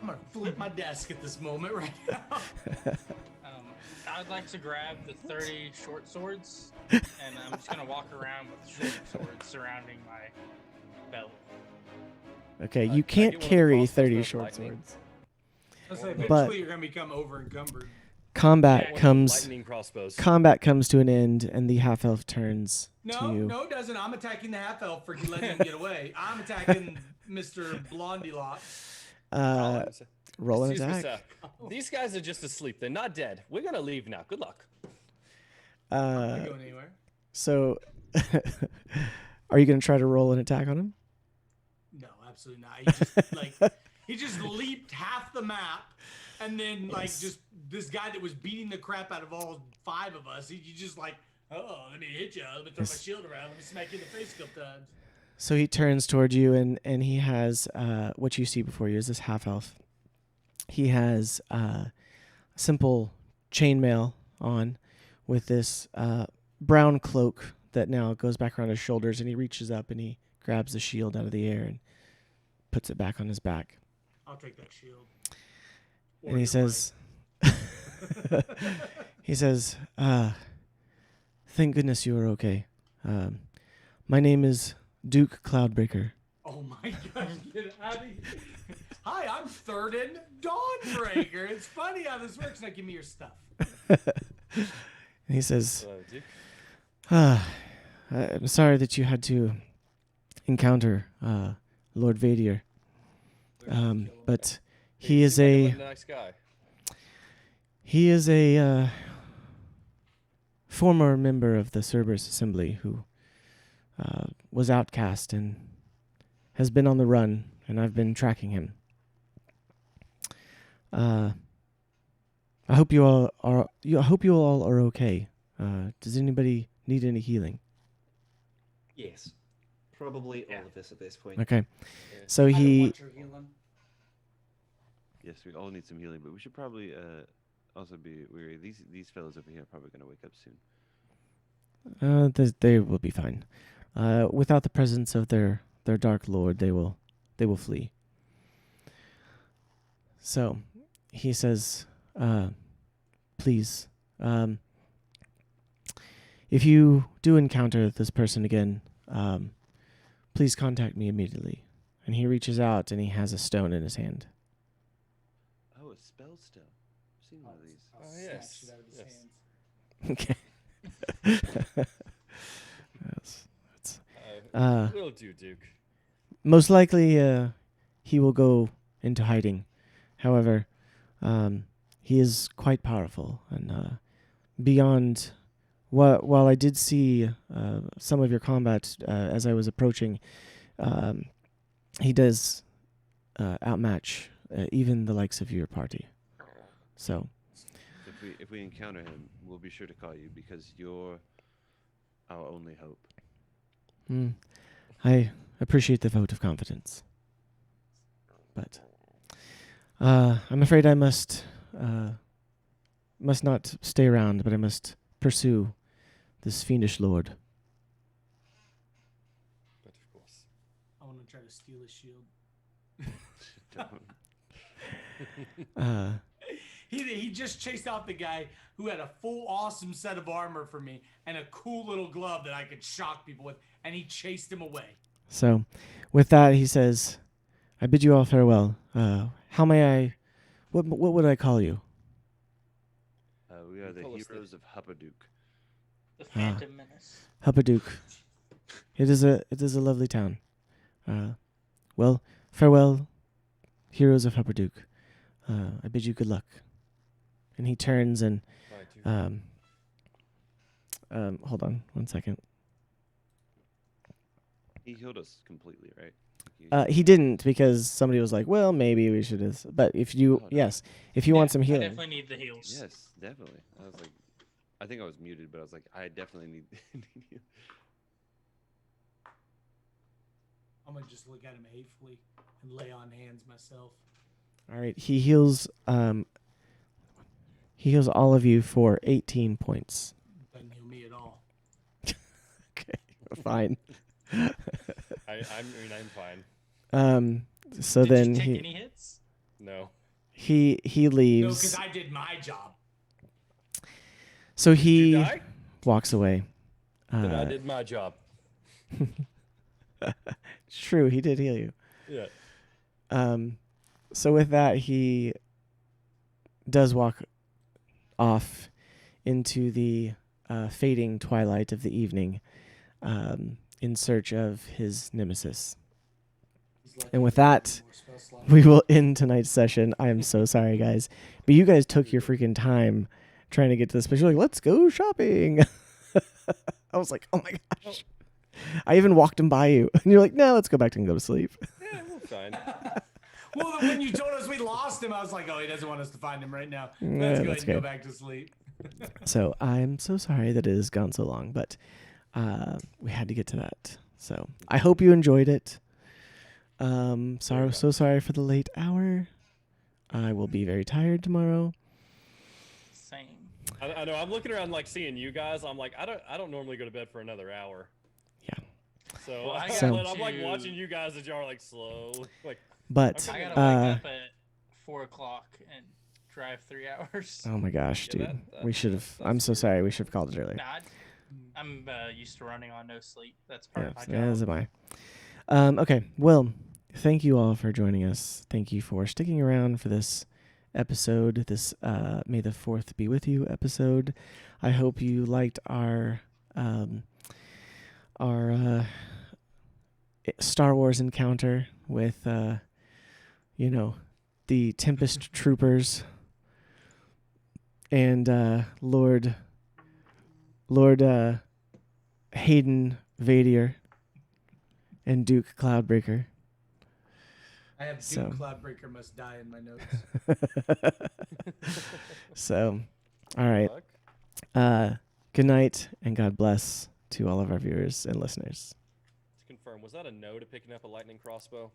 I'm gonna flip my desk at this moment right now. I'd like to grab the 30 short swords, and I'm just gonna walk around with short swords surrounding my belt. Okay, you can I can't get one of the carry crossbows 30 with short lightning? swords. I was like, But- eventually you're gonna become over encumbered. Combat Yeah, comes Lightning crossbows. to an end, and the half elf turns to No, you. no, it doesn't. I'm attacking the half elf for letting him get away. I'm attacking Mr. Blondie Lot. Roll an Excuse me, attack. sir. These guys are just asleep. They're not dead. We're gonna leave now. Good luck. I'm not going anywhere. So, are you going to try to roll an attack on him? No, absolutely not. He just he just leaped half the map, and then just this guy that was beating the crap out of all 5 of us. He just oh, let me hit you. Let me throw my shield around. Let me smack you in the face a couple times. So he turns towards you, and he has what you see before you is this half elf. He has simple chainmail on with this brown cloak that now goes back around his shoulders, and he reaches up and he grabs the shield out of the air and puts it back on his back. I'll take that shield. And he says, "Thank goodness you are okay. My name is Duke Cloudbreaker." Oh my gosh, get out of here. Hi, I'm Thurden Dawnbreaker. It's funny how this works. Now give me your stuff. And he says, Duke. "I'm sorry that you had to encounter Lord Vadir. But he is a nice guy. He is a former member of the Cerberus Assembly who was outcast and has been on the run, and I've been tracking him. I hope you all are. I hope you all are okay. Does anybody need any healing?" Yes. Probably all of us at this point. Okay. So I don't he want your healing. Yes, we all need some healing, but we should probably also be wary. These fellows over here are probably going to wake up soon. they will be fine. Without the presence of their dark lord, they will flee. So he says, "Please, if you do encounter this person again, please contact me immediately." And he reaches out and he has a stone in his hand. Oh, a spell stone. I've seen one of these. I'll Oh, snatch yes, it out of his yes. Okay. Yes. Will do, Duke. Most likely, he will go into hiding. However, he is quite powerful, and beyond. While I did see some of your combat as I was approaching, he does outmatch even the likes of your party. So, If we encounter him, we'll be sure to call you because you're our only hope. I appreciate the vote of confidence, but I'm afraid I must not stay around, but I must pursue this fiendish lord. But of course. I want to try to steal his shield. He just chased out the guy who had a full awesome set of armor for me and a cool little glove that I could shock people with, and he chased him away. So, with that, he says, "I bid you all farewell. How may I? What would I call you?" We are the Call us heroes of Huppadook. The Phantom Menace. Huppadook. It is a lovely town. Well, farewell, heroes of Huppadook. I bid you good luck. And he turns and Bye, Duke. hold on 1 second. He healed us completely, right? He didn't, because somebody was like, "Well, maybe we should." But if you, no. yes, if you want some I healing, definitely need the heals. Yes, definitely. I was like, I think I was muted, but I was like, I definitely need. I'm gonna just look at him hatefully and lay on hands myself. All right, he heals all of you for 18 points. Doesn't heal me at all. Okay, fine. I'm fine. So Did then you take any hits? No. he No, leaves. because I did my job. So You he die? walks away. Then I did my job. It's true, he did heal you. Yeah. So with that, he does walk off into the fading twilight of the evening, in search of his nemesis. And with that, we will end tonight's session. I am so sorry, guys, but you guys took your freaking time trying to get to this place. You're like, let's go shopping. I was like, oh my gosh. I even walked him by you, and you're like, no, let's go back and go to sleep. Yeah, we're fine. Well, when you told us we lost him, I was like, oh, he doesn't want us to find him right now. Let's go ahead and go back to sleep. So I'm so sorry that it has gone so long, but we had to get to that. So I hope you enjoyed it. So sorry for the late hour. I will be very tired tomorrow. Same. I know. I'm looking around, like seeing you guys. I'm like, I don't normally go to bed for another hour. Yeah. So, Well, I'm like watching you guys as y'all are like slow. Like, But I gotta wake up at 4 o'clock and drive 3 hours. oh my gosh, Yeah, dude, that- we should have. that's I'm so weird. sorry. We should have called it earlier. Nah, I'm used to running on no sleep. That's part of my job. As am I. Okay, well, thank you all for joining us. Thank you for sticking around for this episode. This May the 4th be with you episode. I hope you liked our Star Wars encounter with the Tempest troopers and Lord Hayden Vader and Duke Cloudbreaker. I have Duke So- Cloudbreaker must die in my notes. So, all right. Good night and God bless to all of our viewers and listeners. to confirm, was that a no to picking up a lightning crossbow?